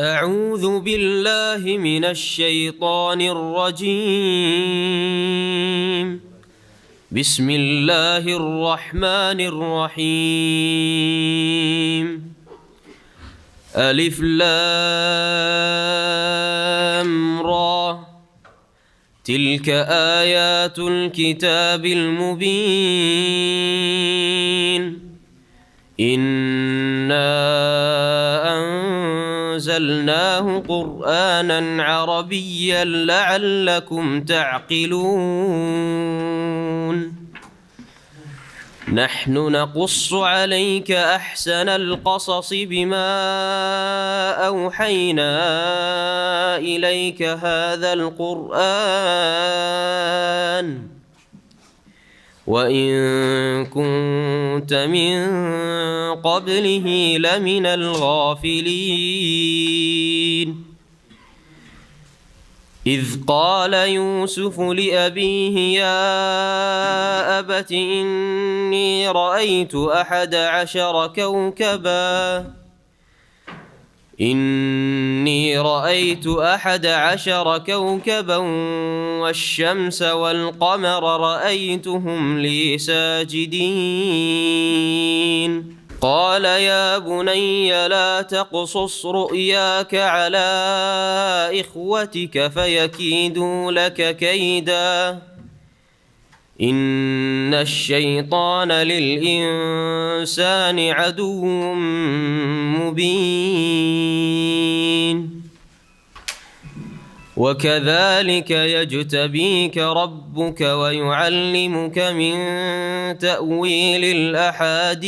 أعوذ بالله من الشيطان الرجيم. بسم الله الرحمن الرحيم. ألف لام را، تلك آيات الكتاب المبين. إنا أنزلناه قرآنا عربيا لعلكم تعقلون. نحن نقص عليك أحسن القصص بما أوحينا إليك هذا القرآن وإن كنت من قبله لمن الغافلين. إذ قال يوسف لأبيه يا أبت إني رأيت 11 كوكبا والشمس والقمر رأيتهم لي ساجدين. قال يا بني لا تقصص رؤياك على إخوتك فيكيدوا لك كيدا إن الشيطان للإنسان عدو مبين. وكذلك يجتبيك ربك ويعلمك من تأويل الأحاديث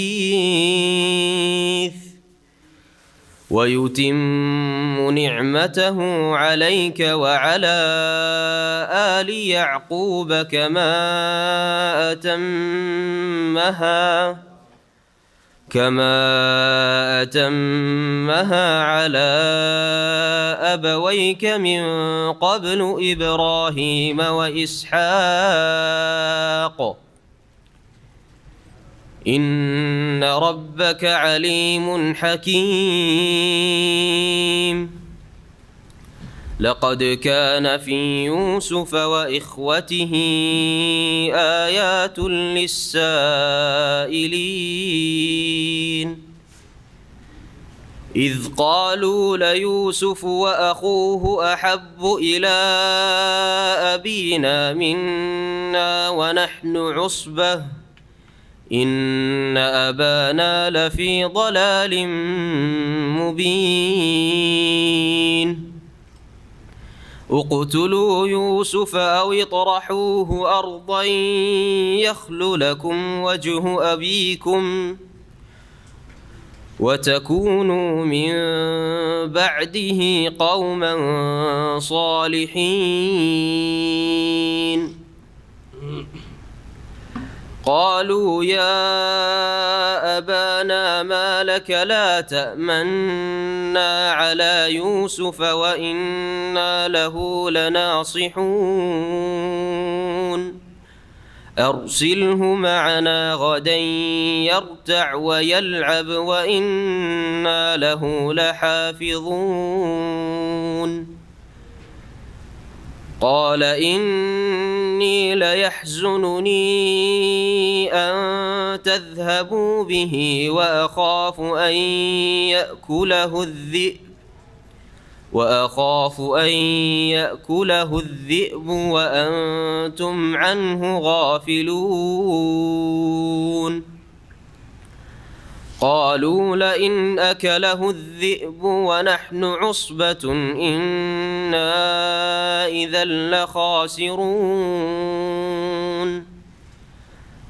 ويتم نعمته عليك وعلى آل يعقوب كما أتمها على أبويك من قبل إبراهيم وإسحاق إن ربك عليم حكيم. لقد كان في يوسف وإخوته آيات للسائلين إذ قالوا ليوسف وأخوه أحب إلى أبينا منا ونحن عصبة إن أبانا لفي ضلال مبين. اقتلوا يوسف أو اطرحوه أرضا يخل لكم وجه أبيكم وتكونوا من بعده قوما صالحين. قالوا يا أبانا ما لك لا تأمنا على يوسف وإنا له لناصحون أرسله معنا غدا يرتع ويلعب وإنا له لحافظون. قال إني ليحزنني أن تذهبوا به وأخاف أن يأكله الذئب وأنتم عنه غافلون. قالوا لئن أكله الذئب ونحن عصبة إنا إذا لخاسرون.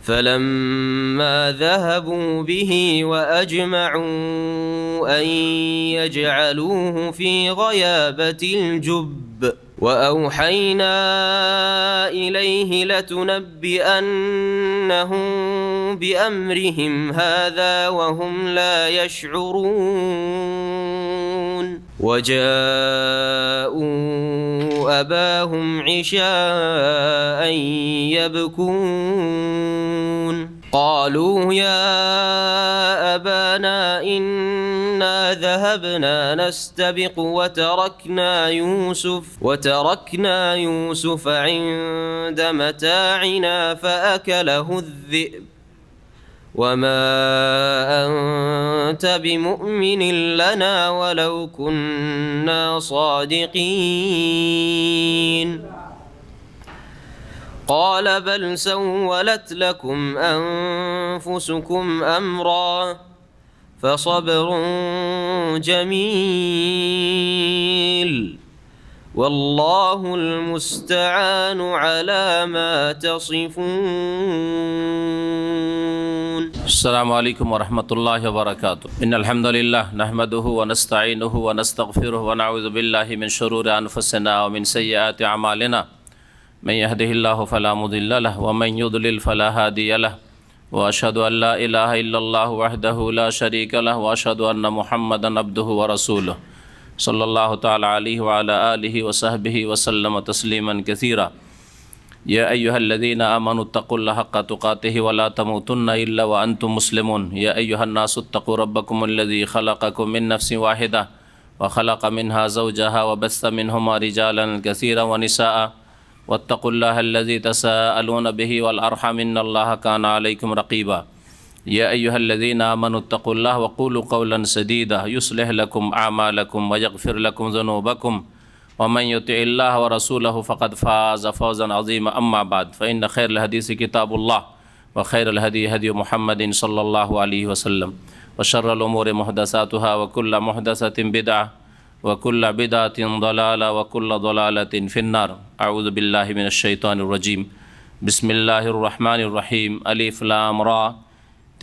فلما ذهبوا به وأجمعوا أن يجعلوه في غيابة الجب وأوحينا إليه لتنبئنهم بأمرهم هذا وهم لا يشعرون. وجاءوا أباهم عشاء يبكون. قالوا يا أبانا إنا فذهبنا نستبق وتركنا يوسف عند متاعنا فأكله الذئب وما أنت بمؤمن لنا ولو كنا صادقين قال بل سولت لكم أنفسكم أمرا فصبر جميل والله المستعان على ما تصفون. السلام عليكم ورحمة الله وبركاته. إن الحمد لله نحمده ونستعينه ونستغفره ونعوذ بالله من شرور أنفسنا ومن سيئات أعمالنا من يهده الله فلا مضل له ومن يضلل فلا هادي له وأشهد أن لا إله إلا الله وحده لا شريك له وأشهد أن محمدا عبده ورسوله صلى الله تعالى عليه وعلى آله وصحبه وسلم تسليما كثيرا. يا أيها الذين آمنوا اتقوا الله حق تقاته ولا تموتن إلا وأنتم مسلمون. يا أيها الناس اتقوا ربكم الذي خلقكم من نفس واحدة وخلق منها زوجها وبث منهما رجالا كثيرا ونساء واتقوا الله الذي تساءلون به والأرحم إن الله كان عليكم رقيبا. يا أيها الذين آمنوا اتقوا الله وقولوا قولا سديدا يصلح لكم أعمالكم ويغفر لكم ذنوبكم ومن يطع الله ورسوله فقد فاز فوزا عظيما. أما بعد فإن خير الحديث كتاب الله وخير الهدي هدي محمد صلى الله عليه وسلم وشر الأمور محدثاتها وكل محدثة بدعة وكل بدعة ضلالة وكل ضلالة في النار. أعوذ بالله من الشيطان الرجيم. بسم الله الرحمن الرحيم. ألف لام را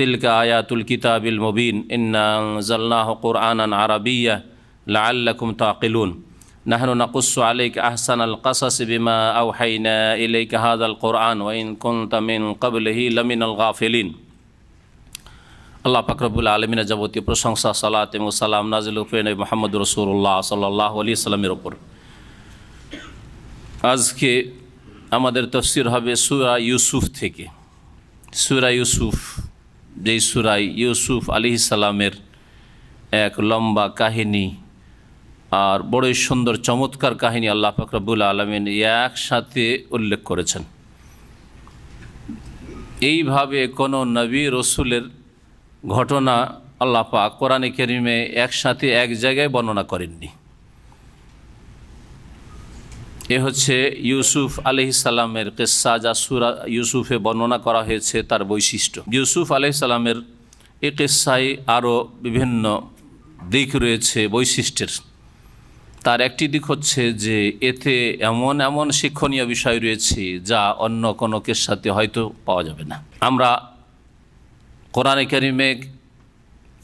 تلك آيات الكتاب المبين إنا أنزلناه قرآنا عربيا لعلكم تعقلون. نحن نقص عليك أحسن القصص بما أوحينا إليك هذا القرآن وإن كنت من قبله لمن الغافلين. আল্লাহ পাক রব্বুল আলামিনের যাবতীয় প্রশংসা সালাত এবং সালাম নাজিল করেন মুহাম্মদ রাসূলুল্লাহ সাল্লাল্লাহু আলাইহি সাল্লামের উপর। আজকে আমাদের তাফসীর হবে সূরা ইউসুফ থেকে। সূরা ইউসুফ, যেই সূরা ইউসুফ আলাইহিস সালামের এক লম্বা কাহিনী আর বড়ই সুন্দর চমৎকার কাহিনী আল্লাহ পাক রব্বুল আলামিন একসাথে উল্লেখ করেছেন। এইভাবে কোনো নবী রসুলের ঘটনা আল্লাহ পাক কোরআনে কারিমে একসাথে এক জায়গায় বর্ণনা করেননি। এ হচ্ছে ইউসুফ আলাইহিস সালামের কিসসা, যা সূরা ইউসুফে বর্ণনা করা হয়েছে তার বৈশিষ্ট্য। ইউসুফ আলাইহিস সালামের এই কিসসায় আরও বিভিন্ন দিক রয়েছে বৈশিষ্ট্যের। তার একটি দিক হচ্ছে যে এতে এমন এমন শিক্ষণীয় বিষয় রয়েছে যা অন্য কোনো কিসসাতে হয়তো পাওয়া যাবে না। আমরা কোরআনে কারিমে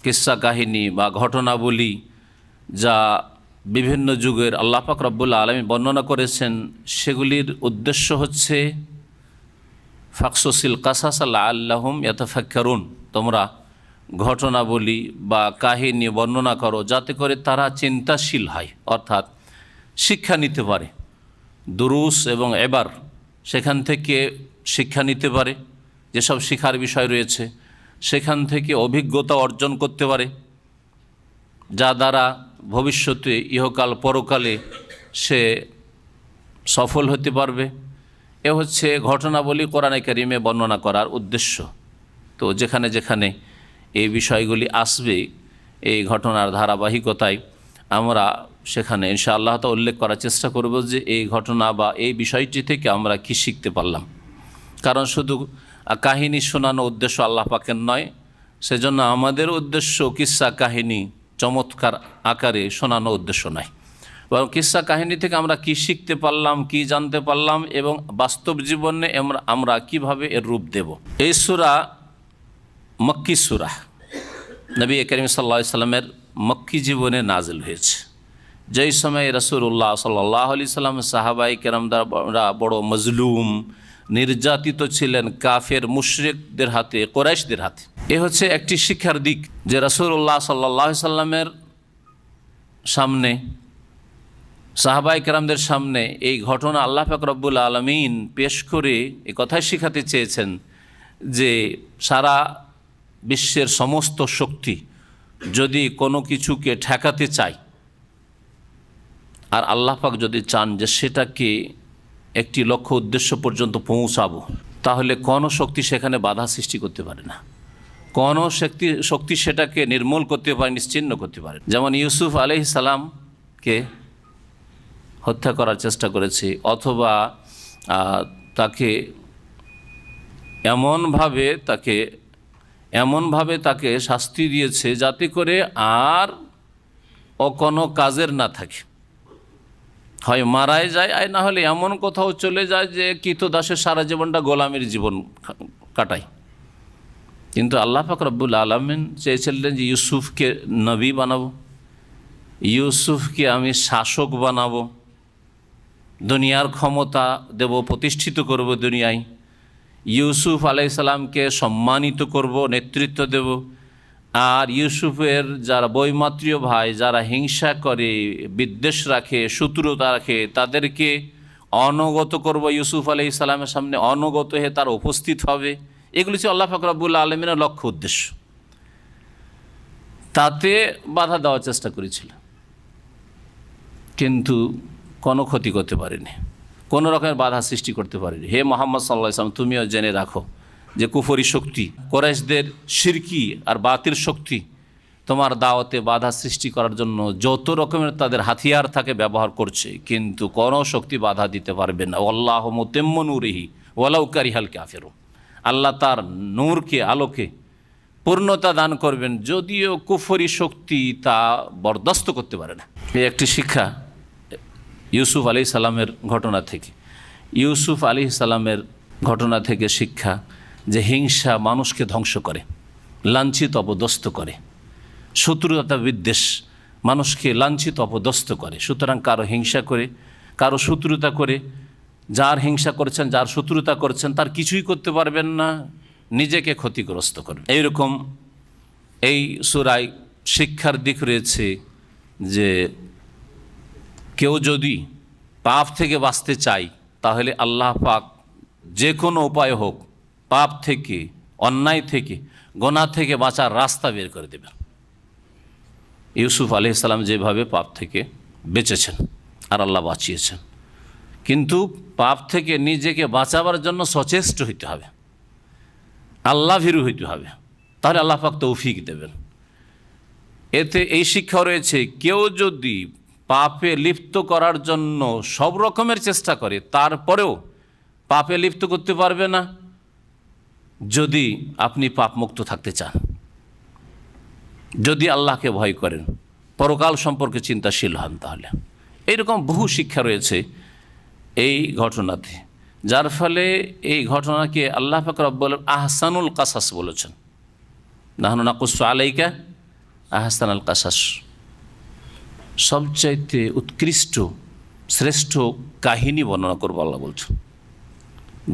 কিসসা কাহিনী বা ঘটনাবলী যা বিভিন্ন যুগের আল্লাহ পাক রব্বুল আলামিন বর্ণনা করেছেন, সেগুলির উদ্দেশ্য হচ্ছে ফাকসুসিল কাসাস লাআল্লাহুম ইয়াতাফাক্কারুন, তোমরা ঘটনাবলী বা কাহিনী বর্ণনা করো যাতে করে তারা চিন্তাশীল হয়, অর্থাৎ শিক্ষা নিতে পারে। দুরুস এবং এবার সেখান থেকে শিক্ষা নিতে পারে, যেসব শিখার বিষয় রয়েছে সেখান থেকে অভিজ্ঞতা অর্জন করতে পারে, যা দ্বারা ভবিষ্যতে ইহকাল পরকালে সে সফল হতে পারবে। এ হচ্ছে ঘটনাবলী কোরআনে কারিমে বর্ণনা করার উদ্দেশ্য। তো যেখানে যেখানে এই বিষয়গুলি আসবে, এই ঘটনার ধারাবাহিকতায় আমরা সেখানে ইনশাআল্লাহ তো উল্লেখ করার চেষ্টা করব যে এই ঘটনা বা এই বিষয়টি থেকে আমরা কি শিখতে পারলাম। কারণ শুধু কাহিনী শোনানো উদ্দেশ্য আল্লাহ পাকের নয়, সেজন্য আমাদের উদ্দেশ্য কিসসা কাহিনী চমৎকার আকারে শোনানো উদ্দেশ্য নয়, বরং কিসসা কাহিনী থেকে আমরা কি শিখতে পারলাম, কি জানতে পারলাম এবং বাস্তব জীবনে আমরা কিভাবে এর রূপ দেব। এই সূরা মক্কি সূরা, নবী করিম সাল্লাল্লাহু আলাইহি সাল্লামের মক্কি জীবনে নাজিল হয়েছে। যেই সময় রাসূলুল্লাহ সাল্লাল্লাহু আলাইহি সাল্লাম সাহাবায়ে কেরামরা বড় মজলুম, নির্যাতিত ছিলেন কাফের মুশরিকদের হাতে, কুরাইশদের হাতে। এ হচ্ছে একটি শিক্ষার দিক যে রাসূলুল্লাহ সাল্লাল্লাহু আলাইহি সাল্লামের সামনে, সাহাবায়ে কেরামদের সামনে এই ঘটনা আল্লাহ পাক রব্বুল আলামিন পেশ করে এই কথাই শিখাতে চেয়েছেন যে সারা বিশ্বের সমস্ত শক্তি, যদি কোনো কিছুকে ঠেকাতে চায়, আর আল্লাহ পাক যদি চান যে সেটাকে একটি লক্ষ্য উদ্দেশ্য পর্যন্ত পৌঁছাবো, তাহলে কোনো শক্তি সেখানে বাধা সৃষ্টি করতে পারে না। কোনো শক্তি সেটাকে নির্মূল করতে পারে, নিশ্চিহ্ন করতে পারে। যেমন ইউসুফ আলাইহিস সালামকে হত্যা করার চেষ্টা করেছে, অথবা তাকে এমনভাবে তাকে শাস্তি দিয়েছে যাতে করে আর ও কোনো কাজের না থাকে, হয় মারাই যায়, আর না হলে এমন কোথাও চলে যায় যে কৃতদাসের সারা জীবনটা গোলামের জীবন কাটায়। কিন্তু আল্লাহ পাক রব্বুল আলামিন চেয়েছিলেন যে ইউসুফকে নবী বানাবো, ইউসুফকে আমি শাসক বানাবো, দুনিয়ার ক্ষমতা দেব, প্রতিষ্ঠিত করব দুনিয়ায়, ইউসুফ আলাইহিস সালামকে সম্মানিত করব, নেতৃত্ব দেব। আর ইউসুফের যারা বৈমাত্রীয় ভাই, যারা হিংসা করে, বিদ্বেষ রাখে, শত্রুতা রাখে, তাদেরকে অনুগত করব, ইউসুফ আলাইহিস সালামের সামনে অনুগত হয়ে তারা উপস্থিত হবে। এগুলি ছিল আল্লাহ পাক রব্বুল আলামিনের লক্ষ্য উদ্দেশ্য। তাতে বাধা দেওয়ার চেষ্টা করেছিল, কিন্তু কোনো ক্ষতি করতে পারেনি, কোনো রকমের বাধা সৃষ্টি করতে পারেনি। হে মুহাম্মদ সাল্লাল্লাহু আলাইহি ওয়াসাল্লাম, তুমিও জেনে রাখো যে কুফরি শক্তি, কুরাইশদের শিরকি আর বাতিল শক্তি তোমার দাওয়াতে বাধা সৃষ্টি করার জন্য যত রকমের তাদের হাতিয়ার থাকে ব্যবহার করছে, কিন্তু কোনো শক্তি বাধা দিতে পারবে না। আল্লাহু মুতিম্মু নূরিহি ওয়ালাউ কারিহাল কাফিরুন। আল্লাহ তার নূরকে, আলোকে পূর্ণতা দান করবেন, যদিও কুফরি শক্তি তা বরদাস্ত করতে পারে না। এই একটি শিক্ষা ইউসুফ আলাইহিস সালামের ঘটনা থেকে। ইউসুফ আলাইহিস সালামের ঘটনা থেকে শিক্ষা যে হিংসা মানুষকে ধ্বংস করে, লাঞ্ছিত অপদস্থ করে, শত্রুতা বিদ্বেষ মানুষকে লাঞ্ছিত অপদস্থ করে। সুতরাং কারো হিংসা করে, কারো শত্রুতা করে, যার হিংসা করছেন, যার শত্রুতা করছেন, তার কিছুই করতে পারবেন না, নিজেকে ক্ষতিগ্রস্ত করবেন। এইরকম এই সূরায় শিক্ষার দিক রয়েছে যে কেউ যদি পাপ থেকে বাঁচতে চায়, তাহলে আল্লাহ পাক যে কোনো উপায় হোক পাপ থেকে, অন্যায় থেকে, গুনাহ থেকে বাঁচার রাস্তা বের করে দেবেন। ইউসুফ আলাইহিস সালাম যেভাবে পাপ থেকে বেঁচেছেন আর আল্লাহ বাঁচিয়েছেন, কিন্তু পাপ থেকে নিজেকে বাঁচাবার জন্য সচেষ্ট হইতে হবে, আল্লাহ ভীরু হইতে হবে, তাহলে আল্লাহ পাক তৌফিক দেবেন। এতে এই শিক্ষা রয়েছে, কেউ যদি পাপে লিপ্ত করার জন্য সব রকমের চেষ্টা করে, তারপরেও পাপে লিপ্ত করতে পারবে না যদি আপনি পাপমুক্ত থাকতে চান, যদি আল্লাহকে ভয় করেন, পরকাল সম্পর্কে চিন্তাশীল হন। তাহলে এইরকম বহু শিক্ষা রয়েছে এই ঘটনাতে, যার ফলে এই ঘটনাকে আল্লাহ পাক রব্বুল আহসানুল কাসাস বলেছেন। নাহনু নাকুসু আলাইকা আহসানুল কাসাস, সবচাইতে উৎকৃষ্ট শ্রেষ্ঠ কাহিনী বর্ণনা করবো আল্লাহ বলছেন।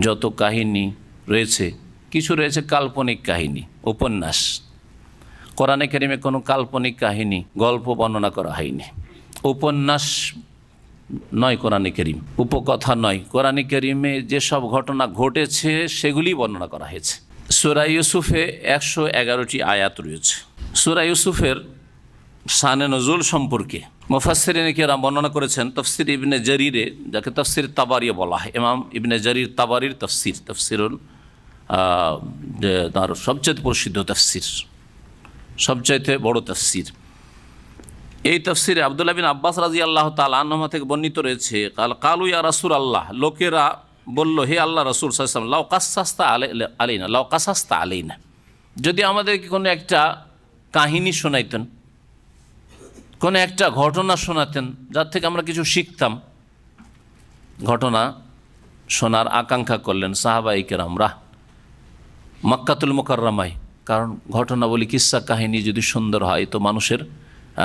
যত কাহিনী রয়েছে, কিছু রয়েছে কাল্পনিক কাহিনী, উপন্যাস। কোরআনে কারিমে কোনো কাল্পনিক কাহিনী, গল্প বর্ণনা করা হয়নি। উপন্যাস নয় কোরআনে কারিম, উপকথা নয়। কোরআনে কারিমে যেসব ঘটনা ঘটেছে সেগুলি বর্ণনা করা হয়েছে। সূরা ইউসুফে 111টি আয়াত রয়েছে। সূরা ইউসুফের শানে নজুল সম্পর্কে মুফাসসিরিন কেরাম বর্ণনা করেছেন। তাফসির ইবনে জারিরে, যাকে তাফসির তাবারি বলা হয়, ইমাম ইবনে জারির তাবারির তাফসিরুন, তার সবচেয়ে প্রসিদ্ধ তাফসির, সবচাইতে বড় তাফসির। এই তাফসিরে আব্দুল্লাহ বিন আব্বাস রাদিয়াল্লাহু তাআলা আনহুমা থেকে বর্ণিত রয়েছে, কালু ইয়া রাসূলুল্লাহ, লোকেরা বলল, হে আল্লাহ রাসূল সাল্লাল্লাহু আলাইহি ওয়াসাল্লাম, লাউ কাসাসতা আলাইনা, যদি আমাদেরকে কোনো একটা কাহিনী শোনাইতেন, কোনো একটা ঘটনা শোনাতেন, যার থেকে আমরা কিছু শিখতাম। ঘটনা শোনার আকাঙ্ক্ষা করলেন সাহাবায়ে কেরামরা মক্কাতুল মুকাররমায়, কারণ ঘটনা বলি, কিস্সা কাহিনী যদি সুন্দর হয় তো মানুষের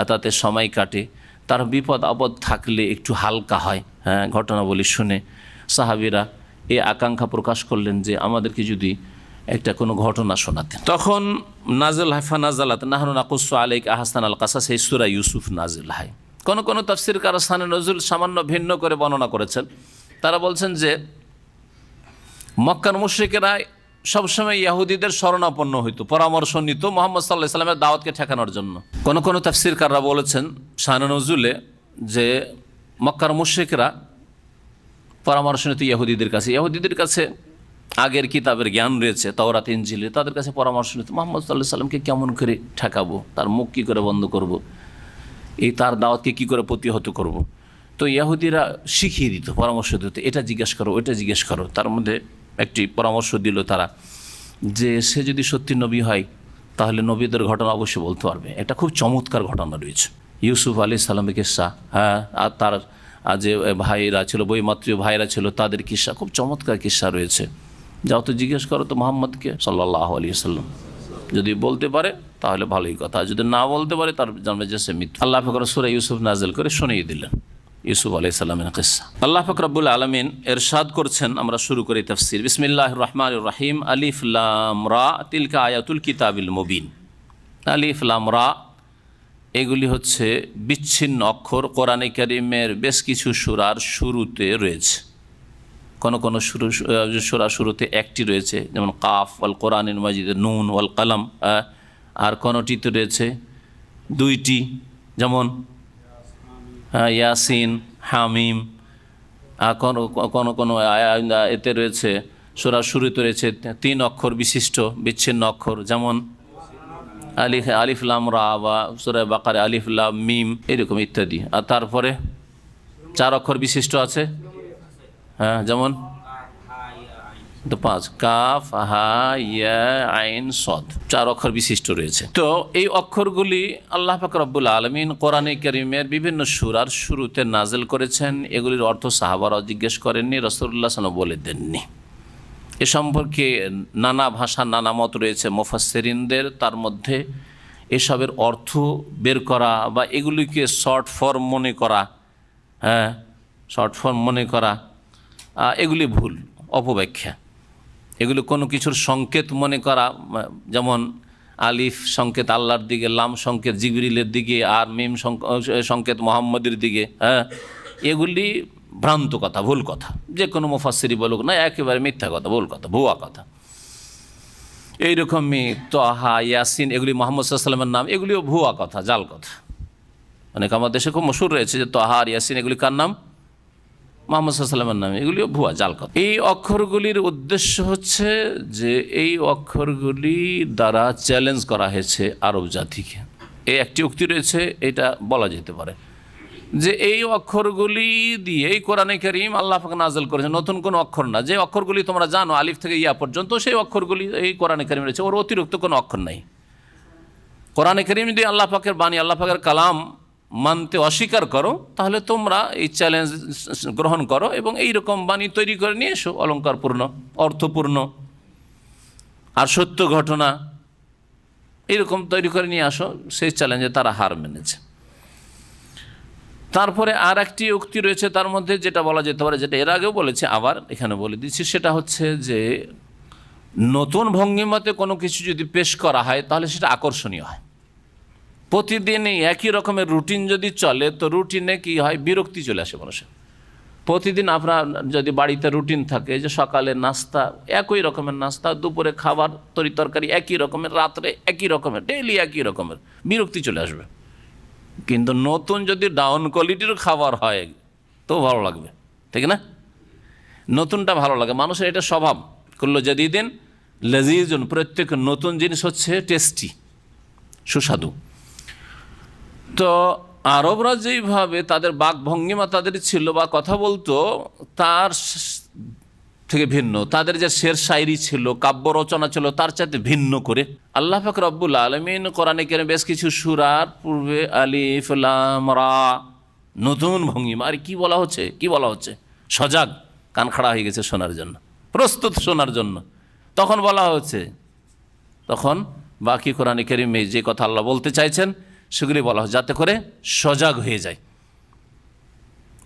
তাতে সময় কাটে, তার বিপদ আপদ থাকলে একটু হালকা হয়। হ্যাঁ, ঘটনা বলি শুনে সাহাবীরা এই আকাঙ্ক্ষা প্রকাশ করলেন যে আমাদেরকে যদি একটা কোনো ঘটনা শোনাতেন। তখন নাজিল হয়, ফানাজালাত নাহনু নাকুসু আলাইকা আহসানাল কাসাস, এই সূরা ইউসুফ নাজিল হয়। কোন তাফসীরকার শানে নজুল সামান্য ভিন্ন করে বর্ণনা করেছেন। তারা বলছেন যে মক্কার মুশরিকেরা সবসময় ইহুদিদের শরণাপন্ন হইতো, পরামর্শ নিত মুহাম্মদ সাল্লাল্লাহু আলাইহি সাল্লামের দাওয়াতকে ঠেকানোর জন্য। কোন তাফসীরকাররা বলেছেন শানে নজুলে যে মক্কার মুশরিকরা পরামর্শ নিত ইহুদিদের কাছে আগের কিতাবের জ্ঞান রয়েছে, তাওরাত ইনজিলে, তাদের কাছে পরামর্শ নিত মুহাম্মদ সাল্লাল্লাহু আলাইহি সাল্লামকে কেমন করে ঠেকাবো, তার মুখ কী করে বন্ধ করব, তার দাওয়াতকে কী করে প্রতিহত করব। তো ইহুদিরা শিখিয়ে দিত, পরামর্শ দিত, এটা জিজ্ঞেস করো, ওইটা জিজ্ঞেস করো। তার মধ্যে একটি পরামর্শ দিল তারা যে সে যদি সত্যি নবী হয় তাহলে নবীদের ঘটনা অবশ্যই বলতে পারবে। একটা খুব চমৎকার ঘটনা রয়েছে ইউসুফ আলাইহিস সালামের কিস্সা, হ্যাঁ, আর তার যে ভাইরা ছিল, বৈমাত্রীয় ভাইরা ছিল, তাদের কিস্সা, খুব চমৎকার কিস্সা রয়েছে। যাও তো জিজ্ঞেস করো তো মুহাম্মদকে সাল্লাল্লাহু আলাইহি ওয়াসাল্লাম, যদি বলতে পারে তাহলে ভালোই কথা, যদি না বলতে পারে তার জানবে যে সে মিথ্যা। আল্লাহ পাক সূরা ইউসুফ নাযিল করে শুনিয়ে দিলেন ইউসুফ আলাইহিস সালামের কিস্সা। আল্লাহ পাক রব্বুল আলামিন ইরশাদ করছেন, আমরা শুরু করি তাফসীর। বিসমিল্লাহির রহমানির রহিম। আলিফ লাম রা তিলকা আয়াতুল কিতাবিল মুবিন। আলিফ লাম রা এগুলি হচ্ছে বিচ্ছিন্ন অক্ষর, কোরআনে কারীমের বেশ কিছু সূরার শুরুতে রয়েছে। কোন সূরা শুরুতে একটি রয়েছে, যেমন কাফ ওয়াল কোরআনিল মাজিদ, নুন ওয়াল কলম। আর কোনটিতে রয়েছে দুইটি, যেমন ইয়াসিন, হামিম। কোন এতে রয়েছে, সূরার শুরুতে রয়েছে 3 অক্ষর বিশিষ্ট বিচ্ছিন্ন অক্ষর, যেমন আলিফ লাম রা, বা সূরা বাকারা আলিফ লাম মিম, এরকম ইত্যাদি। আর তারপরে 4 অক্ষর বিশিষ্ট আছে, হ্যাঁ, যেমন 5 কাফ হা ইয়া আইন সদ, 4 অক্ষর বিশিষ্ট রয়েছে। তো এই অক্ষরগুলি আল্লাহ পাক রব্বুল আলামিন কোরআনে কারীমের বিভিন্ন সূরার শুরুতে নাজিল করেছেন। এগুলির অর্থ সাহাবারা জিজ্ঞেস করেননি, রাসূলুল্লাহ সাল্লাল্লাহু আলাইহি ওয়াসাল্লাম বলে দেননি। এ সম্পর্কে নানা ভাষা, নানা মত রয়েছে মুফাসসিরিনদের। তার মধ্যে এসবের অর্থ বের করা বা এগুলিকে শর্ট ফর্ম মনে করা, হ্যাঁ, শর্ট ফর্ম মনে করা, এগুলি ভুল, অপব্যাখ্যা। এগুলি কোনো কিছুর সংকেত মনে করা, যেমন আলিফ সংকেত আল্লাহর দিকে, লাম সংকেত জিবরিলের দিকে, আর মিম সংকেত মুহাম্মদের দিকে, হ্যাঁ, এগুলি ভ্রান্ত কথা, ভুল কথা। যে কোনো মুফাসসিরি বলুক না, একেবারে মিথ্যা কথা, ভুল কথা, ভুয়া কথা। এইরকমই তাহা, ইয়াসিন, এগুলি মুহাম্মদ সাল্লাল্লাহু আলাইহি ওয়াসাল্লামের নাম, এগুলিও ভুয়া কথা, জাল কথা। অনেক আমাদের দেশে খুব মশহুর রয়েছে যে তাহা আর ইয়াসিন এগুলি কার নাম? মুহাম্মদ সাল্লাল্লাহু আলাইহি ওয়াসাল্লামের নাম। এগুলিও ভুয়া, জাল কথা। এই অক্ষরগুলির উদ্দেশ্য হচ্ছে যে এই অক্ষরগুলি দ্বারা চ্যালেঞ্জ করা হয়েছে আরব জাতিকে। এই একটি উক্তি রয়েছে, এটা বলা যেতে পারে যে এই অক্ষরগুলি দিয়েই কোরআনে কারীম আল্লাহ পাক নাযিল করেছেন, নতুন কোনো অক্ষর না। যে অক্ষরগুলি তোমরা জানো আলিফ থেকে ইয়া পর্যন্ত, সেই অক্ষরগুলি এই কোরআনে কারীমে রয়েছে, ওর অতিরিক্ত কোনো অক্ষর নাই। কোরআনে কারীম যদি আল্লাহ পাকের বাণী, আল্লাহ পাকের কালাম মানতে অস্বীকার করো, তাহলে তোমরা এই চ্যালেঞ্জ গ্রহণ করো এবং এই রকম বাণী তৈরি করে নিয়ে এসো, অলঙ্কারপূর্ণ, অর্থপূর্ণ আর সত্য ঘটনা এইরকম তৈরি করে নিয়ে আসো। সেই চ্যালেঞ্জে তারা হার মেনেছে। তারপরে আর একটি উক্তি রয়েছে তার মধ্যে, যেটা বলা যেতে পারে, যেটা এর আগেও বলেছে, আবার এখানে বলে দিচ্ছি, সেটা হচ্ছে যে নতুন ভঙ্গিমাতে কোনো কিছু যদি পেশ করা হয় তাহলে সেটা আকর্ষণীয় হয়। প্রতিদিনই একই রকমের রুটিন যদি চলে তো রুটিনে কি হয়, বিরক্তি চলে আসে মানুষের। প্রতিদিন আপনার যদি বাড়িতে রুটিন থাকে যে সকালে নাস্তা একই রকমের নাস্তা, দুপুরে খাবার তরকারি একই রকমের, রাত্রে একই রকমের, ডেইলি একই রকমের, বিরক্তি চলে আসবে। কিন্তু নতুন যদি ডাউন কোয়ালিটির খাবার হয় তো ভালো লাগবে, ঠিক না? নতুনটা ভালো লাগে মানুষের, এটা স্বভাব। কুল্লু জাদিদিন লাযীজুন, প্রত্যেক নতুন জিনিস হচ্ছে টেস্টি, সুস্বাদু। তো আরবরা যেইভাবে তাদের বাকভঙ্গিমা তাদের ছিল বা কথা বলতো তার থেকে ভিন্ন, তাদের যে শের শায়রি ছিল, কাব্য রচনা ছিল, তার চাইতে ভিন্ন করে আল্লাহ পাক রব্বুল আলামিন কোরআনে কারীমে বেশ কিছু সূরার পূর্বে আলিফ লাম রা, নতুন ভঙ্গিমা। আর কি বলা হচ্ছে, কি বলা হচ্ছে? সজাগ, কান খাড়া হয়ে গেছে শোনার জন্য, প্রস্তুত শোনার জন্য। তখন বলা হচ্ছে, তখন বাকি কোরআনে কারীমে যে কথা আল্লাহ বলতে চাইছেন সেগুলি বলা হয় যাতে করে সজাগ হয়ে যায়।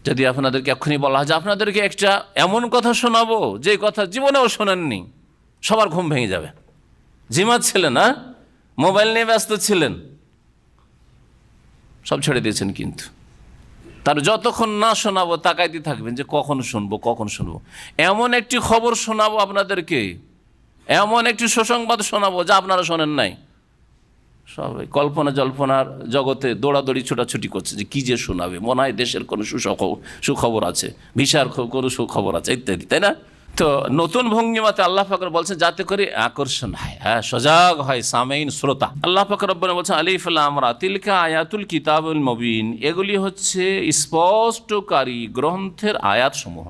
যদি আপনাদেরকে এক্ষুনি বলা হয় যে আপনাদেরকে একটা এমন কথা শোনাবো যে কথা জীবনেও শোনেননি, সবার ঘুম ভেঙে যাবে। ছিলেন না, মোবাইল নিয়ে ব্যস্ত ছিলেন, সব ছেড়ে দিয়েছেন, কিন্তু তার যতক্ষণ না শোনাবো তাকাইতে থাকবেন যে কখন শুনবো, কখন শুনবো। এমন একটি খবর শোনাবো আপনাদেরকে, এমন একটি সুসংবাদ শোনাবো যা আপনারা শোনেন নাই। সবাই কল্পনা জল্পনার জগতে দৌড়াদৌড়ি ছোটাছুটি করছে যে কী যে শোনাবে, মনে হয় দেশের কোনো সুখবর আছে, ভিসার কোনো সুখবর আছে ইত্যাদি, তাই না? তো নতুন ভঙ্গিমাতে আল্লাহ পাক বলছেন যাতে করে আকর্ষণ হয়, হ্যাঁ, সজাগ হয় সামেইন শ্রোতা। আল্লাহ পাক রব্বানা বলছেন আলিফ লাম রা তিলকা আয়াতুল কিতাবুল মুবিন, এগুলি হচ্ছে স্পষ্টকারী গ্রন্থের আয়াতসমূহ।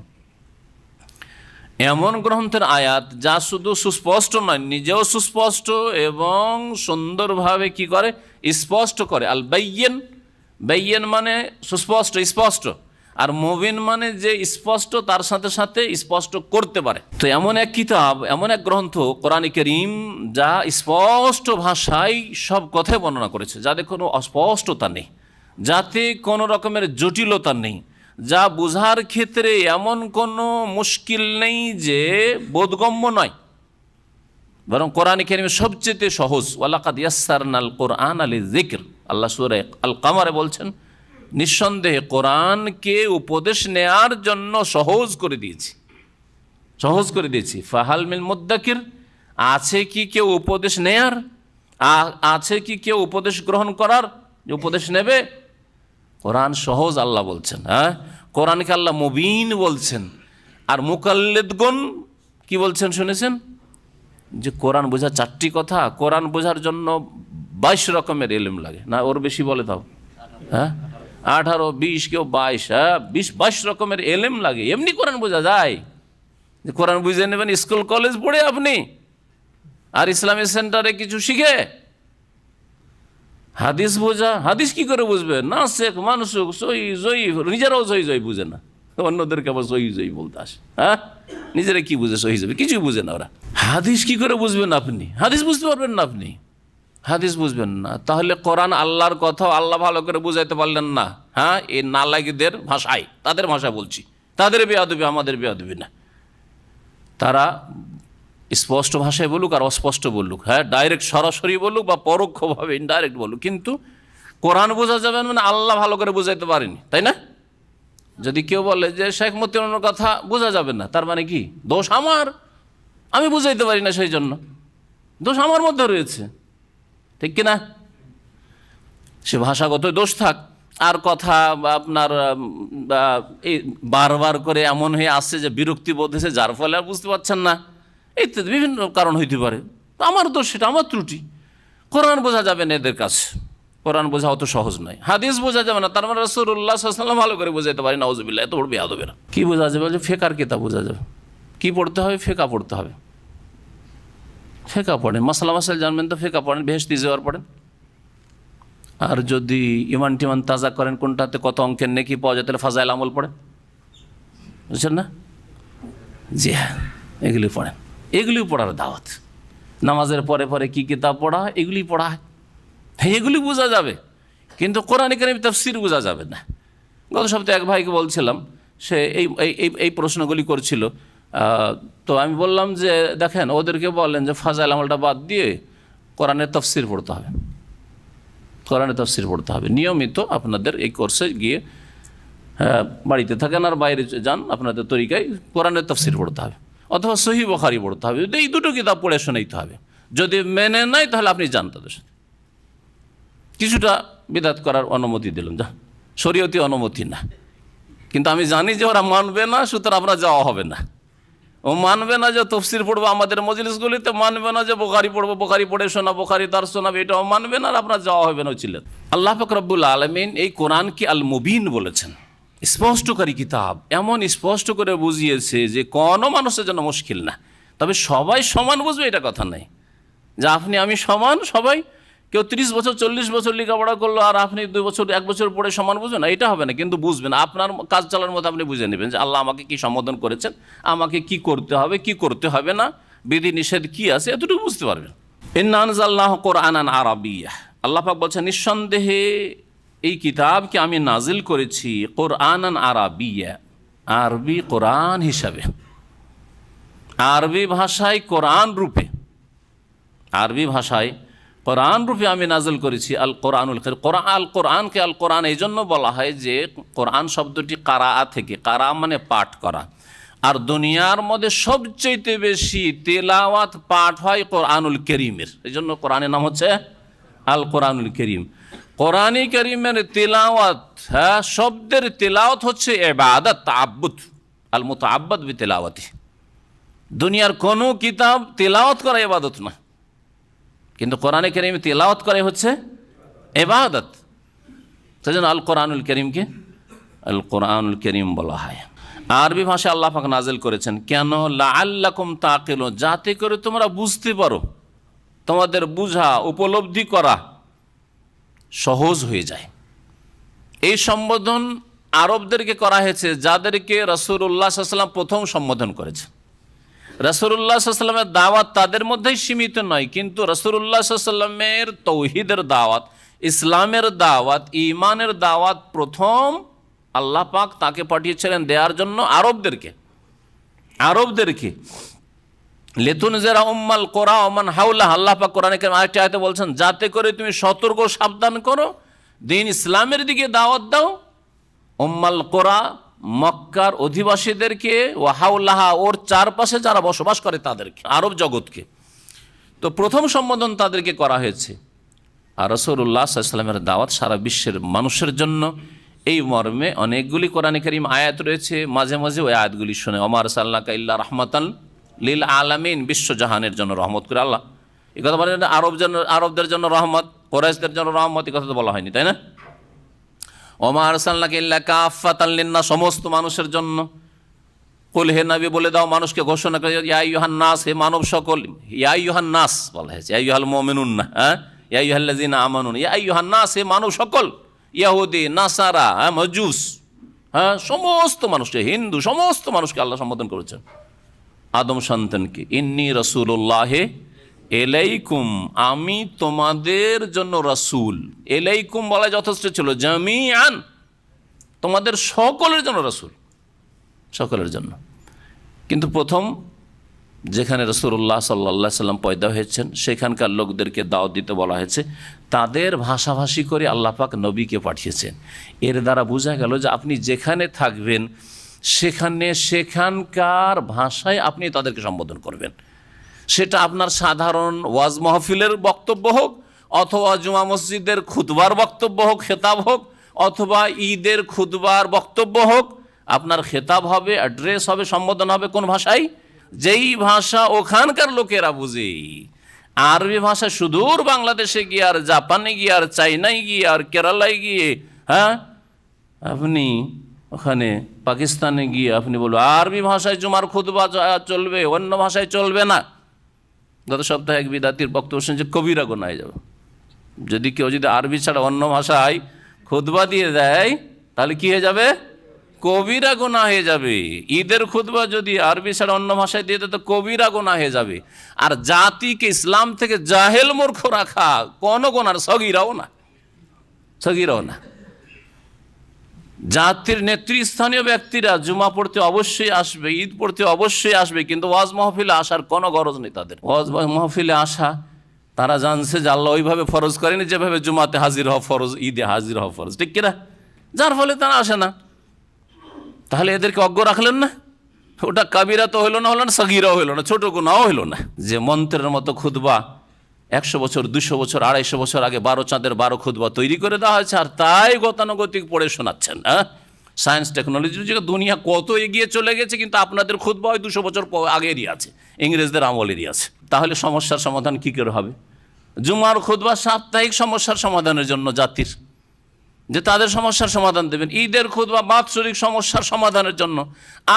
এমন গ্রন্থের আয়াত যা শুধু সুস্পষ্ট নয়, নিজেও সুস্পষ্ট এবং সুন্দরভাবে কি করে, স্পষ্ট করে। আল বাইয়িন, বাইয়িন মানে সুস্পষ্ট, স্পষ্ট, আর মুবিন মানে যে স্পষ্ট তার সাথে সাথে স্পষ্ট করতে পারে। তো এমন এক কিতাব, এমন এক গ্রন্থ কোরআন কারীম যা স্পষ্ট ভাষায় সব কথাই বর্ণনা করেছে, যাতে কোনো অস্পষ্টতা নেই, যাতে কোনো রকমের জটিলতা নেই, যা বোঝার ক্ষেত্রে এমন কোনো মুশকিল নেই যে বোধগম্য নয়, বরং কোরআন কারীমের সবচেয়ে সহজ। ওয়ালাকাদ ইয়াসসারনাল কোরআনা লিযিকর, আল্লাহ সূরা আল কামারে বলছেন নিঃসন্দেহে কোরআনকে উপদেশ নেয়ার জন্য সহজ করে দিয়েছি, সহজ করে দিয়েছি। ফাহাল মিল মুদ্দাকির, আছে কি কেউ উপদেশ নেয়ার, আছে কি কেউ উপদেশ গ্রহণ করার, উপদেশ নেবে? কোরআন সহজ আল্লাহ বলছেন, হ্যাঁ, কোরআনকে আল্লাহ মুবিন বলছেন। আর মুকাল্লিদগণ কি বলছেন শুনেছেন? যে কোরআন বোঝার চারটি কথা, কোরআন বোঝার জন্য 22 রকমের এলেম লাগে, না ওর বেশি বলে দাও, হ্যাঁ, 18, 20, কেউ 22, হ্যাঁ, 22 রকমের এলেম লাগে। এমনি কোরআন বোঝা যায়? যে কোরআন বুঝে নেবেন স্কুল কলেজ পড়ে আপনি, আর ইসলামী সেন্টারে কিছু শিখে? হাদিস বোঝা, হাদিস কি করে বুঝবেন? না শেখ মানুষ সহি জয়ী, নিজেরাও সহি জয়ী বুঝে না, অন্যদেরকে আবার সহি জয়ী বলতে আসে, হ্যাঁ, নিজেরা কি বুঝে সহি জয়ী? কিছুই বুঝে না ওরা। হাদিস কি করে বুঝবেন আপনি? হাদিস বুঝতে পারবেন না আপনি, হাদিস বুঝবেন না। তাহলে কোরআন আল্লাহর কথা আল্লাহ ভালো করে বুঝাইতে পারলেন না, হ্যাঁ, এই নালায়কদের ভাষায়, তাদের ভাষা বলছি, তাদের বেয়াদবি, আমাদের বেয়াদবি না। তারা স্পষ্ট ভাষায় বলুক আর অস্পষ্ট বলুক, হ্যাঁ, ডাইরেক্ট সরাসরি বলুক বা পরোক্ষভাবে ইনডাইরেক্ট বলুক, কিন্তু কোরআন বোঝা যাবে মানে আল্লাহ ভালো করে বুঝাইতে পারেনি, তাই না? যদি কেউ বলে যে শেখ মতিউরের কথা বোঝা যাবে না, তার মানে কি? দোষ আমার, আমি বুঝাইতে পারি না, সেই জন্য দোষ আমার মধ্যে রয়েছে, ঠিক কিনা? সে ভাষাগত দোষ থাক, আর কথা আপনার এই বারবার করে এমন হয়ে আসছে যে বিরক্তি বোধ হয়েছে, যার ফলে আর বুঝতে পারছেন না, ইত্যাদি বিভিন্ন কারণ হইতে পারে। তো আমার দোষ, সেটা আমার ত্রুটি। কোরআন বোঝা যাবে না এদের কাছে, কোরআন বোঝা অত সহজ নয়। হাদিস বোঝা যাবে না, তার মানে রাসূলুল্লাহ সাল্লাল্লাহু আলাইহি ওয়াসাল্লাম ভালো করে বোঝাইতে পারি, নাউযুবিল্লাহ, এত বড় বেয়াদবেরা। কি বোঝা যাবে? যে ফিকহের কিতাব বোঝা যাবে। কি পড়তে হবে? ফিকহ পড়তে হবে। ফিকহ পড়েন, মাসলা মাসাইল জানবেন তো ফিকহ পড়েন, বেহেশতি জোয়ার পড়েন। আর যদি ইমান টিমান তাজা করেন, কোনটাতে কত অঙ্কের নেকি পাওয়া যায়, তাহলে ফাজাইল আমল পড়েন, বুঝছেন না? জি হ্যাঁ, এগুলি পড়েন, এগুলি পড়ার দাওয়াত। নামাজের পরে পরে কি কিতাব পড়া, এগুলি পড়া হয়, এগুলি বোঝা যাবে, কিন্তু কোরআন কারীম তাফসীর বোঝা যাবে না। গত সপ্তাহে এক ভাইকে বলছিলাম, সে এই প্রশ্নগুলি করছিল। তো আমি বললাম যে দেখেন, ওদেরকে বলেন যে ফাজাইল আমলটা বাদ দিয়ে কোরআনের তাফসীর পড়তে হবে, কোরআনের তাফসীর পড়তে হবে নিয়মিত। আপনাদের এই কোর্সে গিয়ে বাড়িতে থাকেন আর বাইরে যান, আপনাদের তরিকায় কোরআনের তাফসীর পড়তে হবে, অথবা সহিহ বুখারী পড়তে হবে। এই দুটো কিতাব পড়ে শোনাইতে হবে। যদি মেনে নেয় তাহলে আপনি যান তাদের সাথে। কিছুটা বিদআত করার অনুমতি দিলাম, যা শরীয়তি অনুমতি না, কিন্তু আমি জানি যে ওরা মানবে না, সুতরাং আমরা যাওয়া হবে না। ও মানবে না যে তাফসীর পড়বো আমাদের মজলিসগুলিতে, মানবে না যে বুখারী পড়বো, বুখারী পড়ে শোনা, বুখারী দার্স শোনাবে, এটাও মানবে না, আর আপনার যাওয়া হবে না ছিলেন। আল্লাহ পাক রব্বুল আলামিন এই কোরআনকে আল মুবিন বলেছেন, স্পষ্টকারী কিতাব। এমন স্পষ্ট করে বুঝিয়েছে যে কোনো মানুষের জন্য মুশকিল না। তবে সবাই সমান বুঝবে এটা কথা নাই, যে আপনি আমি সমান, সবাই কেউ 30 বছর 40 বছর লেখাপড়া করলো আর আপনি 2 বছর 1 বছর পড়ে সমান বুঝবেন না, এটা হবে না। কিন্তু বুঝবেন, আপনার কাজ চালানোর মতো আপনি বুঝে নেবেন যে আল্লাহ আমাকে কি সম্বোধন করেছেন, আমাকে কি করতে হবে, কি করতে হবে না, বিধি নিষেধ কি আছে, এতটুকু বুঝতে পারবেন। ইন্না আনজালনাহু কুরআনান আরাবিয়্যা, আল্লাহ পাক বলছেন নিঃসন্দেহে এই কিতাবকে আমি নাজিল করেছি কুরআনান আরাবিয়্যা, আরবি কোরআন হিসাবে, আরবি ভাষায় কোরআন রূপে, আরবি ভাষায় কোরআন রূপে আমি নাজিল করেছি। আল কোরআনুল কারীম, আল কোরআনকে আল কোরআন এই জন্য বলা হয় যে কোরআন শব্দটি কারাআ থেকে, কারা মানে পাঠ করা, আর দুনিয়ার মধ্যে সবচেয়ে বেশি তেলাওয়াত পাঠ হয় কোরআনুল কারীমের। এই জন্য কোরআনের নাম হচ্ছে আল কোরআনুল কারীম। কোরআনে কারীমের তেলাওয়াত, হ্যাঁ, শব্দের তেলাওয়াত হচ্ছে ইবাদত, তাআব্বুদ, আল মুতাআব্বাদ বিতিলাওয়াতি। দুনিয়ার কোনো কিতাব তেলাওয়াত করা ইবাদত না, কিন্তু কোরআনে কারীম তেলাওয়াত করে হচ্ছে ইবাদত। সেজন্য আল কোরআনুল কারীমকে আল কোরআনুল কারীম বলা হয়। আরবি ভাষায় আল্লাহ পাক নাজিল করেছেন কেন? লাআল্লাকুম তাকিলুন, যাতে করে তোমরা বুঝতে পারো, তোমাদের বুঝা উপলব্ধি করা সহজ হয়ে যায়। এই সম্বোধন আরবদেরকে করা হয়েছে যাদেরকে রাসূলুল্লাহ সাল্লাল্লাহু আলাইহি ওয়াসাল্লাম প্রথম সম্বোধন করেছে। রাসূলুল্লাহ সাল্লাল্লাহু আলাইহি ওয়াসাল্লামের দাওয়াত তাদের মধ্যেই সীমিত নয়, কিন্তু রাসূলুল্লাহ সাল্লাল্লাহু আলাইহি ওয়াসাল্লামের তৌহিদের দাওয়াত, ইসলামের দাওয়াত, ঈমানের দাওয়াত প্রথম আল্লাহ পাক তাকে পাঠিয়েছিলেন দেওয়ার জন্য আরবদেরকে। লিতুনজিরা উম্মাল কুরা ওয়া মান হাওলাহ, আল্লাহ পাক কোরআনে কারীমে আরেকটি আয়াতে বলছেন, যাতে করে তুমি সতর্ক সাবধান করো, দিন ইসলামের দিকে দাওয়াত দাও, উম্মাল কুরা, মক্কার অধিবাসীদেরকে, ওয়া হাওলাহা, ওর চারপাশে যারা বসবাস করে তাদেরকে, আরব জগৎকে। তো প্রথম সম্বোধন তাদেরকে করা হয়েছে। আর রাসূলুল্লাহ সাল্লাল্লাহু আলাইহি ওয়াসাল্লামের দাওয়াত সারা বিশ্বের মানুষের জন্য। এই মর্মে অনেকগুলি কোরআনে কারীম আয়াত রয়েছে। মাঝে মাঝে ওই আয়াতগুলি শুনে, ওমা আরসালনাকা ইল্লা রাহমাতান লিল আলামিন, বিশ্বজাহানের জন্য রহমত করে আল্লাহ। এই কথা বলেন আরবদের জন্য রহমত, কুরাইশদের জন্য রহমত, এই কথা তো বলা হয়নি, তাই না? ওমা আরসালনাকা ইল্লা কাফাতান লিন্নাস, সমস্ত মানুষের জন্য। কুল, হে নবী বলে দাও, মানুষকে ঘোষণা করে, ইয়া আইয়ুহান নাস, হে মানব সকল। ইয়া আইয়ুহান নাস বলা হয়েছে, ইয়া আইয়ুহাল মুমিনুন না, হ্যাঁ, ইয়া আইয়ুহাল্লাযিনা আমানু, ইয়া আইয়ুহান নাস, হে মানব সকল। ইয়াহুদি, নাসারা, হ্যাঁ, মজুস, হ্যাঁ, সমস্ত মানুষকে, হিন্দু, সমস্ত মানুষকে আল্লাহ সম্বোধন করেছেন। আদম সন্তানকে, ইন্নী রাসূলুল্লাহ ইলাইকুম, আমি তোমাদের জন্য রাসূল। ইলাইকুম বলা যথেষ্ট ছিল, জামিআন, তোমাদের সকলের জন্য রাসূল, সকলের জন্য। কিন্তু প্রথম যেখানে রাসূলুল্লাহ সাল্লাল্লাহু আলাইহি সাল্লাম পয়দা হয়েছেন, সেখানকার লোকদেরকে দাওয়াত দিতে বলা হয়েছে। তাদের ভাষাভাষী করে আল্লাহ পাক নবীকে পাঠিয়েছেন। এর দ্বারা বোঝা গেল যে আপনি যেখানে থাকবেন সেখানকার ভাষায় আপনি তাদেরকে সম্বোধন করবেন। সেটা আপনার সাধারণ ওয়াজ মাহফিলের বক্তব্য হোক, অথবা জুমা মসজিদের খুতবার বক্তব্য হোক, খেতাব হোক, অথবা ঈদের খুতবার বক্তব্য হোক, আপনার খেতাব হবে, অ্যাড্রেস হবে, সম্বোধন হবে কোন ভাষায়? যেই ভাষা ওখানকার লোকেরা বুঝে। আরবি ভাষা সুদূর বাংলাদেশে গিয়ে, আর জাপানে গিয়ে, আর চাইনায় গিয়ে, আর কেরালায় গিয়ে, হ্যাঁ, আপনি ওখানে পাকিস্তানে গিয়ে আপনি বলবো আরবি ভাষায় জুমার খুতবা চলবে, অন্য ভাষায় চলবে না। গত সপ্তাহে এক বিদাতির বক্তব্য শুনছে, কবিরা গুনাহ হয়ে যাবে। কেউ যদি আরবি ছাড়া অন্য ভাষায় খুতবা দিয়ে দেয়, তাহলে কি হয়ে যাবে? কবিরা গুনাহ হয়ে যাবে। ঈদের খুতবা যদি আরবি ছাড়া অন্য ভাষায় দিয়ে দেয়, তো কবিরা গুনাহ হয়ে যাবে। আর জাতিকে ইসলাম থেকে জাহেল মূর্খ রাখা কোনো গুনাহ, সগীরাও না। জাতির নেতৃস্থানীয় ব্যক্তিরা জুমা পড়তে অবশ্যই আসবে, ঈদ পড়তে অবশ্যই আসবে, কিন্তু ওয়াজ মাহফিলে আসার কোনো গরজ নেই তাদের। ওয়াজ মাহফিলে আসা, তারা জানছে যে আল্লাহ ওইভাবে ফরজ করেনি যেভাবে জুমাতে হাজির হওয়া ফরজ, ঈদে হাজির হওয়া ফরজ, ঠিক কিনা? যার ফলে তারা আসে না। তাহলে এদেরকে অজ্ঞ রাখলেন না? ওটা কাবিরা তো হইল না, সগীরাও হইল না, ছোট গুনাহও হইল না। যে মন্ত্রের মতো খুতবা 100 বছর, 200 বছর, 250 বছর আগে 12 চাঁদের 12 খুতবা তৈরি করে দেওয়া হয়েছে, আর তাই গতানুগতিক পড়ে শোনাচ্ছেন। হ্যাঁ, সায়েন্স টেকনোলজির যুগে দুনিয়া কত এগিয়ে চলে গেছে, কিন্তু আপনাদের খুতবা ওই 200 বছর আগেরই আছে, ইংরেজদের আমলেরই আছে। তাহলে সমস্যার সমাধান কী করে হবে? জুমার খুতবা সাপ্তাহিক সমস্যার সমাধানের জন্য জাতির, যে তাদের সমস্যার সমাধান দেবেন। ঈদের খুতবা বাৎসরিক সমস্যার সমাধানের জন্য।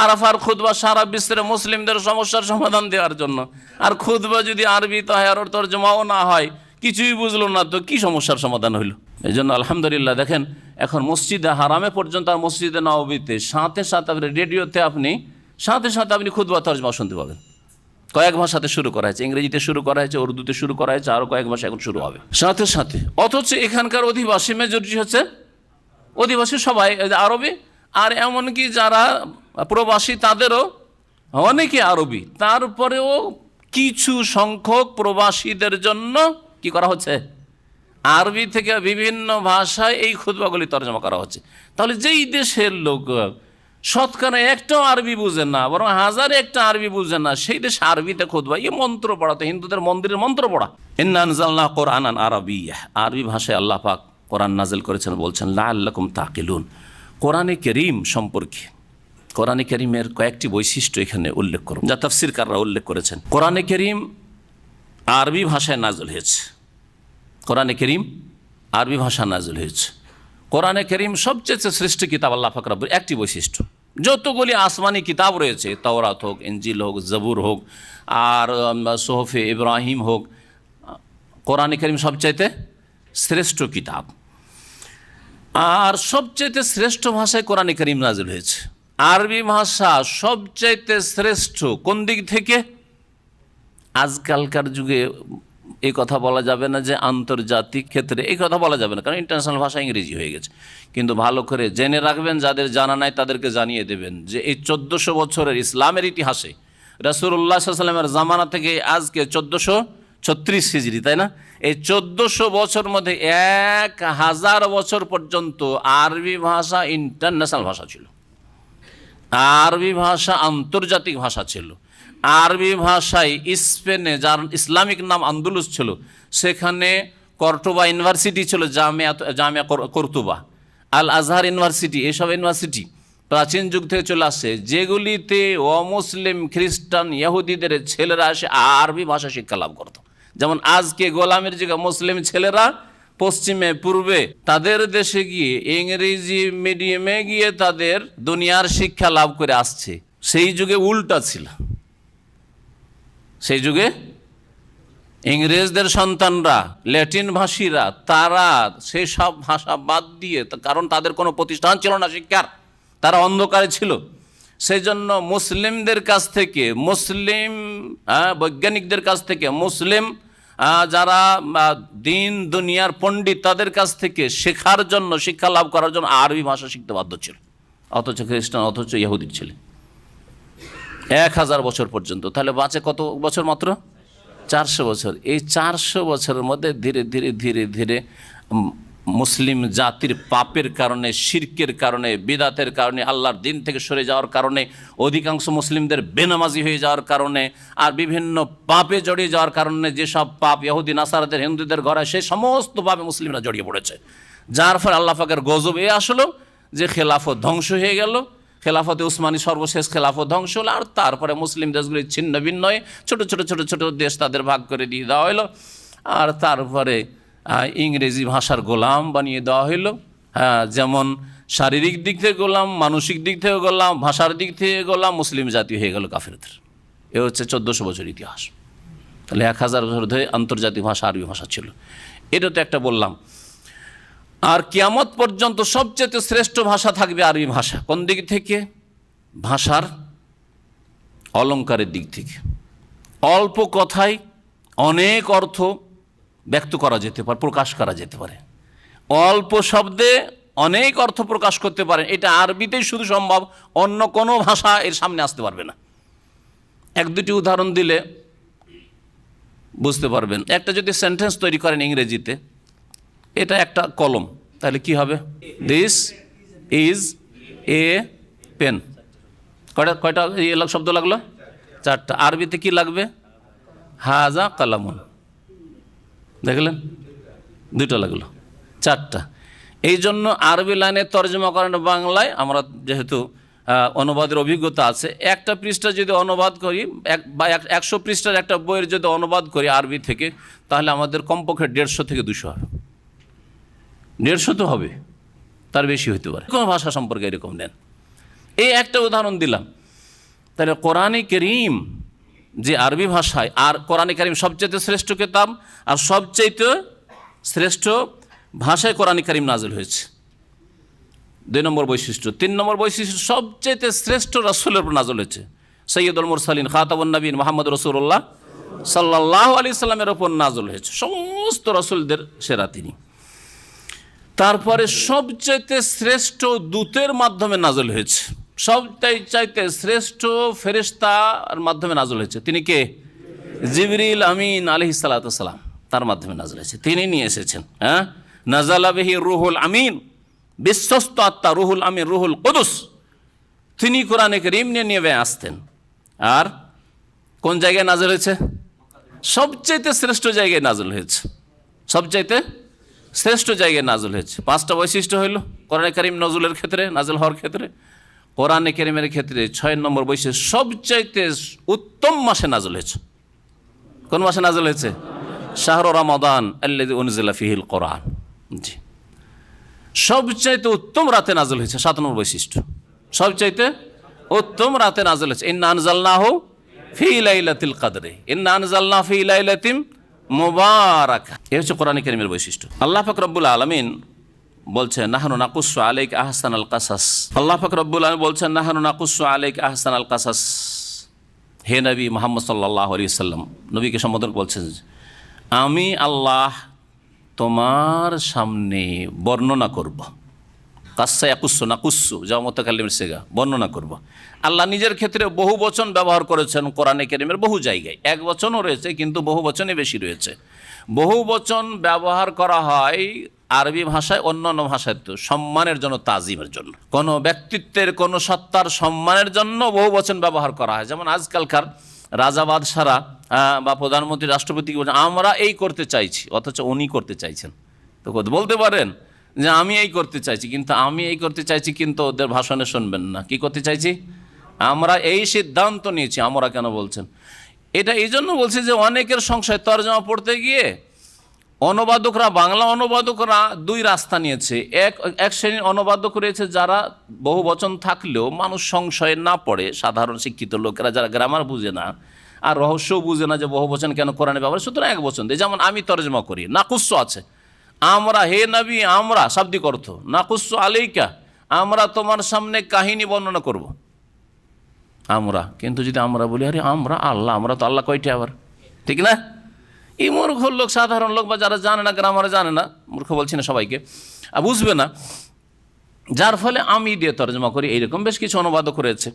আরাফার খুতবা সারা বিশ্বের মুসলিমদের সমস্যার সমাধান দেওয়ার জন্য। আর খুতবা যদি আরবিতে হয় আর তরজমাও না হয়, কিছুই বুঝলো না, তো কি সমস্যার সমাধান হইল? এই জন্য আলহামদুলিল্লাহ দেখেন, এখন মসজিদে হারামে পর্যন্ত আর মসজিদে নববীতে সাথে সাথে আপনি রেডিওতে আপনি খুতবা তরজমা শুনতে পাবেন। কয়েক ভাষাতে শুরু করা হয়েছে, ইংরেজিতে শুরু করা হয়েছে, উর্দুতে শুরু করা হয়েছে, আরও কয়েক ভাষা এখন শুরু হবে সাথে সাথে। অথচ এখানকার অধিবাসী মেজরিটি হচ্ছে অধিবাসী সবাই আরবি, আর এমনকি যারা প্রবাসী তাদেরও অনেকে আরবি। তারপরেও কিছু সংখ্যক প্রবাসীদের জন্য কি করা হচ্ছে? আরবি থেকে বিভিন্ন ভাষায় এই খুতবাগুলি তরজমা করা হচ্ছে। তাহলে যেই দেশের লোক শতকরা একটাও আরবি বুঝেন না, বরং হাজারে একটা আরবি বুঝেন না, সেই দেশে আরবিতে খুতবা, এই মন্ত্র পড়াতে হিন্দুদের মন্দিরের মন্ত্র পড়া। ইন্না আনজালনা কোরআনান আরাবিয়্যা, আরবি ভাষায় আল্লাহ পাক কোরআন নাজিল করেছেন, বলছেন লাআল্লাকুম তাকিলুন। কোরআনে কারীম সম্পর্কে, কোরআনে কারীমের কয়েকটি বৈশিষ্ট্য এখানে উল্লেখ করব, যা তাফসীরকাররা উল্লেখ করেছেন। কোরআনে কারীম আরবি ভাষায় নাজিল হয়েছে, কোরআনে কারীম আরবি ভাষা নাজিল হয়েছে। কোরআনে কারীম সবচেয়ে শ্রেষ্ঠ কিতাব আল্লাহ পাক রব্বুল, একটি বৈশিষ্ট্য, যতগুলি আসমানি কিতাব রয়েছে, তাওরাত হোক, ইনজিল হোক, জবুর হোক, আর সোহফে ইব্রাহিম হোক, কোরআনে কারীম সবচাইতে শ্রেষ্ঠ কিতাব। আর সবচাইতে শ্রেষ্ঠ ভাষায় কোরআনে কারীম নাজিল হয়েছে। আরবি ভাষা সবচাইতে শ্রেষ্ঠ কোন দিক থেকে? আজকালকার যুগে এই কথা বলা যাবে না যে আন্তর্জাতিক ক্ষেত্রে, এই কথা বলা যাবে না, কারণ ইন্টারন্যাশনাল ভাষা ইংরেজি হয়ে গেছে। কিন্তু ভালো করে জেনে রাখবেন, যাদের জানা নাই তাদেরকে জানিয়ে দেবেন যে এই 1400 বছরের ইসলামের ইতিহাসে রাসূলুল্লাহ সাল্লাল্লাহু আলাইহি ওয়াসাল্লামের জামানা থেকে আজকে 1436 হিজরি, তাই না? এই 1400 বছর মধ্যে 1000 বছর পর্যন্ত আরবি ভাষা ইন্টারন্যাশনাল ভাষা ছিল, আরবি ভাষা আন্তর্জাতিক ভাষা ছিল। আরবি ভাষায় স্পেনে, যার ইসলামিক নাম আন্দুলুস ছিল, সেখানে কর্তোবা ইউনিভার্সিটি ছিল, জামিয়া কর্তোবা, আল আজহার ইউনিভার্সিটি, এসব ইউনিভার্সিটি প্রাচীন যুগ থেকে চলে আসছে, যেগুলিতে অমুসলিম খ্রিস্টান ইহুদিদের ছেলেরা এসে আরবি ভাষা শিক্ষা লাভ করত। যেমন আজকে গোলামের যুগে মুসলিম ছেলেরা পশ্চিমে পূর্বে তাদের দেশে গিয়ে ইংরেজি মিডিয়ামে গিয়ে তাদের দুনিয়ার শিক্ষা লাভ করে আসছে। সেই যুগে উল্টা ছিল, সেই যুগে ইংরেজদের সন্তানরা, ল্যাটিন ভাষীরা, তারা সেই সব ভাষা বাদ দিয়ে, কারণ তাদের কোনো প্রতিষ্ঠান ছিল না শিক্ষার, তারা অন্ধকারে ছিল, সেই জন্য মুসলিমদের কাছ থেকে, মুসলিম বৈজ্ঞানিকদের কাছ থেকে, মুসলিম যারা দিন দুনিয়ার পণ্ডিত, তাদের কাছ থেকে শেখার জন্য, শিক্ষা লাভ করার জন্য আরবি ভাষা শিখতে বাধ্য ছিল। অথচ খ্রিস্টান, অথচ ইহুদির ছেলে 1000 বছর পর্যন্ত। তাহলে বাঁচে কত বছর? মাত্র 400 বছর। এই 400 বছরের মধ্যে ধীরে ধীরে ধীরে ধীরে মুসলিম জাতির পাপের কারণে, শিরকের কারণে, বিদাতের কারণে, আল্লাহর দিন থেকে সরে যাওয়ার কারণে, অধিকাংশ মুসলিমদের বেনামাজি হয়ে যাওয়ার কারণে, আর বিভিন্ন পাপে জড়িয়ে যাওয়ার কারণে, যেসব পাপ ইহুদি নাসারাদের, হিন্দুদের ঘরে, সেই সমস্ত পাপে মুসলিমরা জড়িয়ে পড়েছে। যার ফলে আল্লাহ পাকের গজব এ আসলো যে খেলাফত ধ্বংস হয়ে গেল। খেলাফতে উসমানী সর্বশেষ খেলাফত ধ্বংস হলো, আর তারপরে মুসলিম দেশগুলি ছিন্ন ভিন্ন হয়ে ছোটো ছোটো ছোটো ছোটো দেশ তাদের ভাগ করে দিয়ে দেওয়া হলো, আর তারপরে ইংরেজি ভাষার গোলাম বানিয়ে দেওয়া হইল। যেমন শারীরিক দিক থেকে গোলাম, মানসিক দিক থেকে গোলাম, ভাষার দিক থেকে গোলাম, মুসলিম জাতি হয়ে গেল কাফেরদের। এ হচ্ছে 1400 বছর ইতিহাস। তাহলে 1000 বছর ধরে আন্তর্জাতিক ভাষা আরবি ভাষা ছিল। এটা তো একটা বললাম। আর কিয়ামত পর্যন্ত সবচেয়ে শ্রেষ্ঠ ভাষা থাকবে আরবি ভাষা। কোন দিক থেকে? ভাষার অলঙ্কারের দিক থেকে। অল্প কথায় অনেক অর্থ ব্যক্ত করা যেতে পারে, প্রকাশ করা যেতে পারে। অল্প শব্দে অনেক অর্থ প্রকাশ করতে পারে। এটা আরবিতেই শুধু সম্ভব, অন্য কোনো ভাষা এর সামনে আসতে পারবে না। 1-2টি উদাহরণ দিলে বুঝতে পারবেন। একটা যদি সেন্টেন্স তৈরি করেন ইংরেজিতে, এটা একটা কলম, তাহলে কি হবে? This is a pen. কয়টা শব্দ লাগলো? 4টা। আরবিতে কি লাগবে? হাজা কালামুন। দেখলেন, 2টা লাগলো, 4টা। এই জন্য আরবি লাইনে তর্জমা করেন বাংলায়, আমরা যেহেতু অনুবাদের অভিজ্ঞতা আছে, একটা পৃষ্ঠা যদি অনুবাদ করি, বা 100 পৃষ্ঠার একটা বইয়ের যদি অনুবাদ করি আরবি থেকে, তাহলে আমাদের কমপক্ষে 150 থেকে 200 হবে। 150 তো হবে, তার বেশি হইতে পারে। কোনো ভাষা সম্পর্কে এরকম নেন। এই একটা উদাহরণ দিলাম। তাহলে কোরআনে কারীম যে আরবি ভাষায়, আর কোরআনে কারীম সবচেয়ে শ্রেষ্ঠ কিতাব, আর সবচেয়ে শ্রেষ্ঠ ভাষায় কোরআনে কারীম নাজিল হয়েছে। 2 নম্বর বৈশিষ্ট্য। 3 নম্বর বৈশিষ্ট্য, সবচেয়ে শ্রেষ্ঠ রাসূলের উপর নাজিল হয়েছে। সৈয়দুল মুরসালিন খাতামুন নবীন মুহাম্মদ রাসূলুল্লাহ সাল্লাল্লাহু আলাইহি সাল্লামের উপর নাজিল হয়েছে। সমস্ত রাসূলদের সেরা তিনি। তারপরে সবচাইতে শ্রেষ্ঠ দূতের মাধ্যমে নাজিল হয়েছে। সবচাইতে শ্রেষ্ঠ ফেরেশতার মাধ্যমে নাজিল হয়েছে। তিনি কে? জিবরিল আমিন আলাইহিস সালাতু ওয়াস সালাম, তার মাধ্যমে নাজিল হয়েছে। তিনি নিয়ে এসেছেন। নাজালা বিহি রুহুল আমিন, বিশ্বস্ত আত্মা রুহুল আমিন, রুহুল কুদুস, তিনি কোরআনে কারীম নিয়ে আসতেন। আর কোন জায়গায় নাযিল হয়েছে? সবচাইতে শ্রেষ্ঠ জায়গায় নাযিল হয়েছে, সবচাইতে শ্রেষ্ঠ জায়গায় নাযিল হয়েছে। 5টা বৈশিষ্ট্য হইল কোরআনে কারীম নজুলের ক্ষেত্রে, নাযিল হওয়ার ক্ষেত্রে। কোরআনে কারীমের ক্ষেত্রে 6 নম্বর বৈশিষ্ট্য, সবচাইতে উত্তম মাসে নাযিল হয়েছে। কোন মাসে নাযিল হয়েছে? শাহরু রমাদান আল্লাযী উনজিলা ফীহিল কোরআন। জি, সবচাইতে উত্তম রাতে নাযিল হয়েছে। 7 নম্বর বৈশিষ্ট্য, সবচাইতে উত্তম রাতে নাযিল হয়েছে। ইন্না আনজালনাহু ফী লাইলাতিল কদরে, ইন্না আনজালনা ফী লাইলাতিন মুবারাকা। এই হচ্ছে কোরআনে কারীমের বৈশিষ্ট্য। আল্লাহ পাক রব্বুল আলামিন বলছেন নাহনু নাকুসসু আলাইকা আহসানাল কাসাস। আল্লাহ পাক রব্বুল আলামিন বলছেন নাহনু নাকুসসু আলাইকা আহসানাল কাসাস। হে নবী মুহাম্মদ সাল্লাল্লাহু আলাইহি ওয়াসাল্লাম, নবীকে সম্বোধন বলছেন, আমি আল্লাহ তোমার সামনে বর্ণনা করব। কাসা ইয়াকুসসু নাকুসসু, যা মুতাকাল্লিমের সিগা, বর্ণনা করব। আল্লাহ নিজের ক্ষেত্রে বহু বচন ব্যবহার করেছেন কোরআনে কারীমের বহু জায়গায়। এক বচনও রয়েছে, কিন্তু বহু বচনে বেশি রয়েছে। বহু বচন ব্যবহার করা হয় আরবি ভাষায়, অন্যান্য ভাষায় তো সম্মানের জন্য, তাজিমের জন্য, কোনো ব্যক্তিত্বের, কোনো সত্তার সম্মানের জন্য বহু বচন ব্যবহার করা হয়। যেমন আজকালকার রাজা বাদশারা বা প্রধানমন্ত্রী, রাষ্ট্রপতিকে বলছেন আমরা এই করতে চাইছি, অথচ উনি করতে চাইছেন। তো বলতে পারেন যে আমি এই করতে চাইছি, কিন্তু আমি এই করতে চাইছি, কিন্তু ওদের ভাষণে শুনবেন না। কি করতে চাইছি? আমরা এই সিদ্ধান্ত নিয়েছি। আমরা কেন বলছেন? এটা এই জন্য বলছি যে অনেকের সংশয়, তরজমা পড়তে গিয়ে অনুবাদকরা, বাংলা অনুবাদকরা 2 রাস্তা নিয়েছে। এক শ্রেণীর অনুবাদক রয়েছে যারা বহু বচন থাকলেও মানুষ সংশয়ে না পড়ে, সাধারণ শিক্ষিত লোকেরা যারা গ্রামার বুঝে না আর রহস্যও বুঝে না যে বহু বচন কেন কোরআনে ব্যবহার, সুতরাং এক বচন দেয়। যেমন আমি তরজমা করি, নাকুসসু আছে, আমরা, হে নবী আমরা, শাব্দিক অর্থ। নাকুসসু আলাইকা, আমরা তোমার সামনে কাহিনী বর্ণনা করব। আমরা, কিন্তু যদি আমরা বলি আরে আমরা আল্লাহ, আমরা তো আল্লাহ কয়টি আবার, ঠিক না? এই মূর্খ লোক, সাধারণ লোক বা যারা জানে না, গ্রামারে জানে না, মূর্খ বলছি না সবাইকে, বুঝবে না, যার ফলে আমি দিয়ে তর্জমা করি। এইরকম বেশ কিছু অনুবাদক রয়েছে।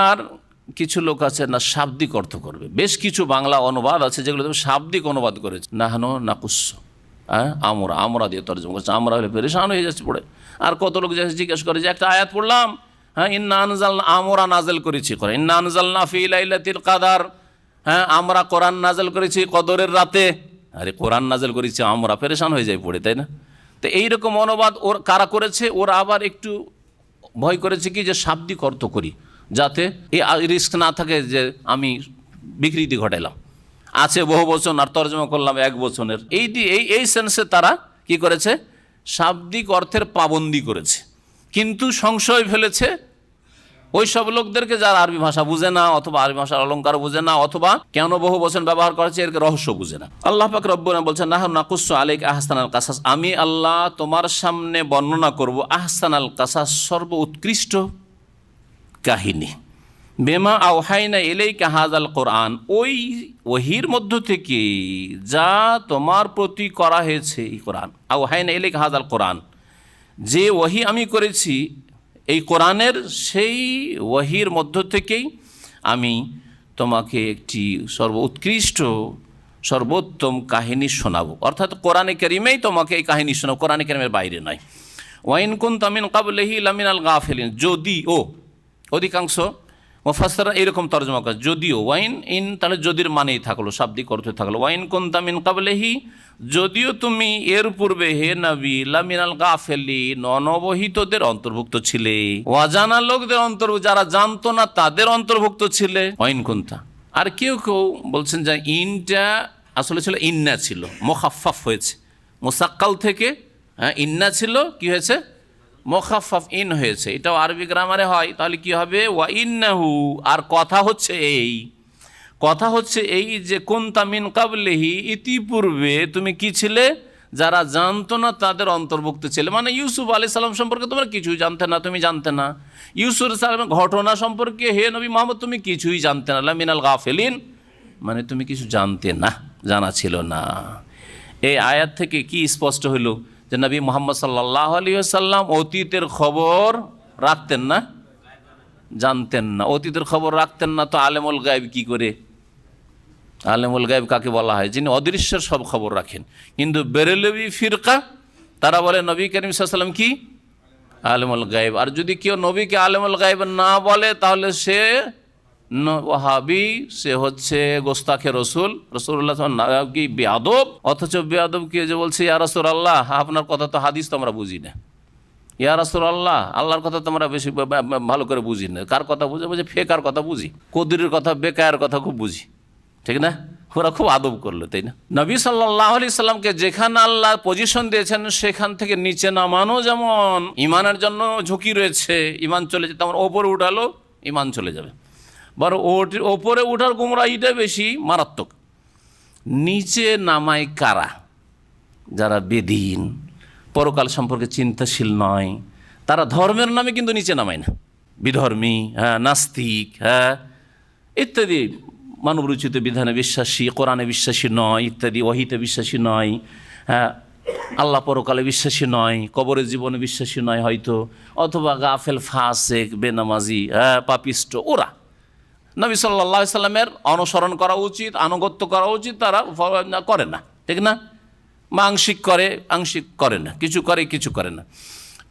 আর কিছু লোক আছে না শাব্দিক অর্থ করবে। বেশ কিছু বাংলা অনুবাদ আছে যেগুলো শাব্দিক অনুবাদ করেছে। নাহনু নাকুসসু, আমরা দিয়ে তর্জমা করছে। আমরা হলে পেরেশান হয়ে যাচ্ছে পড়ে। আর কত লোক জিজ্ঞেস করে যে একটা আয়াত পড়লাম, ইন্না আনজালনা, আমরা নাযিল করেছি কোরআন, ইন্না আনজালনা ফী লাইলাতিল কদর, আমরা কোরআন নাযিল করেছি কদরের রাতে। আরে কোরআন নাযিল করেছি আমরা, পেরেশান হয়ে যায় পড়ে, তাই না? তো এইরকম অনুবাদ কারা করেছে? ওরা আবার একটু ভয় করেছে কি যে শাব্দিক অর্থ করি, যাতে এই রিস্ক না থাকে যে আমি বিকৃতি ঘটাইলাম। আছে বহু বচন আর তর্জমা করলাম এক বচনের, এই সেন্সে তারা কি করেছে? শাব্দিক অর্থের পাবন্দি করেছে। কিন্তু সংশয় ফেলেছে ওই সব লোকদেরকে যারা আরবি ভাষা বুঝে না, অথবা আরবি ভাষার অলঙ্কার বুঝে না, অথবা কেন বহু বচন ব্যবহার করেছে এর রহস্য বুঝে না। আল্লাহ পাক রব্বুল আলামিন বলছেন নাহনু নাকুসসু আলাইকা আহসানাল কাসাস, আমি আল্লাহ তোমার সামনে বর্ণনা করব আহসানাল কাসাস, সর্ব উৎকৃষ্ট কাহিনী। বিমা আওহাইনা ইলাইকা হাযাল কোরআন, ওই ওহীর মধ্য থেকে যা তোমার প্রতি করা হয়েছে এই কোরআন। আওহাইনা ইলাইকা হাযাল কোরআন, যে ওহী আমি করেছি এই কোরআনের, সেই ওহীর মধ্য থেকেই আমি তোমাকে একটি উৎকৃষ্ট সর্বোত্তম কাহিনী শোনাবো। অর্থাৎ কোরআনে কারীমেই তোমাকে এই কাহিনী শোনাবো, কোরআনে কারীমের বাইরে নয়। ওয়াইন কুনতা মিন ক্বাবলিহি লামিনাল গাফিলিন, যদিও, অধিকাংশ মুফাসসিররা এরকম তর্জমা করে, যদিও। ওয়াইন ইন, তাহলে যদির মানেই থাকলো, শাব্দিক অর্থে থাকলো। ওয়াইন কুনতা মিন ক্বাবলিহি, যদিও তুমি এর পূর্বে হে নবী লামিনাল গাফিলিন, অনবহিতদের অন্তর্ভুক্ত ছিলে, অজানা লোকদের অন্তর্ভুক্ত, যারা জানতো না তাদের অন্তর্ভুক্ত ছিলে। ওয়াইন কুনতা। আর কেউ কেউ বলছেন যে ইনটা আসলে ছিল ইন্না, ছিল মুখাফফাফ হয়েছে, মুসাক্কাল থেকে ইন্না ছিল, কি হয়েছে? মুখাফফাফ ইন হয়েছে। এটাও আরবি গ্রামারে হয়। তাহলে কি হবে? ওয়া ইন্নাহু। আর কথা হচ্ছে এই যে কুনতা মিন ক্বাবলিহি, ইতিপূর্বে তুমি কি ছিলে? যারা জানতো না তাদের অন্তর্ভুক্ত ছিলে। মানে ইউসুফ আলাইহিস সালাম সম্পর্কে তোমরা কিছুই জানতে না, তুমি জানতে না। ইউসুফ আলাইহিস সালামের ঘটনা সম্পর্কে হে নবী মুহাম্মদ তুমি কিছুই জানতে না। লামিনাল গাফিলিন, মানে তুমি কিছু জানতে না, জানা ছিল না। এই আয়াত থেকে কি স্পষ্ট হইল? যে নবী মুহাম্মদ সাল্লাল্লাহু আলাইহি ওয়াসাল্লাম অতীতের খবর রাখতেন না, জানতেন না। অতীতের খবর রাখতেন না তো আলেমুল গায়ব কি করে? আলেমুল গায়ব কাকে বলা হয়? যিনি অদৃশ্যের সব খবর রাখেন। কিন্তু বেরেলভী ফিরকা তারা বলে নবী করিম সাল্লাল্লাহু আলাইহি ওয়াসাল্লাম কি আলেমুল গায়েব। আর যদি কেউ নবীকে আলেমুল গায়েব না বলে তাহলে সে ওয়াহাবি, সে হচ্ছে গোস্তাখে রসুল। রসুল্লাহ কি বেয়াদব, অথচ বেয়াদব কে যে বলছে ইয়া রাসূলুল্লাহ আপনার কথা তো হাদিস তো আমরা বুঝি না, ইয়া রাসূলুল্লাহ আল্লাহর কথা তো আমরা বেশি ভালো করে বুঝি না। কার কথা বুঝে? বলছে ফেকার কথা বুঝি, কদিরের কথা, বেকায়ের কথা খুব বুঝি, ঠিক না? ওরা খুব আদব করলো, তাই না? নবী সাল্লাল্লাহু আলাইহি সাল্লামকে যেখানে আল্লাহ পজিশন দিয়েছেন সেখান থেকে নিচে নামানো যেমন ইমানের জন্য ঝুঁকি রয়েছে, ইমান চলে যেতে আমার ওপরে উঠালো ইমান চলে যাবে, বরং ওপরে উঠার গুমরাহিটা বেশি মারাত্মক। নিচে নামায় কারা? যারা বেদিন, পরকাল সম্পর্কে চিন্তাশীল নয়, তারা ধর্মের নামে কিন্তু নিচে নামায় না। বিধর্মী, হ্যাঁ, নাস্তিক, হ্যাঁ, ইত্যাদি, মানবরচিত বিধানে বিশ্বাসী, কোরআনে বিশ্বাসী নয়, ইত্যাদি, ওহীতে বিশ্বাসী নয়, হ্যাঁ, আল্লাহ পরকালে বিশ্বাসী নয়, কবরের জীবনে বিশ্বাসী নয় হয়তো, অথবা গাফেল, ফাসেক, বেনামাজি, হ্যাঁ, পাপিষ্ট, ওরা নবী সাল্লাল্লাহু আলাইহি সাল্লামের অনুসরণ করা উচিত, আনুগত্য করা উচিত, তারা করে না, ঠিক না? বা আংশিক করে, আংশিক করে না, কিছু করে, কিছু করে না।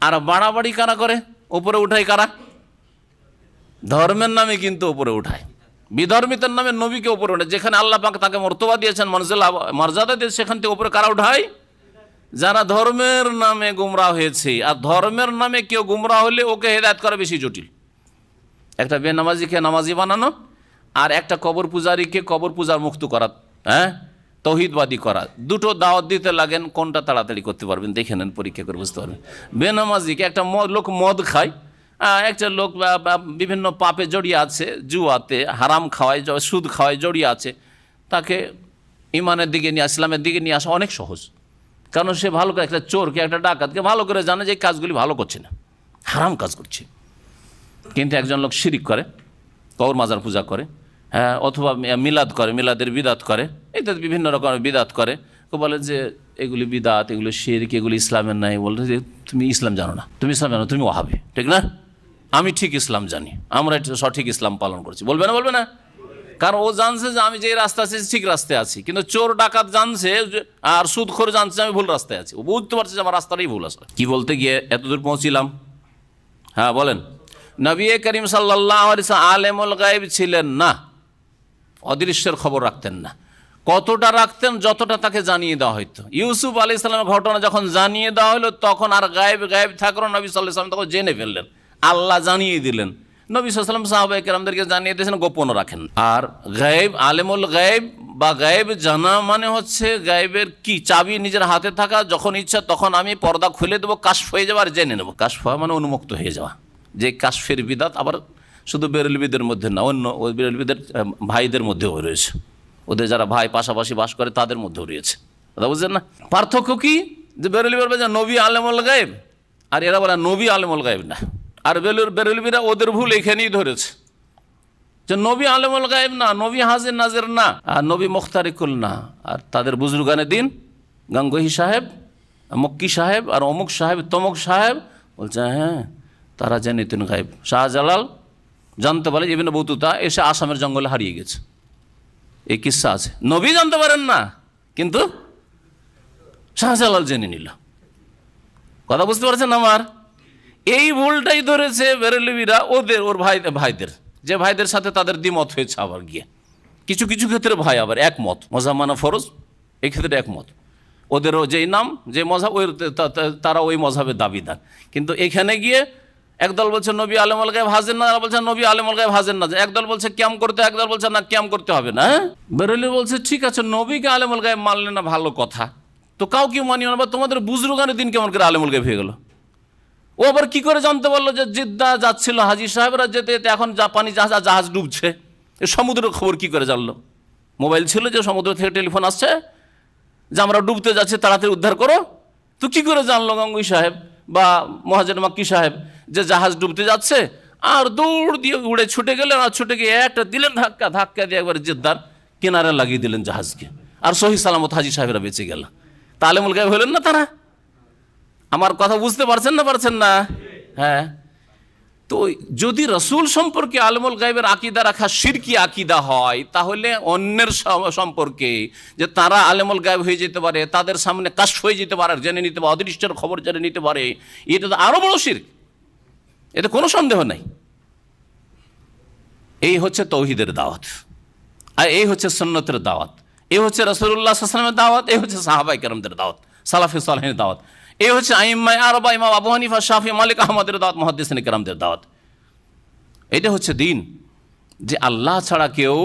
আর বাড়াবাড়ি কারা করে? উপরে উঠায় কারা? ধর্মের নামে কিন্তু উপরে উঠায়, বিধর্মিতার নামে নবীকে উপরে উঠায়। যেখানে আল্লাহ পাক তাকে মর্তবা দিয়েছেন, মর্যাদা দিয়েছে, সেখান থেকে উপরে কারা উঠায়? যারা ধর্মের নামে গুমরাহ হয়েছে। আর ধর্মের নামে কেউ গুমরাহ হলে ওকে হেদায়েত করা বেশি জটিল। একটা বেনামাজিকে নামাজি বানানো আর একটা কবর পূজারীকে কবর পূজার মুক্ত করা, হ্যাঁ, তৌহিদবাদী করা, দুটো দাওয়াত দিতে লাগেন, কোনটা তাড়াতাড়ি করতে পারবেন দেখে নেন, পরীক্ষা করে বুঝতে পারবেন। বেনামাজিকে একটা লোক মদ খায়, একটা লোক বিভিন্ন পাপে জড়িয়ে আছে, জুয়াতে, হারাম খাওয়ায়, সুদ খাওয়ায় জড়িয়ে আছে, তাকে ইমানের দিকে নিয়ে, ইসলামের দিকে নিয়ে আসা অনেক সহজ। কারণ সে ভালো করে, একটা চোরকে, একটা ডাকাতকে ভালো করে জানে যে এই কাজগুলি ভালো করছে না, হারাম কাজ করছে। কিন্তু একজন লোক শিরিক করে, কবর মাজার পূজা করে, হ্যাঁ, অথবা মিলাদ করে, মিলাদের বিদাত করে, ইত্যাদি বিভিন্ন রকমের বিদাত করে, বলে যে এগুলি বিদাত, এগুলো শিরক, এগুলি ইসলামের নাই। বলতে যে তুমি ইসলাম জানো না, তুমি ইসলাম জানো, তুমি ওয়াহাবি, ঠিক না? আমি ঠিক ইসলাম জানি, আমরা সঠিক ইসলাম পালন করছি, বলবে না? বলবে না? কারণ ও জানছে যে আমি যে রাস্তা আছি ঠিক রাস্তায় আছি। কিন্তু চোর ডাকাত জানছে, আর সুদখোর জানছে আমি ভুল রাস্তায় আছি, ও বুঝতে পারছে যে আমার রাস্তাটাই ভুল আছে। কি বলতে গিয়ে এতদূর পৌঁছিলাম? হ্যাঁ, বলেন। নবী করিম সাল্লাল্লাহু আলাইহি ওয়াসাল্লাম আলেমুল গায়েব ছিলেন না, অদৃশ্যের খবর রাখতেন না। কতটা রাখতেন? যতটা তাকে জানিয়ে দেওয়া হইতো। ইউসুফ আলাইহিস সালামের ঘটনা যখন জানিয়ে দেওয়া হলো, তখন আর গায়েব গায়েব থাকলো, নবী সাল্লাল্লাহু আলাইহি ওয়াসাল্লাম তখন জেনে ফেললেন, আল্লাহ জানিয়ে দিলেন। নবী সাল্লাল্লাহু আলাইহি ওয়াসাল্লাম সাহাবায়ে কেরামদেরকে জানিয়ে দিয়েছেন, গোপন রাখেন। আর গায়েব, আলেমুল গায়েব বা গায়েব জানা মানে হচ্ছে গায়েবের কি চাবি নিজের হাতে থাকা, যখন ইচ্ছা তখন আমি পর্দা খুলে দেবো, কাশফ হয়ে যাওয়া, আর জেনে নেবো। কাশফ হওয়া মানে উন্মুক্ত হয়ে যাওয়া। যে কাশফের বিদাত আবার শুধু বেরেলবিদের মধ্যে না, অন্য ওই বেরেলবিদের ভাইদের মধ্যেও রয়েছে, ওদের যারা ভাই পাশাপাশি বাস করে তাদের মধ্যেও রয়েছে। কথা বুঝছেন না? পার্থক্য কি? যে বেরেলবি বলবে যে নবী আলেমুল গায়েব, আর এরা বলে নবী আলেমুল গায়েব না। আর বেরেলবিরা ওদের ভুল এখানেই ধরেছে, যে নবী আলেমুল গায়েব না, নবী হাজির নাজির না, আর নবী মুখতারিকুল না। আর তাদের বুজুর্গানে দিন, গাঙ্গুহি সাহেব, মক্কি সাহেব, আর অমুক সাহেব, তমুক সাহেব বলছে হ্যাঁ তারা জানিতেন গায়েব। শাহজালাল জানতে পারে, ইবনে বতুতা এসে আসামের জঙ্গলে হারিয়ে গেছে, এই কিস্সা আছে। নবী জানতে পারেন না, কিন্তু শাহজালাল জেনে নিল। কথা বুঝতে পারছেন আমার? এই ভুলটাই ধরেছে বেরেলবিরা ওর ভাইদের, যে ভাইদের সাথে তাদের দ্বিমত হয়েছে। আবার গিয়ে কিছু কিছু ক্ষেত্রে ভাই আবার একমত, মযহাব মানা ফরজ, এই ক্ষেত্রে একমত। ওদেরও যেই নাম, যে মযহাব, ওই তারা ওই মযহাবের দাবিদার। কিন্তু এখানে গিয়ে একদল বলছে নবী আলেমুল গায়েব হাজির না, আর বলছে নবী আলেমুল গায়েব হাজির না। একদল বলছে কিয়াম করতে, একদল বলছে না কিয়াম করতে হবে না। বেরেলবি বলছে ঠিক আছে, নবীকে আলেমুল গায়েব মানলে না ভালো কথা, তো কাউকে মানিও না, বা তোমাদের বুজরুগানের দিন কেমন করে আলেমুল গায়েব হয়ে গেল? ও আবার কি করে জানতে পারলো যে জিদ্দা যাচ্ছিল হাজী সাহেবরা, যেতে যেতে এখন জাপানি জাহাজ ডুবছে? এ সমুদ্রের খবর কি করে জানলো? মোবাইল ছিল যে সমুদ্র থেকে টেলিফোন আসছে যে আমরা ডুবতে যাচ্ছি, তাড়াতাড়ি উদ্ধার করো। তো কি করে জানলো গাঙ্গুই সাহেব বা মহাজের মাক্কি সাহেব যে জাহাজ ডুবতে যাচ্ছে? আর দৌড় দিয়ে উড়ে ছুটে গেলেন, আর ছুটে গিয়ে একটা দিলেন ধাক্কা দিয়ে একবার জিদ্দার কিনারে লাগিয়ে দিলেন জাহাজকে, আর সহি সালামত হাজী সাহেবরা বেঁচে গেল। তা আলেমুল গায়েব হলেন না তারা? আমার কথা বুঝতে পারছেন না? পারছেন না? হ্যাঁ। তো যদি রসুল সম্পর্কে আলেমুল গায়েবের আকিদা রাখা শিরকি আকিদা হয়, তাহলে অন্যের সম্পর্কে যে তারা আলেমুল গায়েব হয়ে যেতে পারে, তাদের সামনে কাশফ হয়ে যেতে পারে, জেনে নিতে পারে, অদৃশ্যের খবর জেনে নিতে পারে, এটা তো আরো বড় শিরক। এতে কোনো সন্দেহ নাই। এই হচ্ছে তৌহিদের দাওয়াত, আর এই হচ্ছে সুন্নতের দাওয়াত, এই হচ্ছে রাসূলুল্লাহ সাল্লাল্লাহু আলাইহি ওয়াসাল্লামের দাওয়াত, এই হচ্ছে সাহাবায়ে কেরামদের দাওয়াত, সালাফে সালেহিনের দাওয়াত, এই হচ্ছে আইম্মায়ে আরবা, ইমাম আবু হানিফা, শাফি, মালিক, আহমদের দাওয়াত, মুহাদ্দিসিনে কেরামদের দাওয়াত। এটা হচ্ছে দিন, যে আল্লাহ ছাড়া কেউ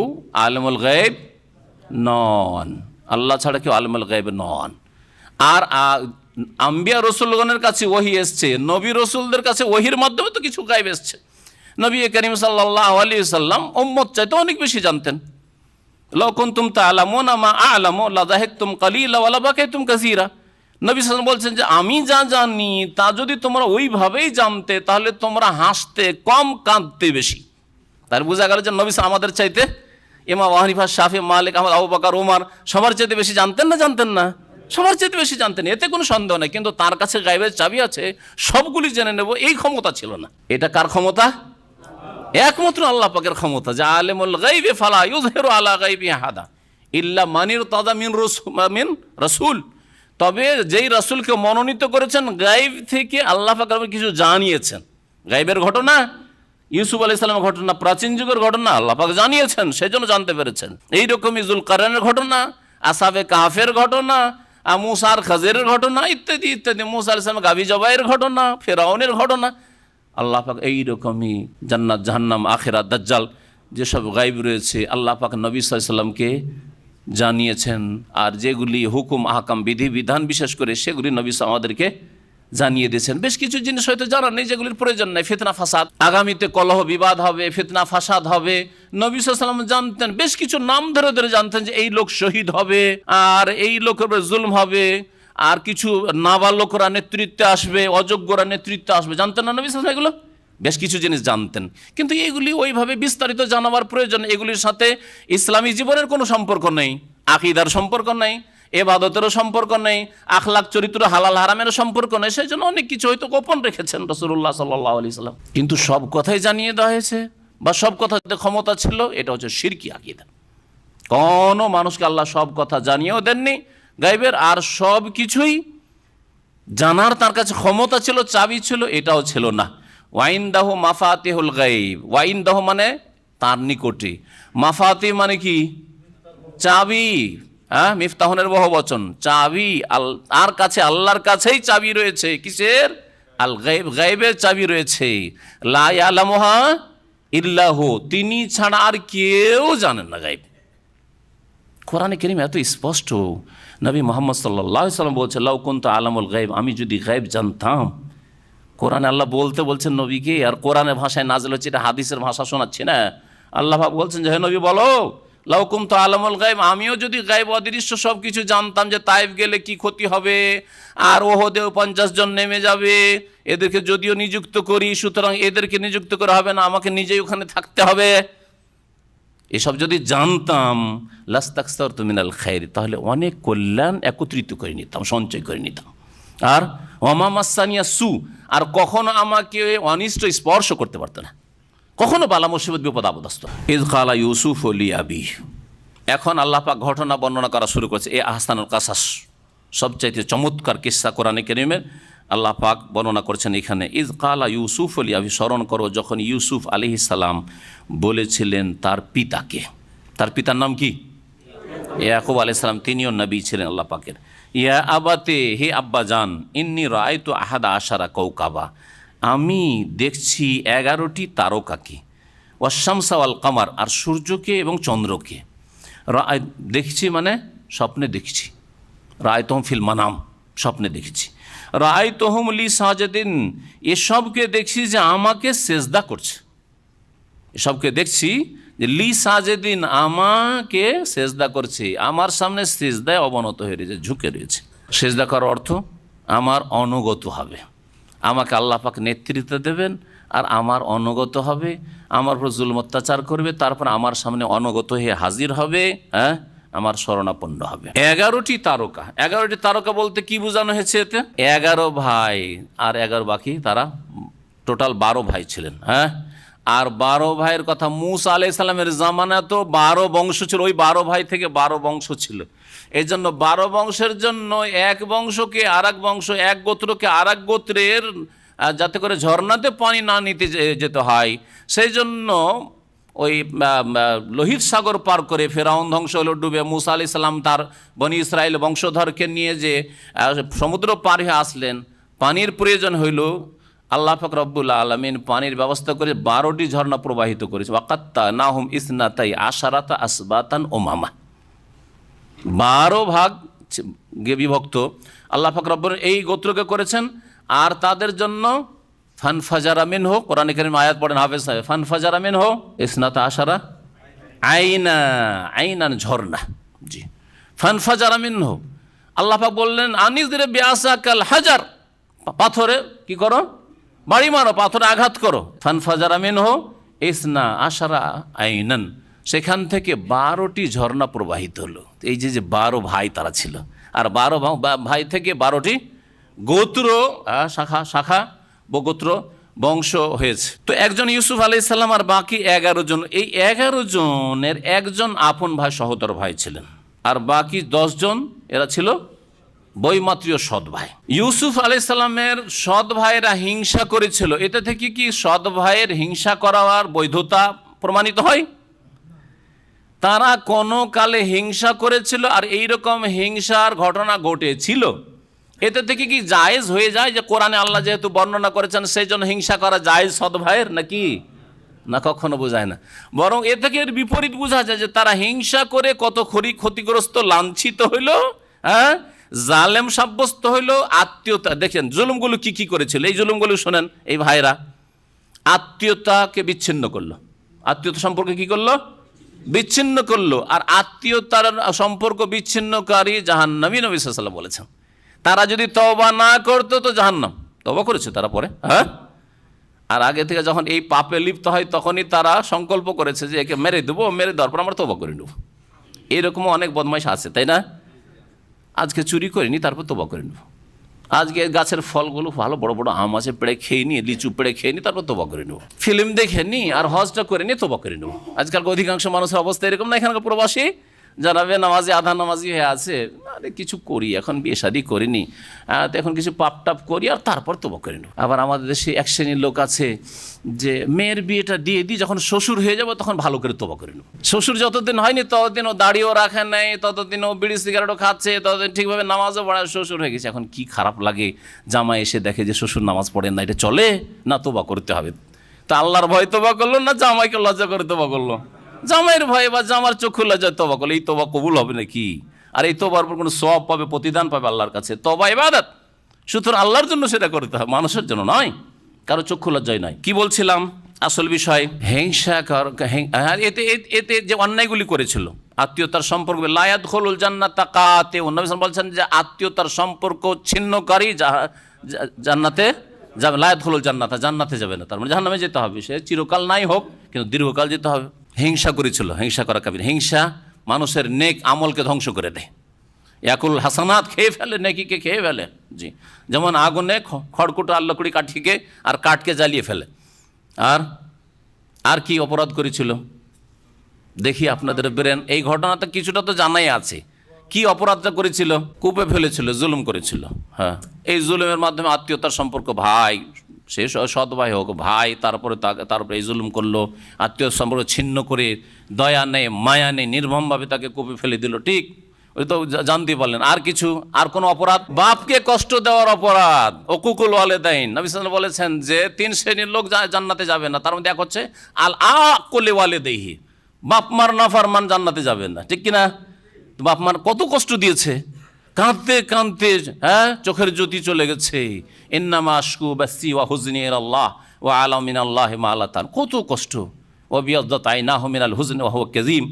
আলিমুল গায়ব নন, আল্লাহ ছাড়া কেউ আলিমুল গায়ব নন। আর আম্বিয়া রসুলগণের কাছে ওহী এসছে, নবী রসুলদের কাছে ওহীর মাধ্যমে তো কিছু গায়ব এসছে। নবী করিম সাল্লাল্লাহু আলাইহি ওয়াসাল্লাম উম্মত চাইতে অনেক বেশি জানতেন। লাউ কুনতুম তা'লামুনা মা আ'লামু লাযাহিকতুম কালিলা ওয়া লাবাকাইতুম কাসীরা। নবী সাল্লাল্লাহু আলাইহি ওয়াসাল্লাম বলছেন যে আমি যা জানি তা যদি তোমরা ওইভাবেই জানতে, তাহলে তোমরা হাসতে কম, কাঁদতে বেশি। তার বোঝা গেল যে নবী আমাদের চাইতে, ইমাম আবু হানিফা, শাফি, মালিক, আহমদ, আবু বকর, ওমর সবার চাইতে বেশি জানতেন না জানতেন না? সবার চাইতে বেশি জানতেন, এতে কোনো সন্দেহ নেই। কিন্তু তার কাছে গায়বের চাবি আছে, সবগুলি জেনে নেব, এই ক্ষমতা ছিল না। এটা কার ক্ষমতা? একমাত্র আল্লাহ পাকের ক্ষমতা। যে আলিমুল গায়বি ফালা ইউযহিরু আলা গায়বি আহাদা ইল্লা মান ইরতাদা মিন রাসূল। তবে যেই রাসূলকে মনোনীত করেছেন গায়ব থেকে, আল্লাহ পাক কিছু জানিয়েছেন। গায়বের ঘটনা, ইউসুফ আলাইহিস সালামের ঘটনা, প্রাচীন যুগের ঘটনা আল্লাহ পাক জানিয়েছেন, সেজন্য জানতে পেরেছেন। এইরকমই যুলকারনাইনের ঘটনা, আসহাবে কাহফের ঘটনা, মুসা আর খাজিরের ঘটনা, ইত্যাদি ইত্যাদি, মুসা আলাইহিস সালামের গাভী জবাইয়ের ঘটনা, ফেরাউনের ঘটনা, আল্লাহ পাক এইরকমই জান্নাত, জাহান্নাম, আখিরাত, দাজ্জাল যেসব গায়ব রয়েছে আল্লাহ পাক নবী সাল্লাল্লাহু আলাইহি ওয়াসাল্লামকে জানিয়েছেন। আর যেগুলি হুকুম, আহকাম, বিধি বিধান বিশেষ করে সেগুলি নবী আমাদেরকে জানিয়ে দিয়েছেন। বেশ কিছু জিনিস হয়তো জানা নেই, যেগুলির প্রয়োজন নেই। ফিতনা ফাসাদ, আগামীতে কলহ বিবাদ হবে, ফিতনা ফাসাদ হবে, নবী সাল্লাল্লাহু আলাইহি ওয়াসাল্লাম জানতেন। বেশ কিছু নাম ধরে ধরে জানতেন যে এই লোক শহীদ হবে, আর এই লোকের উপর জুলম হবে, আর কিছু নাবালকরা নেতৃত্বে আসবে, অযোগ্যরা নেতৃত্বে আসবে। জানতেন না নবী সাল্লাল্লাহু আলাইহি ওয়াসাল্লাম এগুলো? বেশ কিছু জিনিস জানতেন, কিন্তু এইগুলি ওইভাবে বিস্তারিত জানাবার প্রয়োজন। এগুলির সাথে ইসলামী জীবনের কোনো সম্পর্ক নেই, আকীদার সম্পর্ক নেই, ইবাদতেরও সম্পর্ক নেই, আখলাক, চরিত্র, হালাল হারামের সম্পর্ক নেই। সেই জন্য অনেক কিছু হয়তো গোপন রেখেছেন রাসূলুল্লাহ সাল্লাল্লাহু আলাইহি ওয়াসাল্লাম। কিন্তু সব কথাই জানিয়ে দেওয়া হয়েছে, বা সব কথাতে ক্ষমতা ছিল, এটা হচ্ছে শিরকি আকীদা। কোনো মানুষকে আল্লাহ সব কথা জানিয়েও দেননি গায়বের, আর সব কিছুই জানার তার কাছে ক্ষমতা ছিল, চাবি ছিল, এটাও ছিল না। ওয়াইনদাহু মাফাতিহুল গায়ব, ওয়াইনদাহু মানে তার নিকটে, মাফাতি মানে কি? চাবি। হ্যাঁ, মিফতাহুনের বহুবচন, চাবি। তার কাছে, আল্লাহর কাছেই চাবি রয়েছে। কিসের? আল গায়ব, গায়বের চাবি রয়েছে। লা ইয়ালামুহা ইল্লাহু, তিনি ছাড়া আর কেউ জানেন না গায়ব। কোরআনে কারীম এত স্পষ্ট, নবী মুহাম্মদ সাল্লাল্লাহু আলাইহি ওয়াসাল্লাম বলছেন লাউ কুনতু আলামুল গায়ব, আমি যদি গায়ব জানতাম। কোরআনে আল্লাহ বলছেন নবীকে, আর কোরআনের ভাষায় নাযিল হচ্ছে, এটা হাদিসের ভাষা শোনাচ্ছে না। আল্লাহ পাক বলছেন যে হে নবী বলো, লাউ কুনতু আলামুল গায়ব, আমিও যদি গায়ব অদৃশ্য সব কিছু জানতাম, যে তাইফ গেলে কি ক্ষতি হবে, আর ওহদেও 50 জন নেমে যাবে, এদেরকে যদিও নিযুক্ত করি, সুতরাং এদেরকে নিযুক্ত করা হবে না, আমাকে নিজেই ওখানে থাকতে হবে, এসব যদি জানতাম, লাস্তাকসারতু মিনাল খায়র, তাহলে অনেক কল্যাণ একত্রিত করে নিতাম, সঞ্চয় করে নিতাম। আর ওমা মাসানিয়া সু, আর কখনো আমাকে অনিষ্ট স্পর্শ করতে পারতো না, কখনো বালা মুসিবত বিপদ আপদ আসতো। ইয ক্বালা ইউসুফ লি আবিহি, এখন আল্লাহ পাক ঘটনা বর্ণনা করা শুরু করেছে। এ আহসানুল কাসাস, সবচাইতে চমৎকার কিস্সা কোরআনে কারীমের আল্লাহ পাক বর্ণনা করেছেন এখানে। ইয ক্বালা ইউসুফ লি আবিহি, স্মরণ করো যখন ইউসুফ আলাইহিস সালাম বলেছিলেন তার পিতাকে। তার পিতার নাম কি? ইয়াকুব আলাইহিস সালাম, তিনিও নবী ছিলেন আল্লাহ পাকের। ইয়া আবাতে, হে আব্বা জান, ইন্নী রাআইতু আহাদা আশারা কওকাবা, আমি দেখছি 11টি তারকাকে, ওয়াশ-শামসা ওয়াল কামার, আর সূর্যকে এবং চন্দ্রকে। দেখছি মানে স্বপ্নে দেখছি, রাআইতুহুম ফিল মানাম, স্বপ্নে দেখছি। রাআইতুহুম লি সাজিদিন, এসবকে দেখছি যে আমাকে সেজদা করছে। এসবকে দেখছি যে লি সাজিদিন, আমাকে সেজদা করছে, আমার সামনে সেজদায় অবনত হয়ে রয়েছে, ঝুঁকে রয়েছে। সেজদা করার অর্থ আমার অনুগত হবে, আমাকে আল্লাহ পাক নেতৃত্ব দেবেন, আর আমার অনুগত হবে, আমার উপর জুলম অত্যাচার করবে, তারপর আমার সামনে অনুগত হয়ে হাজির হবে, হ্যাঁ, আমার শরণাপন্ন হবে। 11টি তারকা, 11টি তারকা বলতে কি বোঝানো হয়েছে এতে? 11 ভাই আর 11 বাকি, তারা টোটাল 12 ভাই ছিলেন। হ্যাঁ, আর 12 ভাইয়ের কথা, মূসা আলাইহিস সালামের জামানা তো 12 বংশ ছিল, ওই 12 ভাই থেকে 12 বংশ ছিল। এই জন্য 12 বংশের জন্য এক বংশকে আর এক বংশ, এক গোত্রকে আর এক গোত্রের যাতে করে ঝর্ণাতে পানি না নিতে যেতে হয়, সেই জন্য ওই লোহিত সাগর পার করে ফেরাউন ধ্বংস হলো ডুবে, মুসা আলাইহিস সালাম তার বনি ইসরায়েল বংশধরকে নিয়ে যে সমুদ্র পার হয়ে আসলেন, পানির প্রয়োজন হইল, আল্লাহ পাক রব্বুল আলামিন পানির ব্যবস্থা করে 12টি ঝর্ণা প্রবাহিত করেছে। ওয়াকাত্তা নাহুম ইসনাতাই আশারাতা আসবাতান ওমামা, 12 ভাগ বিভক্ত আল্লাহ পাক রব্বুল এই গোত্রকে করেছেন। আর তাদের জন্য ফানফাজারা মিনহু, কোরআন কারীম আয়াত পড়েন হাফেজ সাহেব, ফানফাজারা মিনহু ইসনাতা আশারা আইনান ঝর্ণা। জি, ফানফাজারা মিনহু, আল্লাহ পাক বললেন আনিজরে বিআসাকাল হাজার, পাথরে কি করো, বাড়ি মারো, পাথরে আঘাত করো। ফানফাজারা মিনহু ইসনা আশারা আইনান, সেখান থেকে 12টি ঝর্ণা প্রবাহিত হলো। এই যে 12 ভাই তারা ছিল, আর 12 ভাই থেকে 12টি গোত্র, শাখা গোত্র বংশ হয়েছে। তো একজন ইউসুফ আলাইহিস সালাম আর বাকি 11 জন, এই 11 জনের একজন আপন ভাই সহোদর ভাই ছিলেন, আর বাকি 10 জন এরা ছিল বৈমাত্রীয় সৎ ভাই। ইউসুফ আলাইহিস সালামের সৎ ভাইয়েরা হিংসা করেছিল, এটা থেকে কি সৎ ভাইয়ের হিংসা করার বৈধতা প্রমাণিত হয়? তারা কোনো কালে হিংসা করেছিল, আর এইরকম হিংসার ঘটনা ঘটেছিল, এতে থেকে কি জায়েজ হয়ে যায় যে কোরআনে আল্লাহ যেহেতু বর্ণনা করেছেন সেই জন্য হিংসা করা জায়েজ সৎ ভাইয়ের, নাকি না? কখনো বোঝায় না, বরং এ থেকে এর বিপরীত বোঝা যায় যে তারা হিংসা করে কত ক্ষতিগ্রস্ত, লাঞ্ছিত হইল, জালেম সাব্যস্ত হইল, আত্মীয়তা। দেখেন জুলুমগুলো কি কি করেছিল, এই জুলুমগুলো শোনেন। এই ভাইরা আত্মীয়তাকে বিচ্ছিন্ন করলো, আত্মীয়তা সম্পর্কে কি করলো, বিচ্ছিন্ন করলো। আর আত্মীয়তার সম্পর্ক বিচ্ছিন্নকারী জাহান্নামী, নবী সাল্লাল্লাহু আলাইহি ওয়াসাল্লাম বলেছেন। তারা যদি তওবা না করতো তো জাহান্নাম। তওবা করেছে তারা পরে, আর আগে থেকে যখন এই পাপে লিপ্ত হয় তখনই তারা সংকল্প করেছে যে একে মেরে দেবো, মেরে দেওয়ার পর আমরা তওবা করে নেব। এরকমও অনেক বদমাইশ আছে, তাই না? আজকে চুরি করিনি, তারপর তওবা করে নেব। আজকে গাছের ফলগুলো ভালো বড় বড় আম আছে, পেড়ে খেয়ে নিয়ে, লিচু পেড়ে খেয়ে নি, তারপর তওবা করে নেব। ফিল্ম দেখে নি আর হজটা করে নিয়ে তওবা করে নেব। আজকালকে অধিকাংশ মানুষের অবস্থা এরকম না। এখানকার প্রবাসী যারা বেনামাজি, আধা নামাজি হয়ে আছে, আরে কিছু করি, এখন বিয়ে শাদী করিনি, তো এখন কিছু পাপ টাপ করি আর তারপর তওবা করে নেব। আবার আমাদের দেশে এক শ্রেণীর লোক আছে যে মেয়ের বিয়েটা দিয়ে দিই, যখন শ্বশুর হয়ে যাবে তখন ভালো করে তওবা করে নেব। শ্বশুর যতদিন হয়নি ততদিন ও দাড়িও রাখে নাই, ততদিন ও বিড়ি সিগারেটও খাচ্ছে, ততদিন ঠিকভাবে নামাজও পড়ায়, শ্বশুর হয়ে গেছে। এখন কি খারাপ লাগে, জামাই এসে দেখে যে শ্বশুর নামাজ পড়েন না, এটা চলে না? তওবা করতে হবে। তা আল্লাহর ভয় তওবা করলো না জামাইকে লজ্জা করে তওবা করলো? জামাইয়ের ভয় বা জামার চক্ষু লজ্জায় তওবা করলো। এই তওবা কবুল হবে নাকি? আর এই তওবার উপর কোনো সওয়াব পাবে, প্রতিদান পাবে আল্লাহর কাছে? তওবা ইবাদত, সুতরাং আল্লাহর জন্য সেটা করতে হবে, মানুষের জন্য নয়, কারো চক্ষু লজ্জায় নয়। কি বলছিলাম, আসল বিষয় হিংসা। এতে যে অন্যায়গুলি করেছিল, আত্মীয়তার সম্পর্ক, লা ইয়াদখুলুল জান্নাতা কাতিউন, নবী সাল্লাল্লাহু আলাইহি ওয়াসাল্লাম বলছেন যে আত্মীয়তার সম্পর্ক ছিন্নকারী জান্নাতে যাবে, লা ইয়াদখুলুল জান্নাতা, জান্নাতে যাবে না, তার মানে জাহান্নামে যেতে হবে। সে চিরকাল নাই হোক, কিন্তু দীর্ঘকাল যেতে হবে। হিংসা করেছিল, হিংসা করা কাবির। হিংসা মানুষের নেক আমলকে ধ্বংস করে দেয়। ইয়াকুল হাসানাত, খেয়ে ফেলে, নেকিকে খেয়ে ফেলে। জি, যেমন আগুনে খড়কুটো আর লকড়ি কাঠিকে আর কাঠকে জ্বালিয়ে ফেলে। আর কি অপরাধ করেছিল দেখি আপনাদের ব্রেন, এই ঘটনাটা কিছুটা তো জানাই আছে। কি অপরাধটা করেছিল? কূপে ফেলেছিল, জুলুম করেছিল। হ্যাঁ, এই জুলুমের মাধ্যমে আত্মীয়তার সম্পর্ক, ভাই সে সৎ ভাই হোক, ভাই তারপরে এই জুলুম করলো, আত্মীয় সম্পর্ক ছিন্ন করে, দয়া নেই মায়া নেই, নির্মমভাবে তাকে কূপে ফেলে দিল। ঠিক, ওই তো জানতে পারলেন। আর কিছু, আর কোনো অপরাধ? বাপকে কষ্ট দেওয়ার অপরাধ, উকুকুল ওয়ালিদাইন। নবী সাল্লাল্লাহু আলাইহি ওয়াসাল্লাম বলেছেন যে 3 শ্রেণীর লোক জান্নাতে যাবে না, তার মধ্যে এক হচ্ছে আল আকুল ওয়ালিদাইহি, বাপ মার নাফরমান জান্নাতে যাবে না। ঠিক কিনা? বাপ মার কত কষ্ট দিয়েছে, কাঁদতে কাঁদতে চোখের জ্যোতি চলে গেছে। ইন্নামা আশকু বাসি ওয়া হুজনি ইলাল্লাহ ওয়া আলা মিনাল্লাহি মা লা তান, কত কষ্ট। ওয়া বিয়াদাত আইনাহু মিনাল হুজনি ওয়া হুয়া কাযীম,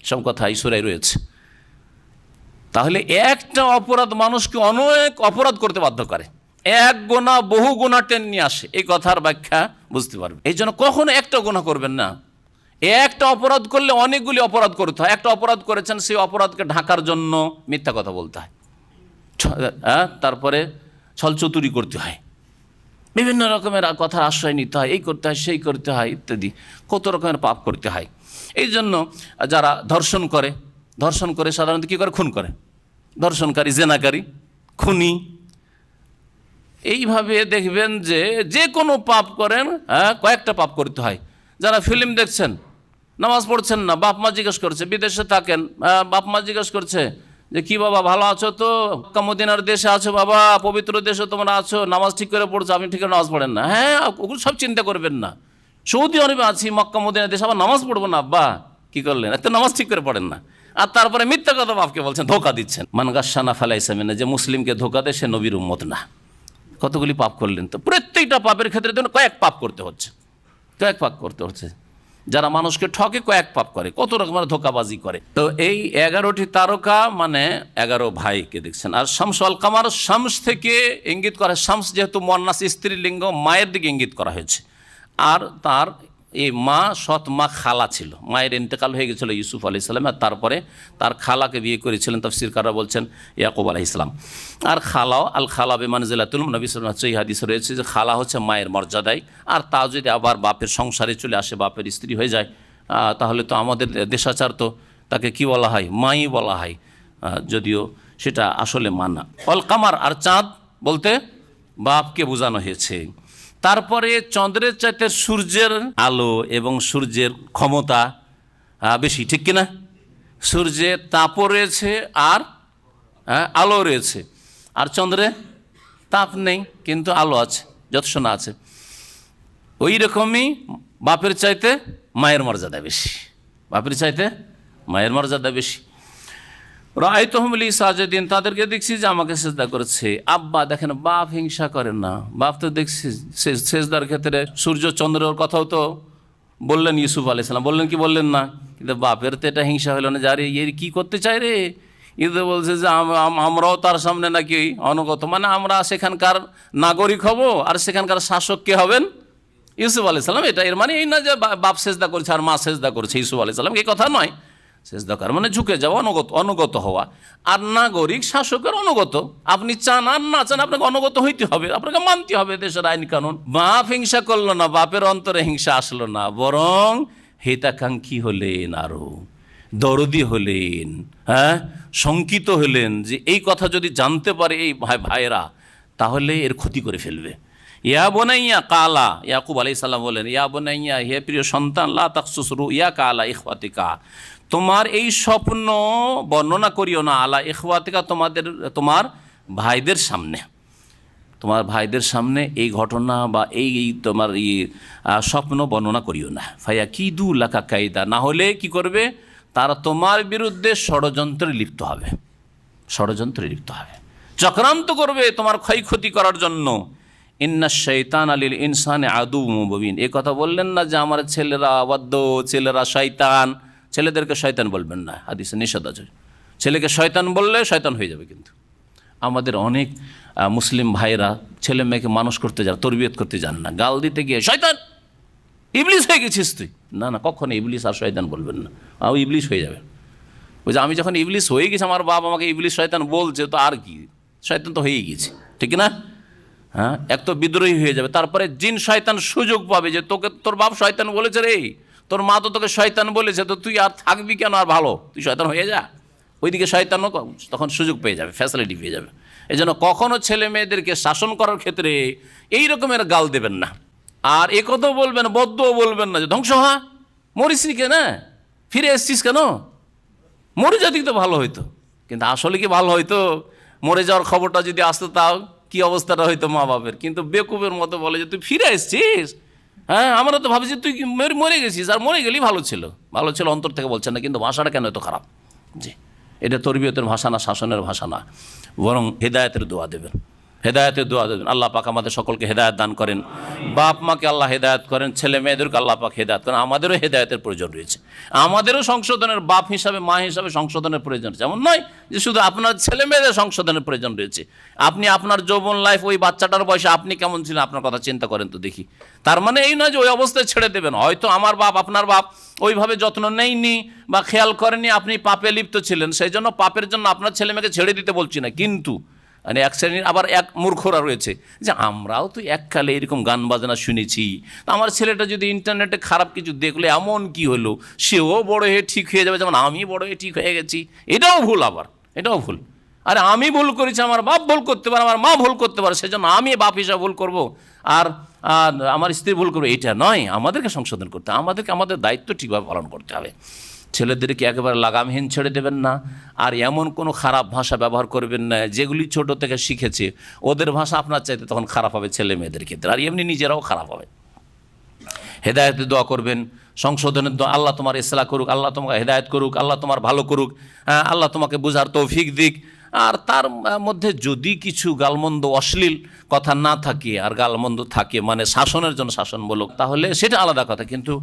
সব কথা এই সূরায় রয়েছে। তাহলে একটা অপরাধ মানুষকে অনেক অপরাধ করতে বাধ্য করে, এক গুনাহ বহু গুনাহ টেনে নিয়ে আসে। এই কথার ব্যাখ্যা বুঝতে পারবে। এই জন্য কখনো একটা গুনাহ করবেন না। একটা অপরাধ করলে অনেকগুলি অপরাধ করতে হয়। একটা অপরাধ করেছেন, সেই অপরাধকে ঢাকার জন্য মিথ্যা কথা বলতে হয়, তারপরে ছলচতুরি করতে হয়, বিভিন্ন রকমের কথার আশ্রয় নিতে হয়, এই করতে হয়, সেই করতে হয়, ইত্যাদি কত রকমের পাপ করতে হয়। এই জন্য যারা ধর্ষণ করে সাধারণত কী করে? খুন করে। ধর্ষণকারী, জেনাকারী, খুনি, এইভাবে দেখবেন যে যে কোনো পাপ করেন কয়েকটা পাপ করতে হয়। যারা ফিল্ম দেখছেন, নামাজ পড়ছেন না, বাপ মা জিজ্ঞেস করছে, বিদেশে থাকেন, বাপ মা জিজ্ঞেস করছে যে কি বাবা ভালো আছো তো, মক্কা মদিনার দেশে আছো বাবা, পবিত্র দেশে তোমরা আছো, নামাজ ঠিক করে পড়ছো, আপনি ঠিক করে নামাজ পড়েন না। হ্যাঁ, ওগুলো সব চিন্তা করবেন না। সৌদি আরবে আছি, মক্কা মদিনার দেশে, আবার নামাজ পড়বো না আব্বা, কি করলেন, এত নামাজ ঠিক করে পড়েন না। আর তারপরে মিথ্যা কথা বাপকে বলছেন, ধোকা দিচ্ছেন। মান গাশানা ফালাইসা মিনা, যে মুসলিমকে ধোকা দেয় সে নবীর উম্মত না। কতগুলি পাপ করলেন। তো প্রত্যেকটা পাপের ক্ষেত্রে দেখুন কয়েক পাপ করতে হচ্ছে, কয়েক পাপ করতে হচ্ছে। যারা মানুষকে ঠকে কয়েক পাপ করে, কত রকমের ধোকাবাজি করে। তো এই 11টি তারকা মানে 11 ভাইকে দেখছেন। আর শামস আল কামার, শামস থেকে ইঙ্গিত করা, শামস যেহেতু মুয়ান্নাস স্ত্রীলিঙ্গ, মায়ের দিকে ইঙ্গিত করা হয়েছে। আর তার এই মা, সৎ মা খালা ছিল, মায়ের ইন্তেকাল হয়ে গেছিলো ইউসুফ আলাইহিস সালাম, আর তারপরে তার খালাকে বিয়ে করেছিলেন, তাফসীরকাররা বলছেন ইয়াকুব আলাইহিস সালাম। আর খালাও আল খালা বিমানজিলাতুল নবী সাল্লাল্লাহু আলাইহি ওয়াসাল্লাম, এই হাদিসে রয়েছে যে খালা হচ্ছে মায়ের মর্যাদায়। আর তা যদি আবার বাপের সংসারে চলে আসে, বাপের স্ত্রী হয়ে যায়, তাহলে তো আমাদের দেশাচার তো তাকে কি বলা হয়, মাই বলা হয়, যদিও সেটা আসলে মানা। অল কামার, আর চাঁদ বলতে বাপকে বোঝানো হয়েছে। তারপরে চন্দ্রের চাইতে সূর্যের আলো এবং সূর্যের ক্ষমতা বেশি, ঠিক কিনা? সূর্যের তাপও রয়েছে আর আলো রয়েছে, আর চন্দ্রে তাপ নেই কিন্তু আলো আছে, যথেষ্ট আছে। ওই রকমই বাপের চাইতে মায়ের মর্যাদা বেশি, বাপের চাইতে মায়ের মর্যাদা বেশি। রাআইতুহুম লি সাজিদিন, তাদেরকে দেখছি যে আমাকে সেজদা করেছে। আব্বা দেখেন, বাপ হিংসা করেন না। বাপ তো দেখছি সেজদার ক্ষেত্রে সূর্য চন্দ্রের কথাও তো বললেন ইউসুফ আলাইহিস সালাম, বললেন কি বললেন না? কিন্তু বাপের তো এটা হিংসা হলো না, যারে এর কি করতে চাই রে, কিন্তু বলছে যে আমরাও তার সামনে নাকি অনুগত, মানে আমরা সেখানকার নাগরিক হব আর সেখানকার শাসক কে হবেন? ইউসুফ আলাইহিস সালাম। এটা এর মানে এই না যে বাপ সেজদা করছে আর মা সেজদা করছে ইউসুফ আলাইহিস সালাম, এই কথা নয়। সেজদা করা মানে ঝুঁকে যাওয়া, অনুগত হওয়া। আর নাগরিক শাসকের অনুগত, আপনি চান আর না চান আপনাকে অনুগত হইতে হবে, আপনাকে মানতে হবে দেশের আইন কানুন। বাপ হিংসা করলো না, বাপের অন্তরে হিংসা আসলো না, বরং হিতাকাঙ্ক্ষী হলেন, আরো দরদি হলেন, হ্যাঁ, শঙ্কিত হলেন যে এই কথা যদি জানতে পারে এই ভাইয়েরা, তাহলে এর ক্ষতি করে ফেলবে। ইয়া বোনাইয়া কালা, ইয়াকুব আলাইহিস সালাম বলেন, ইয়া বোনাইয়া, হে প্রিয় সন্তান, লা তাকসুস রুইয়া কালা ইখওয়াতিকা, তোমার এই স্বপ্ন বর্ণনা করিও না আলা ইখওয়াতিকা, তোমার ভাইদের সামনে, তোমার ভাইদের সামনে এই ঘটনা বা এই তোমার এই স্বপ্ন বর্ণনা করিও না। ফায়া কিদু লাকা কায়দা, না হলে কি করবে, তারা তোমার বিরুদ্ধে ষড়যন্ত্রে লিপ্ত হবে, ষড়যন্ত্রে লিপ্ত হবে, চক্রান্ত করবে তোমার ক্ষয়ক্ষতি করার জন্য। ইন্না শাইতান লিল ইনসানি আদুউম মুবিন, এই কথা বললেন না যে আমার ছেলেরা অবাধ্য, ছেলেরা শয়তান। ছেলেদেরকে শয়তান বলবেন না, হাদিসে নিষেধ আছে। ছেলেকে শয়তান বললে শয়তান হয়ে যাবে। কিন্তু আমাদের অনেক মুসলিম ভাইরা ছেলে মেয়েকে মানুষ করতে যান, তরবিয়ত করতে যান না, গাল দিতে গিয়ে শয়তান, ইবলিস হয়ে গেছিস তুই। না না, কখনো ইবলিস আর শয়তান বলবেন না, ইবলিস হয়ে যাবে। ওই যে আমি যখন ইবলিস হয়ে গেছি, আমার বাবা আমাকে ইবলিস শয়তান বলছে, তো আর কি, শয়তান তো হয়েই গেছে, ঠিক না? হ্যাঁ, এক তো বিদ্রোহী হয়ে যাবে, তারপরে জিন শয়তান সুযোগ পাবে যে তোকে তোর বাপ শয়তান বলেছে রে, তোর মা তো তোকে শয়তান বলেছে, তো তুই আর থাকবি কেন, আর ভালো তুই শয়তান হয়ে যা। ওইদিকে শয়তানও তখন সুযোগ পেয়ে যাবে, ফ্যাসিলিটি পেয়ে যাবে। এই জন্য কখনও ছেলে মেয়েদেরকে শাসন করার ক্ষেত্রে এই রকমের গাল দেবেন না। আর এ কথাও বলবেন, বদ্ধও বলবেন না যে ধ্বংস হা, মরিস নি কেন, ফিরে এসছিস কেন, মরে যাতি তো ভালো হইতো। কিন্তু আসলে কি ভালো হইতো? মরে যাওয়ার খবরটা যদি আসতো, তাও কি অবস্থাটা হইতো মা বাপের। কিন্তু বেকুবের মতো বলে যে তুই ফিরে এসছিস, হ্যাঁ, আমরা তো ভাবছি তুই মরে গেছিস, আর মরে গেলেই ভালো ছিল। ভালো ছিল অন্তর থেকে বলছেন না, কিন্তু ভাষাটা কেন এত খারাপ? জি, এটা তরবিয়তের ভাষা না, শাসনের ভাষা না, বরং হেদায়েতের দোয়া দেবেন, হেদায়েতের দোয়া দেবেন। আল্লাহ পাক আমাদের সকলকে হেদায়েত দান করেন, বাপ মাকে আল্লাহ হেদায়েত করেন, ছেলে মেয়েদেরকে আল্লাহ পাক হেদায়েত করেন। আমাদেরও হেদায়েতের প্রয়োজন রয়েছে, আমাদেরও সংশোধনের, বাপ হিসাবে মা হিসাবে সংশোধনের প্রয়োজন রয়েছে। এমন নয় যে শুধু আপনার ছেলে মেয়েদের সংশোধনের প্রয়োজন রয়েছে। আপনি আপনার যৌবন লাইফ, ওই বাচ্চাটার বয়সে আপনি কেমন ছিলেন, আপনার কথা চিন্তা করেন তো দেখি। তার মানে এই নয় যে ওই অবস্থায় ছেড়ে দেবেন। হয়তো আমার বাপ, আপনার বাপ ওইভাবে যত্ন নেয়নি বা খেয়াল করেনি, আপনি পাপে লিপ্ত ছিলেন, সেই জন্য পাপের জন্য আপনার ছেলে মেয়েকে ছেড়ে দিতে বলছি না। কিন্তু মানে এক শ্রেণীর আবার এক মূর্খরা রয়েছে যে আমরাও তো এককালে এরকম গান বাজনা শুনেছি, আমার ছেলেটা যদি ইন্টারনেটে খারাপ কিছু দেখলে এমন কি হলো, সেও বড় হয়ে ঠিক হয়ে যাবে, যেমন আমি বড় হয়ে ঠিক হয়ে গেছি। এটাও ভুল, আবার এটাও ভুল। আরে আমি ভুল করেছি, আমার বাপ ভুল করতে পারে, আমার মা ভুল করতে পারে, সেজন্য আমি বাপ হিসাবে ভুল করব আর আমার স্ত্রী ভুল করবো, এটা নয়। আমাদেরকে সংশোধন করতে হবে, আমাদেরকে আমাদের দায়িত্ব ঠিকভাবে পালন করতে হবে। ছেলেদেরকে একেবারে লাগামহীন ছেড়ে দেবেন না, আর এমন কোনো খারাপ ভাষা ব্যবহার করবেন না যেগুলি ছোট থেকে শিখেছে, ওদের ভাষা আপনার চাইতে তখন খারাপ হবে ছেলে মেয়েদের ক্ষেত্রে, আর এমনি নিজেরাও খারাপ হবে। হেদায়েতের দোয়া করবেন, সংশোধনের দোয়া, আল্লাহ তোমার ইসলাহ করুক, আল্লাহ তোমাকে হেদায়েত করুক, আল্লাহ তোমার ভালো করুক, আল্লাহ তোমাকে বোঝার তৌফিক দিক। আর তার মধ্যে যদি কিছু গালমন্দ অশ্লীল কথা না থাকে আর গালমন্দ থাকে, মানে শাসনের জন্য শাসনমূলক, তাহলে সেটা আলাদা কথা, কিন্তু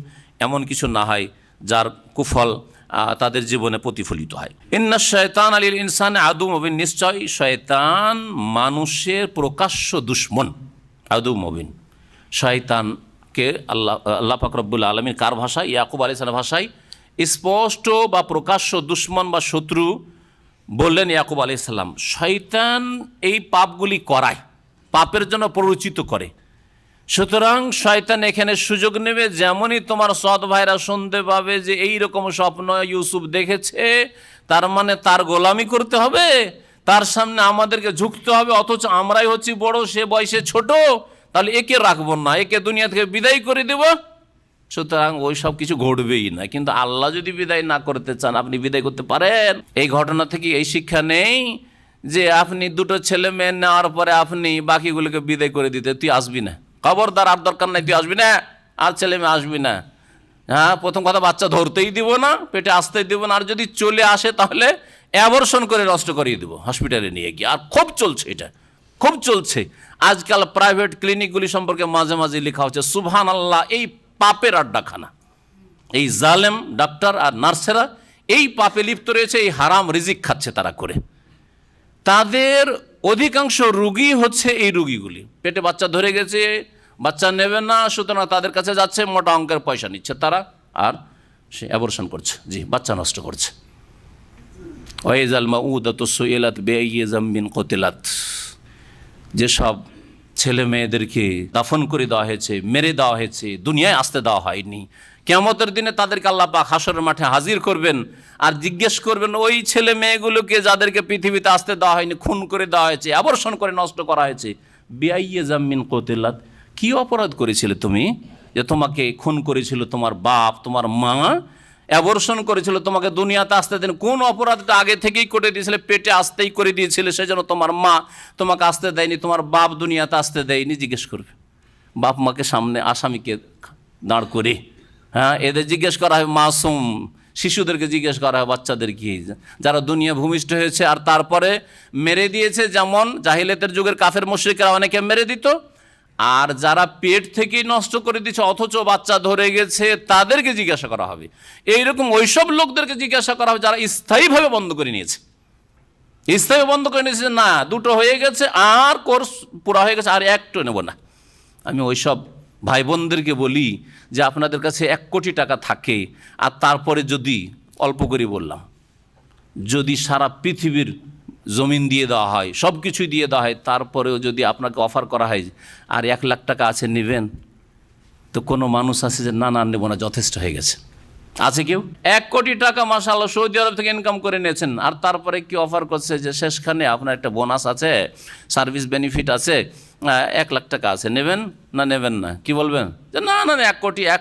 এমন কিছু না হয় যার কুফল তাদের জীবনে প্রতিফলিত হয়। ইন্না শয়তান আলিল ইনসান আদু মুবিন, নিশ্চয় শয়তান মানুষের প্রকাশ্য দুশ্মন। আদু মুবিন, শয়তানকে আল্লাহ পাক রব্বুল আলামিন কার ভাষায়? ইয়াকুব আলাইহিস সালামের ভাষায় স্পষ্ট বা প্রকাশ্য দুশ্মন বা শত্রু বললেন ইয়াকুব আলাইহিস সালাম। শয়তান এই পাপগুলি করায়, পাপের জন্য প্ররোচিত করে। সুতরাং শয়তান এখানে সুযোগ নেবে, যেমনই তোমার সৎ ভাইরা শুনতে পাবে যে এই রকম স্বপ্ন ইউসুফ দেখেছে, তার মানে তার গোলামি করতে হবে, তার সামনে আমাদেরকে ঝুঁকতে হবে, অথচ আমরাই হচ্ছি বড়, সে বয়সে ছোট, তাহলে একে রাখবো না, একে দুনিয়া থেকে বিদায় করে দেব। সুতরাং ওই সব কিছু ঘটবেই না। কিন্তু আল্লাহ যদি বিদায় না করতে চান, আপনি বিদায় করতে পারেন। এই ঘটনা থেকে এই শিক্ষা নেই যে আপনি দুটো ছেলে মেয়ে নেওয়ার পরে আপনি বাকিগুলোকে বিদায় করে দিতে, তুই আসবি না, খবরদার, আর দরকার নাই, তুই আসবি না, আর ছেলে মেয়ে আসবি না। হ্যাঁ, প্রথম কথা, বাচ্চা ধরতেই দিব না, পেটে আসতেই দিব না, আর যদি চলে আসে তাহলে অ্যাবর্শন করে নষ্ট করিয়ে দেবো হসপিটালে নিয়ে গিয়ে। আর খুব চলছে, এটা খুব চলছে আজকাল। প্রাইভেট ক্লিনিকগুলি সম্পর্কে মাঝে মাঝে লেখা হচ্ছে, সুবহানাল্লাহ, এই পাপের আড্ডাখানা, এই জালেম ডাক্তার আর নার্সেরা এই পাপে লিপ্ত রয়েছে, এই হারাম রিজিক খাচ্ছে তারা করে। তাদের অধিকাংশ রুগী হচ্ছে এই রুগীগুলি, পেটে বাচ্চা ধরে গেছে, বাচ্চা নেবে না, সুতরাং তাদের কাছে যাচ্ছে, মোটা অঙ্কের পয়সা নিচ্ছে তারা, আর সে অ্যাবর্শন করছে, জি, বাচ্চা নষ্ট করছে। ওয়াইজাল মাউদাতু সুইলাত বিআইয়ি যামবিন কুতিলাত, যেসব ছেলে মেয়েদেরকে দাফন করে দেওয়া হয়েছে, মেরে দেওয়া হয়েছে, দুনিয়ায় আসতে দেওয়া হয়নি, কিয়ামতের দিনে তাদেরকে আল্লাহ পাক হাসরের মাঠে হাজির করবেন আর জিজ্ঞেস করবেন ওই ছেলে মেয়েগুলোকে যাদেরকে পৃথিবীতে আসতে দেওয়া হয়নি, খুন করে দেওয়া হয়েছে, অ্যাবর্শন করে নষ্ট করা হয়েছে, বিআইয়ি যামবিন কুতিলাত, কি অপরাধ করেছিলে তুমি যে তোমাকে খুন করেছিল তোমার বাপ, তোমার মা, অ্যাবর্শন করেছিল, তোমাকে দুনিয়াতে আসতে দেন, কোন অপরাধটা আগে থেকেই করে দিয়েছিলে, পেটে আসতেই করে দিয়েছিলে, সেজন্য তোমার মা তোমাকে আসতে দেয়নি, তোমার বাপ দুনিয়াতে আসতে দেয়নি। জিজ্ঞেস করবে বাপ মাকে সামনে, আসামিকে দাঁড় করে। হ্যাঁ, এদের জিজ্ঞেস করা হয়, মাসুম শিশুদেরকে জিজ্ঞেস করা হয়, বাচ্চাদেরকে যারা দুনিয়া ভূমিষ্ঠ হয়েছে আর তারপরে মেরে দিয়েছে, যেমন জাহিলিয়াতের যুগের কাফের মুশরিকরা অনেকে মেরে দিত, আর যারা পেট থেকেই নষ্ট করে দিচ্ছে অথচ বাচ্চা ধরে গেছে, তাদেরকে জিজ্ঞাসা করা হবে। এইরকম ওইসব লোকদেরকে জিজ্ঞাসা করা হবে যারা স্থায়ীভাবে বন্ধ করে নিয়েছে, স্থায়ী বন্ধ করে নিয়েছে, না দুটো হয়ে গেছে আর কোর্স পুরা হয়ে গেছে, আর একটু নেব না। আমি ওইসব ভাই বোনদেরকে বলি যে আপনাদের কাছে 1 কোটি টাকা থাকে, আর তারপরে যদি, অল্প করে বললাম, যদি সারা পৃথিবীর জমিন দিয়ে দেওয়া হয়, সব কিছুই দিয়ে দেওয়া হয়, তারপরেও যদি আপনাকে অফার করা হয় আর 1 লাখ টাকা আছে নেবেন, তো কোনো মানুষ আছে যে না না নেব না, যথেষ্ট হয়ে গেছে? আছে কেউ? 1 কোটি টাকা মাশাআল্লাহ সৌদি আরব থেকে ইনকাম করে নিয়েছেন, আর তারপরে কি অফার করছে যে শেষখানে আপনার একটা বোনাস আছে, সার্ভিস বেনিফিট আছে, 1 লাখ টাকা আছে, নেবেন না নেবেন না? কি বলবেন? যে না না, 1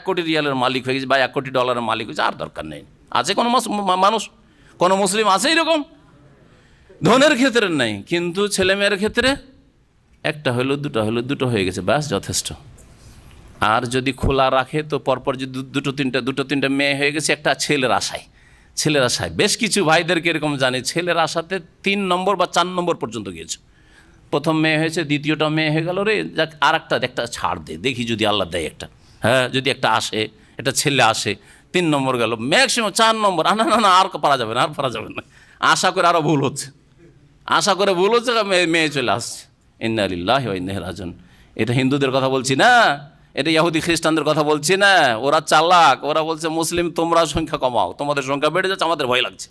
কোটি রিয়ালের মালিক হয়ে গেছে বা 1 কোটি ডলারের মালিক হয়েছে, আর দরকার নেই। আছে কোনো মানুষ, কোনো মুসলিম আছে এরকম? ধনের ক্ষেত্রে নাই, কিন্তু ছেলেমেয়ের ক্ষেত্রে একটা হলো, দুটো হয়ে গেছে, ব্যাস যথেষ্ট। আর যদি খোলা রাখে তো পরপর যদি দুটো তিনটা মেয়ে হয়ে গেছে, একটা ছেলের আশায় বেশ কিছু ভাইদেরকে এরকম জানি, ছেলের আশাতে 3 নম্বর বা 4 নম্বর পর্যন্ত গিয়েছে। প্রথম মেয়ে হয়েছে, দ্বিতীয়টা মেয়ে হয়ে গেল, রে যাক আর একটা ছাড় দে, দেখি যদি আল্লাহ দেয় একটা, হ্যাঁ যদি একটা আসে, একটা ছেলে আসে, 3 নম্বর গেল, ম্যাক্সিমাম 4 নম্বর, না আর পারা যাবে না, আশা করে আরও ভুল হচ্ছে, মেয়ে চলে আসছে। ইন্না লিল্লাহি ওয়া ইন্না ইলাইহি রাজিউন। এটা হিন্দুদের কথা বলছি না, এটা ইহুদি খ্রিস্টানদের কথা বলছি না, ওরা চালাক, ওরা বলছে মুসলিম তোমরা সংখ্যা কমাও, তোমাদের সংখ্যা বেড়ে যাচ্ছে, আমাদের ভয় লাগছে,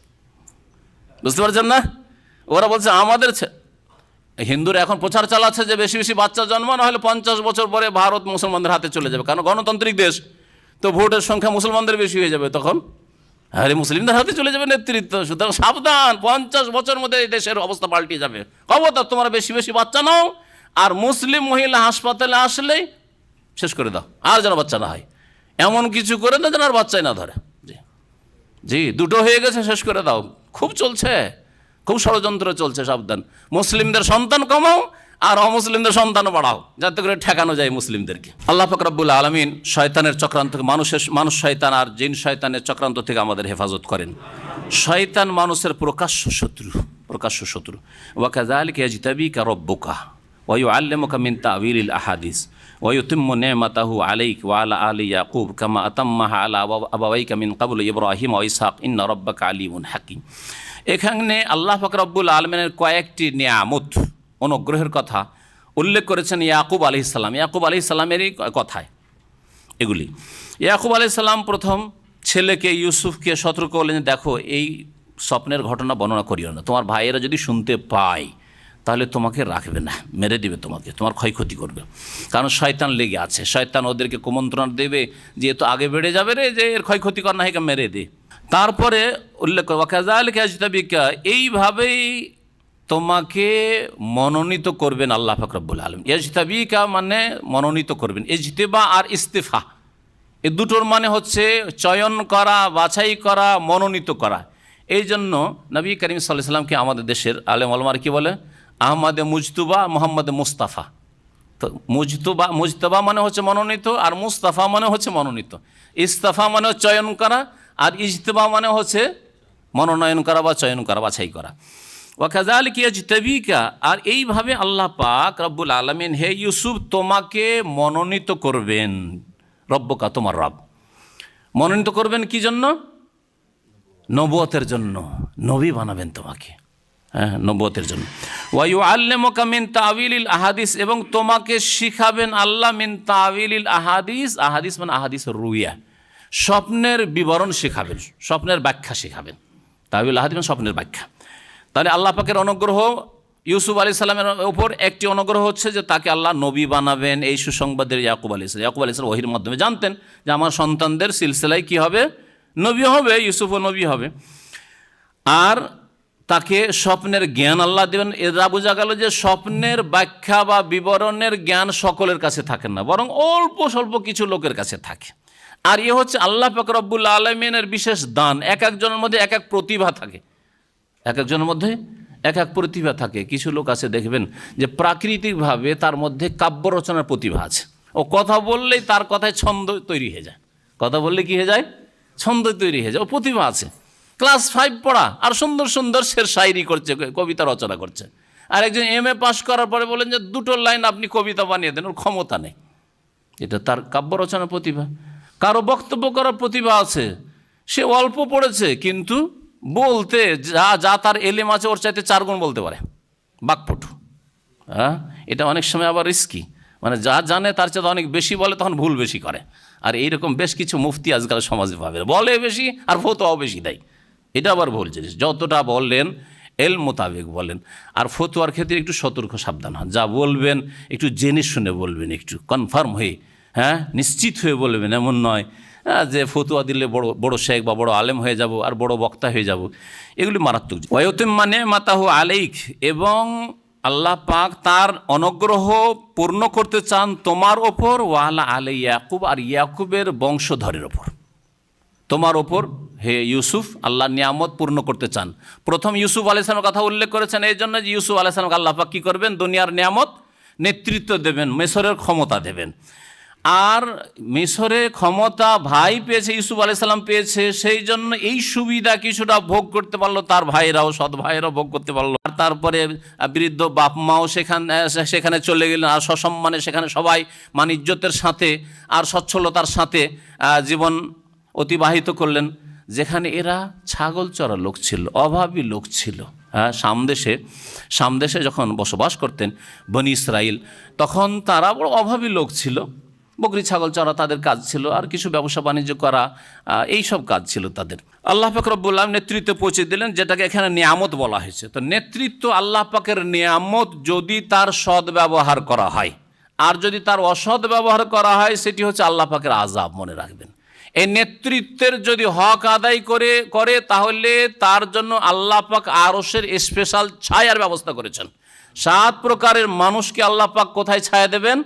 বুঝতে পারছেন না? ওরা বলছে আমাদের হিন্দুরা এখন প্রচার চালাচ্ছে যে বেশি বেশি বাচ্চা জন্ম, না হলে 50 বছর পরে ভারত মুসলমানদের হাতে চলে যাবে, কারণ গণতান্ত্রিক দেশ, তো ভোটের সংখ্যা মুসলমানদের বেশি হয়ে যাবে তখন, আরে মুসলিমদের হাতে চলে যাবে নেতৃত্ব, সুতরাং সাবধান, 50 বছর মধ্যে এই দেশের অবস্থা পাল্টে যাবে। খবরদার তোমরা বেশি বেশি বাচ্চা নাও, আর মুসলিম মহিলা হাসপাতালে আসলেই শেষ করে দাও, আর যেন বাচ্চা না হয়, এমন কিছু করে দাও যেন আর বাচ্চাই না ধরে। জি জি, দুটো হয়ে গেছে, শেষ করে দাও। খুব চলছে, খুব ষড়যন্ত্র চলছে, সাবধান। মুসলিমদের সন্তান কমাও আর অমুসলিমদের সন্তান বাড়াও, যাতে করে ঠেকানো যায় মুসলিমদেরকে। আল্লাহ পাক রব্বুল আলামিন শয়তানের চক্রান্ত, মানুষ শয়তান আর জিন শয়তানের চক্রান্ত থেকে আমাদের হেফাজত করেন। শয়তান মানুষের প্রকাশ্য শত্রু। ওয়া কাযালিকা ইয়াজতাবিকা রাব্বুকা ওয়া ইউআল্লিমুকা মিন তা'ওয়িলিল আহাদিস ওয়া ইউতিম্মু নি'মাতাহু আলাইকা ওয়া আলা আলি ইয়াকুব কামা আতাম্মাহা আলা আবাওয়াইকা মিন ক্বাবলু ইব্রাহিম ওয়া ইসহাক ইন্না রাব্বাকা আলিমুন হাকীম। এখানে আল্লাহ পাক রব্বুল আলামিনের কয়েকটি নিয়ামত, অনুগ্রহের কথা উল্লেখ করেছেন ইয়াকুব আলাইহিসসালাম। ইয়াকুব আলাইহিসসালামেরই কথায় এগুলি। ইয়াকুব আলাইহিসসালাম প্রথম ছেলেকে ইউসুফকে সতর্ক করলেন, দেখো এই স্বপ্নের ঘটনা বর্ণনা করিও না, তোমার ভাইয়েরা যদি শুনতে পায় তাহলে তোমাকে রাখবে না, মেরে দিবে তোমাকে, তোমার ক্ষয়ক্ষতি করবে। কারণ শয়তান লেগে আছে, শয়তান ওদেরকে কুমন্ত্রণা দেবে যে এ তো আগে বেড়ে যাবে রে, যে এর ক্ষয়ক্ষতি কর না, একে মেরে দে। তারপরে উল্লেখ করে ওয়া কাযালিকা ইয়াজতাবিকা, এইভাবেই তোমাকে মনোনীত করবেন আল্লাহ পাক রব্বুল আলামিন। ইয়াজতাবিকা মানে মনোনীত করবেন। ইজতিবা আর ইস্তিফা এই দুটোর মানে হচ্ছে চয়ন করা, বাছাই করা, মনোনীত করা। এই জন্য নবী করিম সাল্লাল্লাহু আলাইহি ওয়াসাল্লামকে আমাদের দেশের আলেম ওলামার কি বলে? আহমদে মুজতুবা, মোহাম্মদে মুস্তাফা। তো মুজতবা মানে হচ্ছে মনোনীত, আর মুস্তাফা মানে হচ্ছে মনোনীত। ইস্তাফা মানে চয়ন করা, আর ইজতিবা মানে হচ্ছে মনোনয়ন করা বা চয়ন করা, বাছাই করা। ওয়া কাযালিকা ইয়াজতাবিকা, আর এইভাবে আল্লাহ পাক রব্বুল আলামিন হে ইউসুফ তোমাকে মনোনীত করবেন। রব্বকা, তোমার রব মনোনীত করবেন কি জন্য? নবুয়তের জন্য, নবী বানাবেন তোমাকে, হ্যাঁ, নবুয়তের জন্য। ওয়া ইউআল্লিমুকা মিন তা'ওয়িলিল আহাদিস, এবং তোমাকে শিখাবেন আল্লাহ মিন তা'ওয়িলিল আহাদিস। আহাদিস মানে আহাদিস রুইয়া, স্বপ্নের বিবরণ শেখাবেন, স্বপ্নের ব্যাখ্যা শেখাবেন। তা'ওয়িল আহাদিস মানে স্বপ্নের ব্যাখ্যা। তাহলে আল্লাহ পাকের অনুগ্রহ ইউসুফ আলাইহিস সালামের উপর একটি অনুগ্রহ হচ্ছে যে তাকে আল্লাহ নবী বানাবেন। এই সুসংবাদের ইয়াকুব আলাইহিস সালাম ওহীর মাধ্যমে জানতেন যে আমার সন্তানদের সিলসিলায় কি হবে? নবী হবে, ইউসুফও নবী হবে। আর তাকে স্বপ্নের জ্ঞান আল্লাহ দেবেন। এরা বোঝা গেল যে স্বপ্নের ব্যাখ্যা বা বিবরণের জ্ঞান সকলের কাছে থাকে না, বরং অল্প স্বল্প কিছু লোকের কাছে থাকে। আর এ হচ্ছে আল্লাহ পাক রব্বুল আলামিনের বিশেষ দান। এক একজনের মধ্যে এক এক প্রতিভা থাকে, এক একজনের মধ্যে এক এক প্রতিভা থাকে। কিছু লোক আছে দেখবেন যে প্রাকৃতিকভাবে তার মধ্যে কাব্য রচনার প্রতিভা আছে। ও কথা বললেই তার কথায় ছন্দ তৈরি হয়ে যায়, কথা বললে কি হয়ে যায়? ছন্দ তৈরি হয়ে যায়। ও প্রতিভা আছে, ক্লাস 5 পড়া আর সুন্দর সুন্দর শের শায়রি করছে, কবিতা রচনা করছে। আর একজন MA পাস করার পরে বলেন যে 2টো লাইন আপনি কবিতা বানিয়ে দেন, ওর ক্ষমতা নেই। এটা তার কাব্য রচনার প্রতিভা। কারো বক্তব্য করার প্রতিভা আছে, সে অল্প পড়েছে কিন্তু বলতে যা তার এলেম আছে ওর চাইতে 4 গুণ বলতে পারে, বাকপটু। হ্যাঁ, এটা অনেক সময় আবার রিস্কি, মানে যা জানে তার চাইতে অনেক বেশি বলে, তখন ভুল বেশি করে। আর এইরকম বেশ কিছু মুফতি আজকাল সমাজে পাবে, বলে বেশি আর ফতোয়াও বেশি দেয়। এটা আবার ভুল জিনিস। যতটা বললেন এল মোতাবেক বলেন, আর ফতোয়ার ক্ষেত্রে একটু সতর্ক সাবধান হন। যা বলবেন একটু জেনে শুনে বলবেন, একটু কনফার্ম হয়ে, হ্যাঁ, নিশ্চিত হয়ে বলবেন। এমন নয় যে ফতুয়া দিলে বড় শেখ বা বড় আলেম হয়ে যাব আর বড় বক্তা হয়ে যাব, এগুলি মারাত্মক। ওয়ায়ুতিম্মা নি'মাতাহু আলাইক, এবং আল্লাহ পাক তার অনুগ্রহ পূর্ণ করতে চান তোমার ওপর। ওয়া আলা আলি ইয়াকুব, আর ইয়াকুবের বংশধরের ওপর, তোমার ওপর হে ইউসুফ আল্লাহ নিয়ামত পূর্ণ করতে চান। প্রথম ইউসুফ আলাইহিস সালামের কথা উল্লেখ করেছেন এই জন্য যে ইউসুফ আলাইহিস সালামকে আল্লাহ পাক কী করবেন? দুনিয়ার নিয়ামত, নেতৃত্ব দেবেন, মিসরের ক্ষমতা দেবেন। আর মিসরে ক্ষমতা ভাই পেয়েছে, ইউসুফ আলাইহিস সালাম পেয়েছে, সেই জন্য এই সুবিধা কিছুটা ভোগ করতে পারলো, তার ভাইরাও, সৎ ভাইরাও ভোগ করতে পারলো। আর তারপরে বৃদ্ধ বাপ মাও সেখানে চলে গেলেন, আর সসম্মানে সেখানে সবাই ইজ্জতের সাথে আর সচ্ছলতার সাথে জীবন অতিবাহিত করলেন। যেখানে এরা ছাগল চড়া লোক ছিল, অভাবী লোক ছিল। হ্যাঁ, সামদেশে যখন বসবাস করতেন বনি ইসরাইল, তখন তারা বড় অভাবী লোক ছিল। বকরি ছাগল চড়া তাদের কাজ ছিল, আর কিছু ব্যবসা বাণিজ্য করা, এই সব কাজ ছিল তাদের। আল্লাহ পাক রব্বুল আলামিন নেতৃত্ব পৌঁছে দিলেন, যেটাকে এখানে নিয়ামত বলা হয়েছে। তো নেতৃত্ব আল্লাহ পাকের নিয়ামত যদি তার সৎ ব্যবহার করা হয়, আর যদি তার অসৎ ব্যবহার করা হয় সেটি হচ্ছে আল্লাহ পাকের আযাব, মনে রাখবেন। এই নেতৃত্বের যদি হক আদায় করে তাহলে তার জন্য আল্লাহ পাক আরশের স্পেশাল ছায়ার ব্যবস্থা করেছেন। 7 প্রকারের মানুষকে আল্লাহ পাক কোথায় ছায়া দেবেন?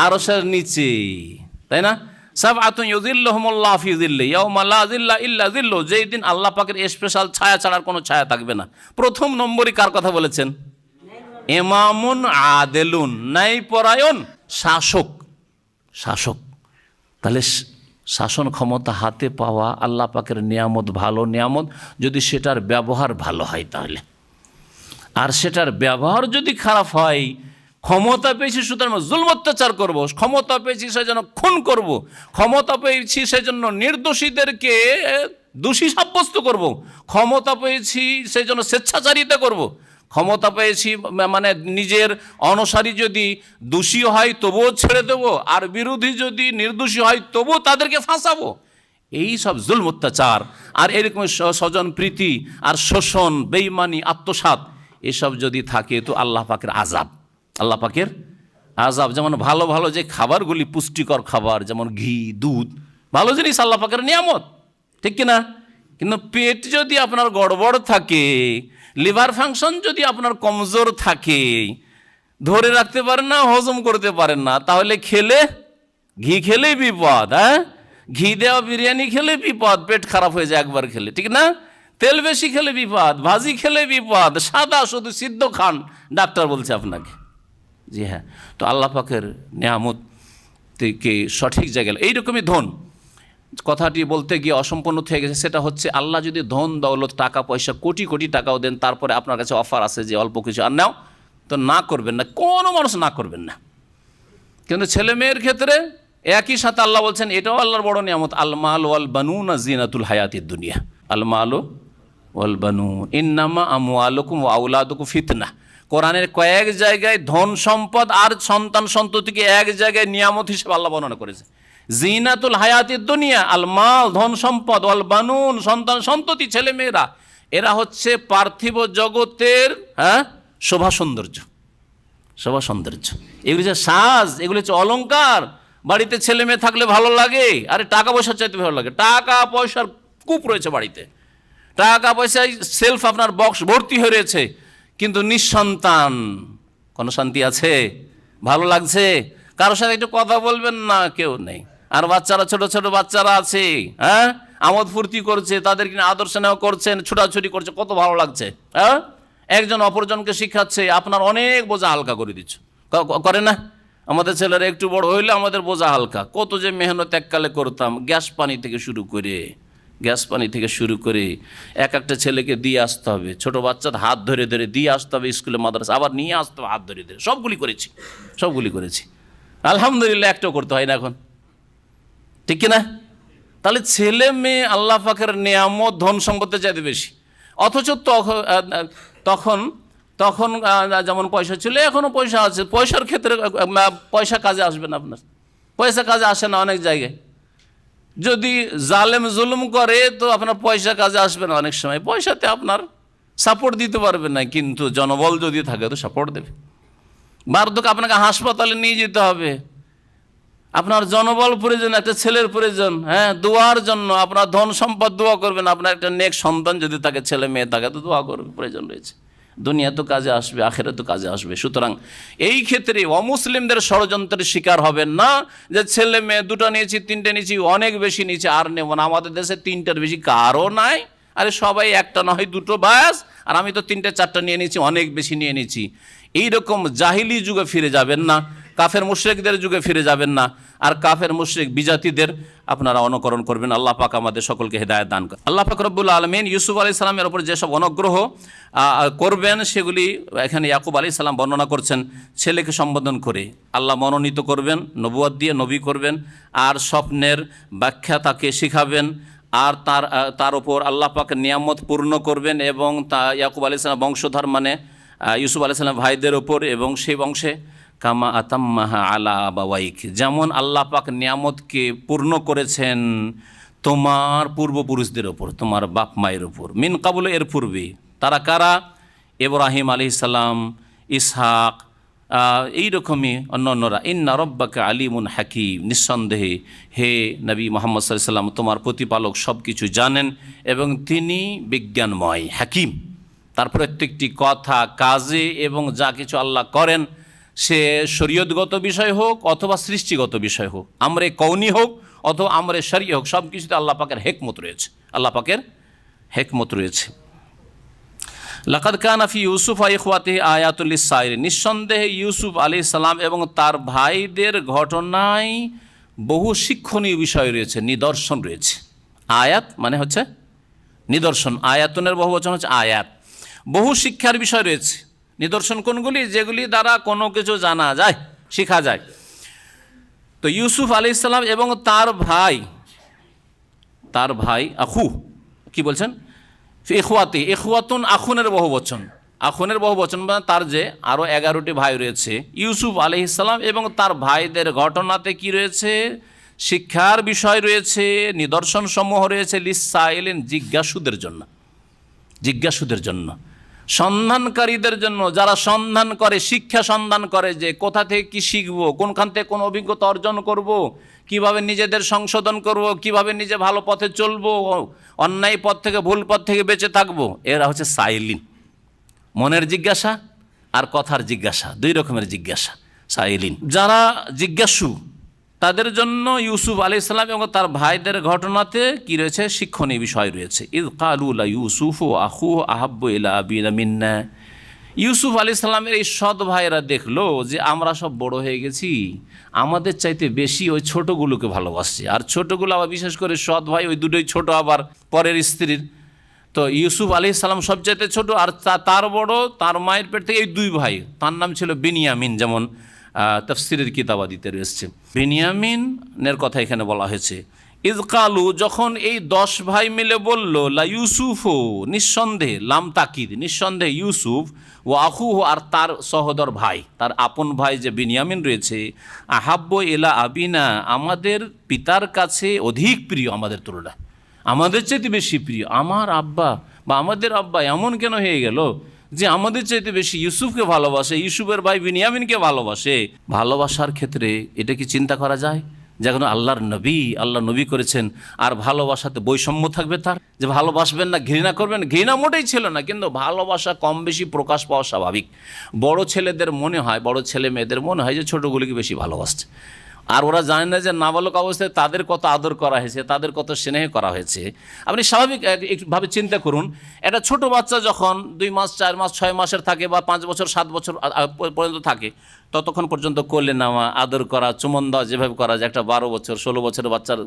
আরশের নিচে, তাই না? সাবআতুন ইউযিল্লুহুমুল্লাহু ফি যিল্লিহি ইয়াওমা লা যিল্লা ইল্লা যিল্লুহু, যেই দিন আল্লাহ পাকের স্পেশাল ছায়া ছাড়ার কোনো ছায়া থাকবে না। প্রথম নম্বরই কার কথা বলেছেন? ইমামুন আদেলুন, ন্যায়পরায়ণ শাসক। শাসক তাহলে শাসন ক্ষমতা হাতে পাওয়া আল্লাহ পাকের নিয়ামত, ভালো নিয়ামত, যদি সেটার ব্যবহার ভালো হয় তাহলে। আর সেটার ব্যবহার যদি খারাপ হয়, ক্ষমতা পেয়েছি সুতরাং জুলম অত্যাচার করবো, ক্ষমতা পেয়েছি সেজন্য খুন করব, ক্ষমতা পেয়েছি সেজন্য নির্দোষীদেরকে দোষী সাব্যস্ত করব, ক্ষমতা পেয়েছি সেজন্য স্বেচ্ছাচারিতা করব, ক্ষমতা পেয়েছি মানে নিজের অনুসারী যদি দোষী হয় তবুও ছেড়ে দেবো, আর বিরোধী যদি নির্দোষী হয় তবুও তাদেরকে ফাঁসাবো। এই সব জুলম অত্যাচার আর এরকম স্বজন প্রীতি আর শোষণ, বেঈমানি, আত্মসাৎ এসব যদি থাকে তো আল্লাহ পাকের আযাব, আল্লাহ পাকের আযাব। যেমন ভালো ভালো যে খাবারগুলি পুষ্টিকর খাবার, যেমন ঘি, দুধ, ভালো জিনিস, আল্লাহ পাকের নিয়ামত, ঠিক কিনা? কিন্তু পেট যদি আপনার গড়বড় থাকে, লিভার ফাংশন যদি আপনার কমজোর থাকে, ধরে রাখতে পারেন না, হজম করতে পারেন না, তাহলে ঘি খেলেই বিপদ। হ্যাঁ, ঘি দেওয়া বিরিয়ানি খেলে বিপদ, পেট খারাপ হয়ে যায় একবার খেলে, ঠিক না? তেল বেশি খেলে বিপদ, ভাজি খেলে বিপদ, সাদা শুধু সিদ্ধ খান, ডাক্তার বলছে আপনাকে। জি হ্যাঁ, তো আল্লাহ পাকের নিয়ামত থেকে সঠিক জায়গায় এইরকমই ধন, কথাটি বলতে গিয়ে অসম্পূর্ণ থেকে গেছে। সেটা হচ্ছে আল্লাহ যদি ধন দৌলত টাকা পয়সা কোটি কোটি টাকাও দেন, তারপরে আপনার কাছে অফার আছে যে অল্প কিছু আর নাও, তো না করবেন না, কোনো মানুষ না করবেন না। কিন্তু ছেলে মেয়ের ক্ষেত্রে একই সাথে আল্লাহ বলছেন এটাও আল্লাহর বড় নিয়ামত, আল মাল ওয়াল বানুনা জিনাতুল হায়াতিদ দুনিয়া, আল মাল ওয়াল বানুন ইন্নামা আমওয়ালুকুম ওয়া আওলাদুকুম ফিতনা। কোরআনের কয়েক জায়গায় ধন সম্পদ আর সন্তান সন্ততিকে এক জায়গায় নিয়ামত হিসেবে আল্লাহ বর্ণনা করেছে। জিনাতুল হায়াতিদ দুনিয়া, আল মাল ধন সম্পদ, ওয়াল বানুন সন্তান সন্ততি ছেলে মেয়েরা, এরা হচ্ছে পার্থিব জগতের শোভা সৌন্দর্য, শোভা সৌন্দর্য। এগুলি যে সাজ, এগুলি হচ্ছে অলংকার। বাড়িতে ছেলে মেয়ে থাকলে ভালো লাগে, আরে টাকা পয়সা চাইতে ভালো লাগে। টাকা পয়সার কূপ রয়েছে বাড়িতে, টাকা পয়সায় সেলফ আপনার বক্স ভর্তি হয়ে রয়েছে, কিন্তু নিঃসন্তান, কোনো শান্তি আছে? ভালো লাগছে? কারোর সাথে একটু কথা বলবেন না, কেউ নেই। আর বাচ্চারা, ছোট ছোট বাচ্চারা আছে, হ্যাঁ, আমোদ ফুর্তি করছে, তাদের কিনা আদর স্নেহ করছেন, ছোটাছুটি করছে, কত ভালো লাগছে। হ্যাঁ, একজন অপরজনকে শিখাচ্ছে, আপনার অনেক বোঝা হালকা করে দিচ্ছ, করে না? আমাদের ছেলেরা একটু বড় হইলে আমাদের বোঝা হালকা। কত যে মেহনত এককালে করতাম, গ্যাস পানি থেকে শুরু করে এক একটা ছেলেকে দিয়ে আসতে হবে, ছোট বাচ্চার হাত ধরে ধরে দিয়ে আসতে হবে স্কুলে মাদ্রাসা, আবার নিয়ে আসতে হবে হাত ধরে ধরে, সবগুলি করেছি। আলহামদুলিল্লাহ, একটাও করতে হয় না এখন, ঠিক কিনা? তাহলে ছেলে মেয়ে আল্লাহ পাকের নিয়ামত, ধন সম্পদের চাইতে বেশি। অথচ তখন যেমন পয়সা ছিল, এখনও পয়সা আছে, পয়সার ক্ষেত্রে পয়সা কাজে আসবে না আপনার, পয়সা কাজে আসে না অনেক জায়গায়। যদি জালেম জুলুম করে তো আপনার পয়সা কাজে আসবে না অনেক সময়, পয়সাতে আপনার সাপোর্ট দিতে পারবে না, কিন্তু জনবল যদি থাকে তো সাপোর্ট দেবে। বার্ধক্য আপনাকে হাসপাতালে নিয়ে যেতে হবে, আপনার জনবল প্রয়োজন, একটা ছেলের প্রয়োজন, হ্যাঁ, দোয়ার জন্য আপনার ধন সম্পদ দোয়া করবেন, আপনার একটা নেক সন্তান যদি থাকে, ছেলে মেয়ে থাকে, তো দোয়া করবে, প্রয়োজন রয়েছে। দুনিয়া তো কাজে আসবে, আখেরা তো কাজে আসবে। সুতরাং এই ক্ষেত্রে অমুসলিমদের ষড়যন্ত্রের শিকার হবেন না, যে ছেলে মেয়ে দুটো নিয়েছি, তিনটে নিয়েছি, অনেক বেশি নিয়েছি, আর নেব না। আমাদের দেশে তিনটার বেশি কারও নাই, আরে সবাই একটা না হয় দুটো ব্যাস, আর আমি তো তিনটে চারটা নিয়ে নিয়েছি, অনেক বেশি নিয়ে নিয়েছি। এইরকম জাহিলি যুগে ফিরে যাবেন না, কাফের মুশরিকদের যুগে ফিরে যাবেন না, আর কাফের মুশরিক বিজাতিদের আপনারা অনুকরণ করবেন। আল্লাহ পাক আমাদের সকলকে হেদায়েত দান করেন। আল্লাহ পাক রব্বুল আলামিন ইউসুফ আলাইহিস সালামের উপর যেসব অনুগ্রহ করবেন সেগুলি এখানে ইয়াকুব আলাইহিস সালাম বর্ণনা করছেন। ছেলেকে সম্বোধন করে আল্লাহ মনোনীত করবেন, নবুয়ত দিয়ে নবী করবেন, আর স্বপ্নের ব্যাখ্যা তাকে শিখাবেন, আর তার উপর আল্লাহ পাক নিয়ামত পূর্ণ করবেন, এবং ইয়াকুব আলাইহিস সালাম বংশধর মানে ইউসুফ আলাইহিস সালাম ভাইদের ওপর, এবং সেই বংশে কামা আতাম্মাহা আলা আবাওয়াইক, যেমন আল্লাহ পাক নিয়ামতকে পূর্ণ করেছেন তোমার পূর্বপুরুষদের ওপর, তোমার বাপ মায়ের ওপর। মিন কাবুল, এর পূর্বে। তারা কারা? ইব্রাহিম আলাইহিস সালাম, ইসহাক, এইরকমই অন্যরা ইন্না রব্বাকা আলিমুন হাকিম, নিঃসন্দেহে হে নবী মুহাম্মদ সাল্লাল্লাহু আলাইহি ওয়াসাল্লাম তোমার প্রতিপালক সব কিছু জানেন এবং তিনি বিজ্ঞানময় হাকিম। তার প্রত্যেকটি কথা কাজে এবং যা কিছু আল্লাহ করেন সে শরীয়তগত বিষয় হোক অথবা সৃষ্টিগত বিষয় হোক, আমরে কওনি হোক অথবা আমরে শরঈ হোক, সব কিছুতে আল্লাহ পাকের হিকমত রয়েছে, আল্লাহ পাকের হিকমত রয়েছে। লাকাদ কানা ফি ইউসুফ ওয়া ইখওয়াতিহি আয়াতুল লিস-সাইরিন, নিঃসন্দেহে ইউসুফ আলাইহিস সালাম এবং তার ভাইদের ঘটনায় বহু শিক্ষণীয় বিষয় রয়েছে, নিদর্শন রয়েছে। আয়াত মানে হচ্ছে নিদর্শন, আয়াতুনের বহুবচন হচ্ছে আয়াত। বহু শিক্ষার বিষয় রয়েছে। নিদর্শন কোনগুলি? যেগুলি দ্বারা কোনো কিছু জানা যায়, শেখা যায়। তো ইউসুফ আলাইহিস সালাম এবং তার ভাই আখু, কি বলছেন? ইখওয়াতি, ইখওয়াতুন আখুনের বহুবচন, আখুনের বহুবচন মানে তার যে আরও 11টি ভাই রয়েছে। ইউসুফ আলাইহিস সালাম এবং তার ভাইদের ঘটনাতে কি রয়েছে? শিক্ষার বিষয় রয়েছে, নিদর্শন সমূহ রয়েছে। লিস-সাইলিন, জিজ্ঞাসুদের জন্য, সন্ধানকারীদের জন্য, যারা সন্ধান করে, শিক্ষা সন্ধান করে যে কোথা থেকে কি শিখবো, কোনখান থেকে কোন অভিজ্ঞতা অর্জন করব, কিভাবে নিজেদের সংশোধন করব, কিভাবে নিজে ভালো পথে চলবো, অন্যায় পথ থেকে ভুল পথ থেকে বেঁচে থাকবো। এরা হচ্ছে সাইলিন, মনের জিজ্ঞাসা আর কথার জিজ্ঞাসা, দুই রকমের জিজ্ঞাসা সাইলিন। যারা জিজ্ঞাসু তাদের জন্য ইউসুফ আলাইহিস সালাম এবং তার ভাইদের ঘটনাতে কি রয়েছে? শিক্ষণীয় বিষয় রয়েছে। ইয ক্বালু লা ইউসুফু ওয়া আখুহু আহাব্বু ইলা আবিনা মিন্না, ইউসুফ আলাইহিস সালামের এই সৎ ভাইয়েরা দেখলো যে আমরা সব বড় হয়ে গেছি, আমাদের চাইতে বেশি ওই ছোটোগুলোকে ভালোবাসছে। আর ছোটোগুলো আবার বিশেষ করে সৎ ভাই, ওই দুটোই ছোট আবার পরের স্ত্রীর। তো ইউসুফ আলাইহিস সালাম সবচাইতে ছোট, আর তার বড় তার মায়ের পেট থেকে এই দুই ভাই, তার নাম ছিল বিনিয়ামিন, যেমন তাফসীরের কিতাবাদিতে রয়েছে। বিনিয়ামিনের কথা এখানে বলা হয়েছে। ইয ক্বালু, যখন এই 10 ভাই মিলে বলল, লা ইউসুফু, নিঃসন্দেহে, লাম তাকিদ, নিঃসন্দেহে ইউসুফ, ও আখুহু, আর তার সহোদর ভাই, তার আপন ভাই যে বিনিয়ামিন রয়েছে, আহাব্বু ইলা আবিনা, আমাদের পিতার কাছে অধিক প্রিয়, আমাদের তুলনায় আমাদের চাইতে বেশি প্রিয়। আমার আব্বা বা আমাদের আব্বা এমন কেন হয়ে গেল যে আমাদের চাইতে বেশি ইউসুফকে ভালোবাসে, ইউসুফের ভাই বিনিয়ামিনকে ভালোবাসে? ভালোবাসার ক্ষেত্রে এটা কি চিন্তা করা যায়? যখন আল্লাহ নবী করেছেন, আর ভালোবাসাতে বৈষম্য থাকবে তার, যে ভালোবাসবেন না, ঘৃণা করবেন? ঘৃণা মোটেই ছিল না, কিন্তু ভালোবাসা কম বেশি প্রকাশ পাওয়া স্বাভাবিক। বড় ছেলেদের মনে হয়, বড় ছেলে মেয়েদের মনে হয় যে ছোটোগুলিকে বেশি ভালোবাসছে, আর ওরা জানে না যে নাবালক অবস্থায় তাদের কত আদর করা হয়েছে, তাদের কত স্নেহ করা হয়েছে। আপনি স্বাভাবিক একভাবে চিন্তা করুন, একটা ছোট বাচ্চা যখন 2 মাস 4 মাস 6 মাসের থাকে বা 5 বছর 7 বছর পর্যন্ত থাকে, ততক্ষণ পর্যন্ত কোলে নেওয়া, আদর করা, চুমন দেওয়া যেভাবে করা যায়, একটা 12 বছর 16 বছরের বাচ্চার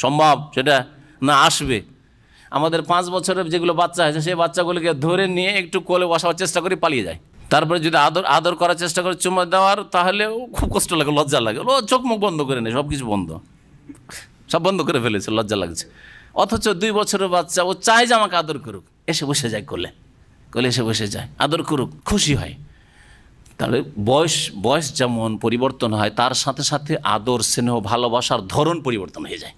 সম্ভব সেটা না? আসবে। আমাদের 5 বছরের যেগুলো বাচ্চা হয়েছে সেই বাচ্চাগুলোকে ধরে নিয়ে একটু কোলে বসাবার চেষ্টা করে পালিয়ে যায়। তারপরে যদি আদর করার চেষ্টা করে চুমা দেওয়ার, তাহলেও খুব কষ্ট লাগে, লজ্জা লাগে। চোখ মুখ বন্ধ করে নেয়, সব কিছু বন্ধ, সব বন্ধ করে ফেলেছে, লজ্জা লাগছে। অথচ 2 বছরের বাচ্চা ও চায় যে আমাকে আদর করুক, এসে বসে যায় কোলে এসে বসে যায়, আদর করুক, খুশি হয়। তাহলে বয়স যেমন পরিবর্তন হয়, তার সাথে সাথে আদর, স্নেহ, ভালোবাসার ধরন পরিবর্তন হয়ে যায়।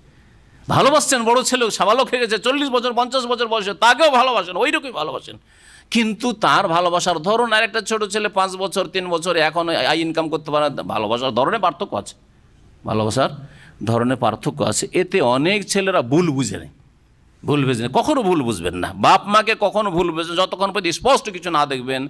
ভালোবাসছেন, বড় ছেলেও সাবালক হয়ে গেছে, 40 বছর 50 বছর বয়সে, তাকেও ভালোবাসেন, ওই রকমই ভালোবাসেন, কিন্তু তার ভালোবাসার ধরন আর একটা ছোট ছেলে 5 বছর 3 বছর এখন ইনকাম করতে পারে, ভালোবাসার ধরনে পার্থক্য আছে, ভালোবাসার ধরনে পার্থক্য আছে। এতে অনেক ছেলেরা ভুল বুঝে নেয়, কখনো ভুল বুঝবেন না। বাপ মাকে কখনো ভুল বুঝবেন যতক্ষণ পর্যন্ত স্পষ্ট কিছু না দেখবেন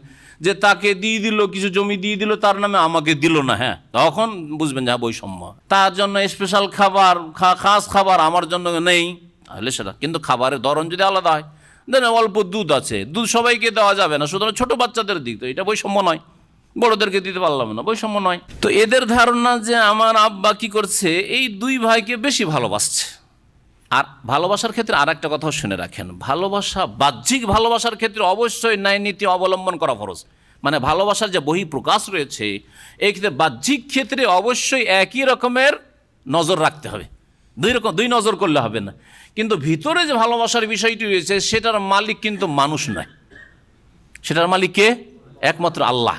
যে তাকে দিয়ে দিল, কিছু জমি দিয়ে দিল, তার নামে আমাকে দিল না, হ্যাঁ, তখন বুঝবেন যে বৈষম্য। তার জন্য স্পেশাল খাবার, খাস খাবার আমার জন্য নেই, তাহলে সেটা। কিন্তু খাবারের ধরন যদি আলাদা হয়, দেখেন অল্প দুধ আছে, দুধ সবাইকে দেওয়া যাবে না, সুতরাং ছোট বাচ্চাদের দিক, তো এটা বৈষম্য নয়। বড়দেরকে দিতে পারলাম না, বৈষম্য নয়। তো এদের ধারণা যে আমার আব্বা কি করছে, এই 2 ভাইকে বেশি ভালোবাসছে। আর ভালোবাসার ক্ষেত্রে আর একটা কথাও শুনে রাখেন, ভালোবাসা, বাহ্যিক ভালোবাসার ক্ষেত্রে অবশ্যই ন্যায় নীতি অবলম্বন করা ফরজ। মানে ভালোবাসার যে বহিঃপ্রকাশ রয়েছে, এই ক্ষেত্রে বাহ্যিক ক্ষেত্রে অবশ্যই একই রকমের নজর রাখতে হবে, 2 নজর করলে হবে না। কিন্তু ভিতরে যে ভালোবাসার বিষয়টি রয়েছে, সেটার মালিক কিন্তু মানুষ নয়, সেটার মালিক কে? একমাত্র আল্লাহ।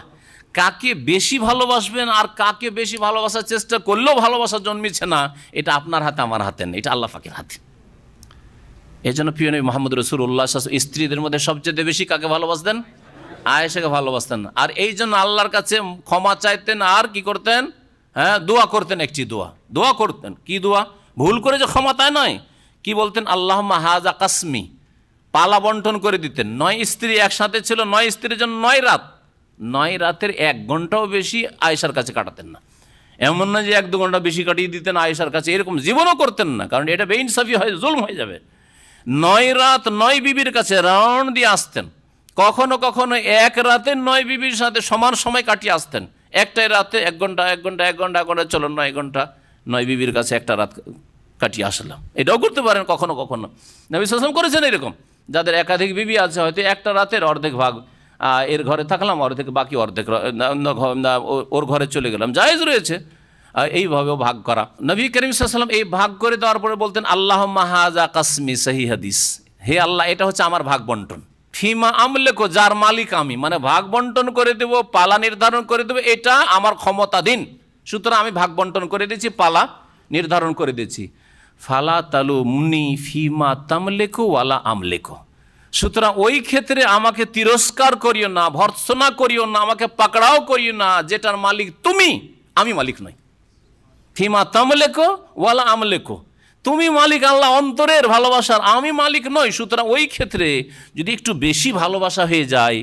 কাকে বেশি ভালোবাসবেন আর কাকে বেশি ভালোবাসার চেষ্টা করলেও ভালোবাসা জন্মিছে না, এটা আপনার হাতে, আমার হাতে নেই, এটা আল্লাহ পাকের হাতে। এই জন্য প্রিয় নবী মুহাম্মদ রাসূলুল্লাহ সাল্লাল্লাহু আলাইহি ওয়াসাল্লাম স্ত্রীদের মধ্যে সবচেয়ে বেশি কাকে ভালোবাসতেন? আয়েশাকে ভালোবাসতেন না। আর এই জন্য আল্লাহর কাছে ক্ষমা চাইতেন আর কি করতেন, হ্যাঁ দোয়া করতেন, একটি দোয়া করতেন। কি দোয়া? ভুল করে যে ক্ষমা তাই নয়, কি বলতেন? আল্লাহুম্মা হাযা কাসমি, পালা বন্টন করে দিতেন। 9 স্ত্রী একসাথে ছিল, 9 স্ত্রীর জন্য 9 রাত, 9 রাতের 1 ঘন্টাও বেশি আয়েশার কাছে কাটাতেন না। এমন না যে 1-2 ঘন্টা বেশি কাটিয়ে দিতেন আয়েশার কাছে, এরকম জীবনও করতেন না, কারণ এটা বেইনসাফি হয়, জুলম হয়ে যাবে। 9 রাত 9 বিবির কাছে রাউন্ড দিয়ে আসতেন। কখনো কখনো এক রাতে 9 বিবির সাথে সমান সময় কাটিয়ে আসতেন। একটাই রাতে 1 ঘন্টা 1 ঘন্টা 1 ঘন্টা করে, চলো 9 ঘন্টা 9 বিবির কাছে একটা রাত কাটিয়ে আসলাম। এটাও করতে পারেন কখনো কখনো। নবী সাল্লাল্লাহু আলাইহি ওয়াসাল্লাম করেছেন এরকম। যাদের একাধিক বিবি আছে, হয়তো একটা রাতের অর্ধেক ভাগ এর ঘরে থাকলাম, অর্ধেক বাকি অর্ধেক ওর ঘরে চলে গেলাম, জায়েজ রয়েছে এইভাবেও ভাগ করা। নবী করিম সাল্লাল্লাহু আলাইহি ওয়াসাল্লাম এই ভাগ করে দেওয়ার পরে বলতেন আল্লাহুম্মা হাযা কাসমি, সহিহ হাদিস, হে আল্লাহ এটা হচ্ছে আমার ভাগ বন্টন। ফিমা আমলেকো, যার মালিক আমি, মানে ভাগ বন্টন করে দেব, পালা নির্ধারণ করে দেবো, এটা আমার ক্ষমতাধীন, সুতরাং আমি ভাগ বন্টন করে দিয়েছি, পালা নির্ধারণ করে দিয়েছি। ফালা তালু মুনি ফিমা তামলেকো ওয়ালা আমলেকো, সুতরাং ওই ক্ষেত্রে আমাকে তিরস্কার করিও না, ভর্ৎসনা করিও না, আমাকে পাকড়াও করিও না, যেটার মালিক তুমি, আমি মালিক নই। ফিমা তামলেকো ওয়ালা আমলেকো, তুমি মালিক আল্লাহ অন্তরের ভালোবাসার, আমি মালিক নই। সুতরাং ওই ক্ষেত্রে যদি একটু বেশি ভালোবাসা হয়ে যায়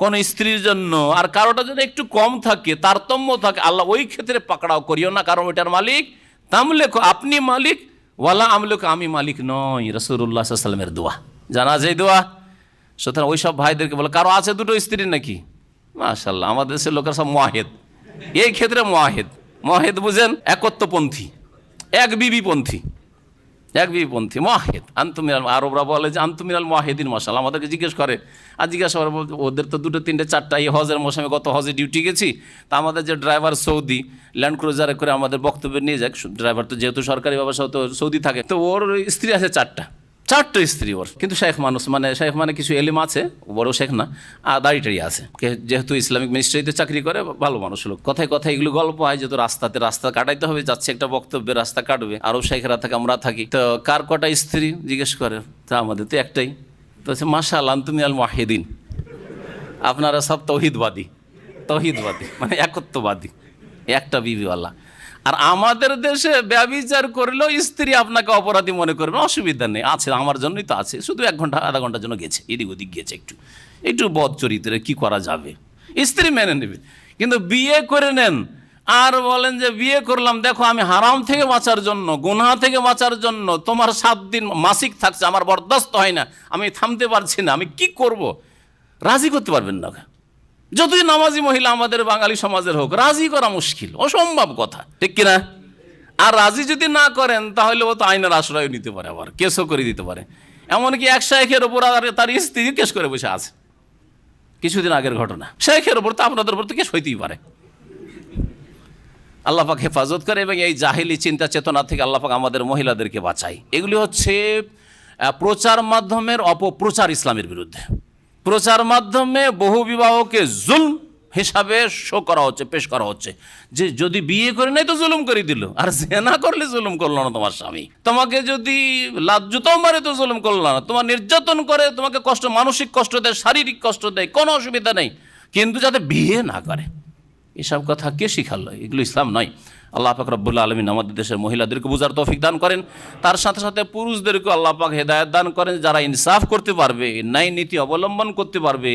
কোন স্ত্রীর জন্য, আর কারোটা যদি একটু কম থাকে, তারতম্য থাকে, আল্লাহ ওই ক্ষেত্রে পাকড়াও করিও না, কারণ ওইটার মালিক তামলেকো, আপনি মালিক, ওয়ালা আমলেকো, আমি মালিক নই। রাসূলুল্লাহ সাল্লাল্লাহু আলাইহি ওয়াসাল্লামের দোয়া, জানা যায় দোয়া। সুতরাং ওই সব ভাইদেরকে বলে, কারো আছে 2টো স্ত্রী নাকি? মাশাআল্লাহ, আমাদের দেশের লোকের সব মুয়াহিদ, এই ক্ষেত্রে মুয়াহিদ বুঝেন, একত্বপন্থী, এক বিবিপন্থী, মুয়াহিদ। আনতুমিনাল, আরবরা বলে যে আনতুমিনাল মুয়াহিদিন। মাশাআল্লাহ, আমাদেরকে জিজ্ঞেস করে, আর জিজ্ঞাসা করে, ওদের তো 2টো 3টে 4টা, এই হজের মৌসুমে গত হজে ডিউটি গেছি, তা আমাদের যে ড্রাইভার সৌদি ল্যান্ড ক্রুজারে করে আমাদের বক্তব্য নিয়ে যাক, ড্রাইভার তো যেহেতু সরকারি ব্যবসা, তো সৌদি থাকে, তো ওর স্ত্রী আছে 4টা স্ত্রী ওর, কিন্তু শেখ মানুষ, মানে শেখ মানে কিছু এলিম আছে, বড় শেখ না, আর দাড়ি আছে, যেহেতু ইসলামিক মিনিস্ট্রিতে চাকরি করে, ভালো মানুষ লোক। কথায় এগুলো গল্প হয়, যেহেতু রাস্তা কাটাইতে হবে, যাচ্ছে একটা বক্তব্যে, রাস্তা কাটবে, আরও শেখরা থাকে, আমরা থাকি, তো কার কটা স্ত্রী জিজ্ঞেস করে, তা আমাদের তো একটাই। তো মাশাআল্লাহ আনতুমিনাল মুয়াহিদিন, আপনারা সব তৌহিদবাদী, মানে একত্ববাদী, একটা বিবিওয়ালা। আর আমাদের দেশে ব্যভিচার করলেও স্ত্রী আপনাকে অপরাধী মনে করবে, অসুবিধা নেই, আছে, আমার জন্যই তো আছে, শুধু 1 ঘন্টা আধা ঘন্টার জন্য গেছে, এদিক ওদিক গেছে, একটু বদ চরিত্রে, কি করা যাবে, স্ত্রী মেনে নেবে। কিন্তু বিয়ে করে নেন আর বলেন যে বিয়ে করলাম, দেখো আমি হারাম থেকে বাঁচার জন্য, গুনাহ থেকে বাঁচার জন্য তোমার 7 দিন মাসিক থাকছে, আমার বরদাস্ত হয় না, আমি থামতে পারছি না, আমি কি করব? রাজি করতে পারবেন না। যতই নামাজি মহিলা আমাদের বাঙালি সমাজের হোক, রাজি করা মুশকিল, অসম্ভব কথা, ঠিক কিনা? আর রাজি যদি না করেন, তাহলে ও তো আইনের আশ্রয় নিতে পারে, আবার কেসও করে দিতে পারে। এমনকি এক শেখের ওপর তার স্ত্রী কেস করে বসে আছে, কিছুদিন আগের ঘটনা। শেখের ওপর তো, আপনাদের উপর তো কেস হইতেই পারে। আল্লাহ পাক হেফাজত করে, এবং এই জাহিলি চিন্তা চেতনা থেকে আল্লাহ পাক আমাদের মহিলাদেরকে বাঁচায়। এগুলি হচ্ছে প্রচার মাধ্যমের অপপ্রচার ইসলামের বিরুদ্ধে। প্রচার মাধ্যমে বহু বিবাহকে জুলম হিসাবে পেশ করা হচ্ছে, যে যদি বিয়ে করে নাই তো জুলুম করে দিল, আর জেনা করলে জুলুম করলো না তোমার স্বামী, তোমাকে যদি লাজ্জুতাও মারে তো জুলুম করলো না, তোমার নির্যাতন করে, তোমাকে মানসিক কষ্ট দেয়, শারীরিক কষ্ট দেয়, কোনো অসুবিধা নেই, কিন্তু যাতে বিয়ে না করে। এসব কথা কে শিখালো? এগুলো ইসলাম নয়। আল্লাহ পাক রব্বুল আলামিন আমাদের দেশের মহিলাদেরকে বুঝার তৌফিক দান করেন, তার সাথে সাথে পুরুষদেরকেও আল্লাহ পাক হেদায়েত দান করেন, যারা ইনসাফ করতে পারবে, ন্যায় নীতি অবলম্বন করতে পারবে,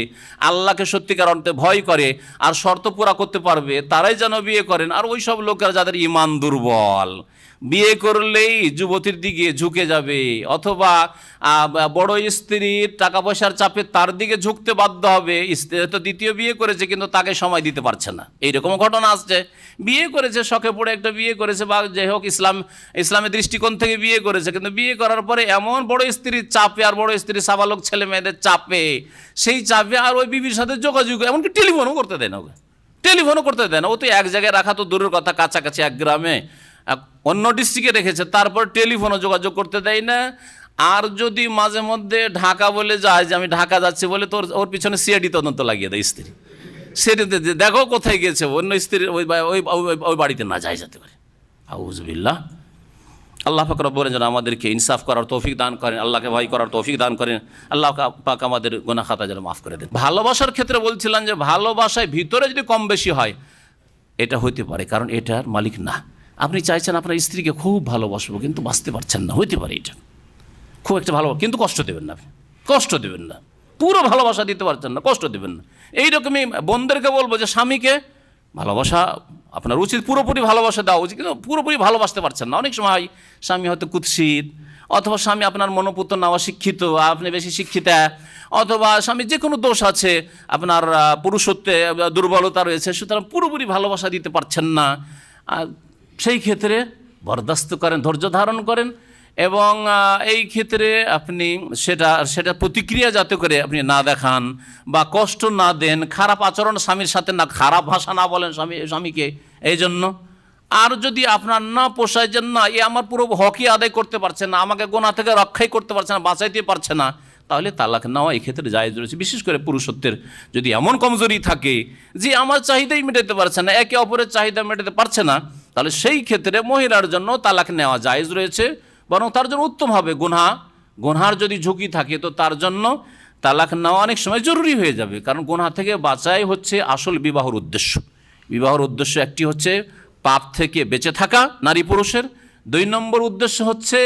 আল্লাহকে সত্যিকার অর্থে ভয় করে, আর শর্ত পুরা করতে পারবে, তারাই যেন বিয়ে করেন। আর ওই সব লোকেরা যাদের ঈমান দুর্বল, বিয়ে করলেই যুবতীর দিকে ঝুঁকে যাবে, অথবা বড় স্ত্রীর টাকা পয়সার চাপে তার দিকে ঝুঁকতে বাধ্য হবে। স্ত্রী তো দ্বিতীয় বিয়ে করেছে, কিন্তু তাকে সময় দিতে পারছে না, এইরকম ঘটনা আসছে। বিয়ে করেছে, শখে পড়ে একটা বিয়ে করেছে, বা যাই হোক ইসলামের দৃষ্টিকোণ থেকে বিয়ে করেছে, কিন্তু বিয়ে করার পরে এমন বড় স্ত্রীর চাপে, আর বড় স্ত্রীর সাবালক ছেলে মেয়েদের চাপে, সেই চাপে আর ওই বিবির সাথে যোগাযোগ, এমনকি টেলিফোনও করতে দেয় না, ও তো এক জায়গায় রাখা তো দূরের কথা, কাছাকাছি এক গ্রামে অন্য ডিস্ট্রিক্টে রেখেছে, তারপর টেলিফোনও যোগাযোগ করতে দেয় না। আর যদি মাঝে মধ্যে ঢাকা বলে যায় যে আমি ঢাকা যাচ্ছি বলে, তোর ওর পিছনে সিআইডি তদন্ত লাগিয়ে দেয় স্ত্রী, সেটিতে দেখো কোথায় গেছে, অন্য স্ত্রীর ওই বাড়িতে না যায় যেতে পারে। আউযুবিল্লাহ। আল্লাহ পাক রব্বুল যেন আমাদেরকে ইনসাফ করার তৌফিক দান করেন, আল্লাহকে ভয় করার তৌফিক দান করেন, আল্লাহ পাক আমাদের গুনাহ খাতা যেন মাফ করে দেন। ভালোবাসার ক্ষেত্রে বলছিলাম যে ভালোবাসায় ভিতরে যদি কম বেশি হয় এটা হইতে পারে, কারণ এটার মালিক না। আপনি চাইছেন আপনার স্ত্রীকে খুব ভালোবাসবো কিন্তু বাঁচতে পারছেন না, হইতে পারে এটা খুব একটা ভালো, কিন্তু কষ্ট দেবেন না, আপনি কষ্ট দেবেন না, পুরো ভালোবাসা দিতে পারছেন না, কষ্ট দেবেন না। এইরকমই বোনদেরকে বলবো যে স্বামীকে ভালোবাসা আপনার উচিত, পুরোপুরি ভালোবাসা দেওয়া উচিত, কিন্তু পুরোপুরি ভালোবাসতে পারছেন না। অনেক সময় স্বামী হয়তো কুৎসিত, অথবা স্বামী আপনার মনোপুত্র না অশিক্ষিত, আপনি বেশি শিক্ষিতা, অথবা স্বামীর যে কোনো দোষ আছে, আপনার পুরুষত্বে দুর্বলতা রয়েছে, সুতরাং পুরোপুরি ভালোবাসা দিতে পারছেন না। সেই ক্ষেত্রে বরদাস্ত করেন, ধৈর্য ধারণ করেন, এবং এই ক্ষেত্রে আপনি সেটা প্রতিক্রিয়া যাতে করে আপনি না দেখান বা কষ্ট না দেন, খারাপ আচরণ স্বামীর সাথে না, খারাপ ভাষা না বলেন স্বামীকে এই জন্য। আর যদি আপনার না পোষায় যে না এ আমার পুরো হকই আদায় করতে পারছে না, আমাকে গুনাহ থেকে রক্ষাই করতে পারছে না, বাঁচাইতে পারছে না, তাহলে তালাক নেওয়া এই ক্ষেত্রে জায়েজ রয়েছে। বিশেষ করে পুরুষত্বের যদি এমন কমজোরি থাকে যে আমার চাহিদাই মেটাতে পারছে না, একে অপরের চাহিদা মেটাতে পারছে না, তাহলে সেই ক্ষেত্রে মহিলার জন্য তালাক নেওয়া জায়েজ রয়েছে। বরং তার জন্য উত্তম হবে, গুনহার যদি ঝুঁকি থাকে তো তার জন্য তালাক নেওয়া অনেক সময় জরুরি হয়ে যাবে, কারণ গুনহা থেকে বাঁচাই হচ্ছে আসল বিবাহর উদ্দেশ্য। বিবাহর উদ্দেশ্য একটি হচ্ছে পাপ থেকে বেঁচে থাকা নারী পুরুষের, 2 নম্বর উদ্দেশ্য হচ্ছে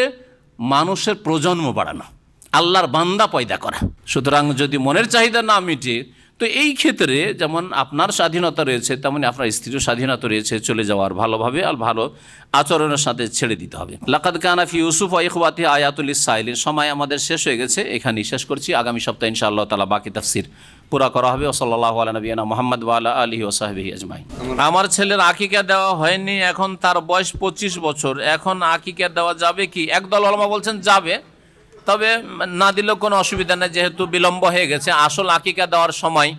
মানুষের প্রজন্ম বাড়ানো, আল্লাহর বান্দা পয়দা করা। সুতরাং যদি মনের চাহিদা না মিটে তো এই ক্ষেত্রে যেমন আপনার স্বাধীনতা রয়েছে তেমনি আপনার স্ত্রীর স্বাধীনতা রয়েছে চলে যাওয়ার, ভালোভাবে আর ভালো আচরণের সাথে ছেড়ে দিতে হবে। লাকাদ কানা ফি ইউসুফ ওয়া ইখওয়াতিহি আয়াতুল লিস-সাইলিন। সময় আমাদের শেষ হয়ে গেছে, এখানেই শেষ করছি। আগামী সপ্তাহে ইনশাআল্লাহ তাআলা বাকি তাফসীর পুরা করা হবে। সাল্লাল্লাহু আলা নবিয়ানা মুহাম্মদ ওয়া আলা আলিহি ওয়া সাহবিহি আজমাইন। আমার ছেলের আকিকা দেওয়া হয়নি, এখন তার বয়স 25 বছর, এখন আকিকা দেওয়া যাবে কি? একদল উলামা বলছেন যাবে, তবে না দিলেও কোনো অসুবিধা নেই, যেহেতু বিলম্ব হয়ে গেছে। আসল আকিকা দেওয়ার সময়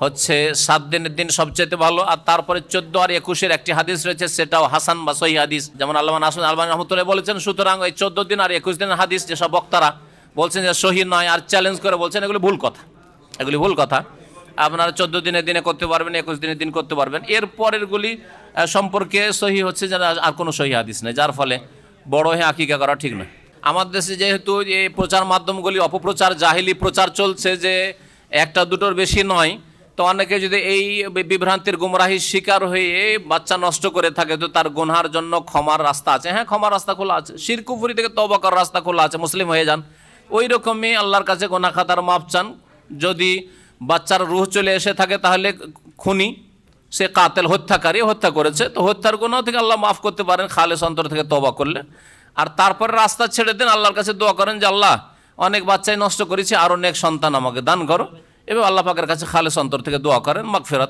হচ্ছে 7 দিনের দিন সবচেয়ে ভালো, আর তারপরে 14 আর 21-এর একটি হাদিস রয়েছে, সেটাও হাসান বা সহিহ হাদিস, যেমন আল্লামা নাসির আলবানী রাহমাতুল্লাহ বলেছেন। সুতরাং ওই 14 দিন আর 21 দিনের হাদিস যেসব বক্তারা বলছেন যে সহিহ নয় আর চ্যালেঞ্জ করে বলছেন, এগুলি ভুল কথা, এগুলি ভুল কথা। আপনারা 14 দিনের দিনে করতে পারবেন, 21 দিনের দিন করতে পারবেন। এর পরেরগুলি সম্পর্কে সহিহ হচ্ছে যে আর কোনো সহিহ হাদিস নেই, যার ফলে বড় হয়ে আকিকা করা ঠিক নয়। আমার দেশে যেহেতু এই প্রচার মাধ্যমগুলি অপপ্রচার, জাহিলি প্রচার চলছে যে একটা দুটোর বেশি নয়, তো অনেকে যদি এই বিভ্রান্তির গুমরাহির শিকার হয়ে বাচ্চা নষ্ট করে থাকে তো তার গুনহার জন্য ক্ষমার রাস্তা আছে। হ্যাঁ, ক্ষমার রাস্তা খোলা আছে, শিরক কুফরি থেকে তওবা করার রাস্তা খোলা আছে, মুসলিম হয়ে যান। ওই রকমই আল্লাহর কাছে গুনাহ খাতার মাপ চান। যদি বাচ্চার রূহ চলে এসে থাকে তাহলে খুনি, সে কাতেল, হত্যাকারী, হত্যা করেছে, তো হত্যার গুনাহ থেকে আল্লাহ মাফ করতে পারেন খালেস অন্তর থেকে তওবা করলে। আর তারপরে রাস্তা ছেড়ে দেন, আল্লাহর কাছে দোয়া করেন যে আল্লাহ অনেক বাচ্চাই নষ্ট করেছি, আরও নেক সন্তান আমাকে দান করো, এবং আল্লাহ পাকের কাছে খালেস অন্তর থেকে দোয়া করেন মাগফিরাত।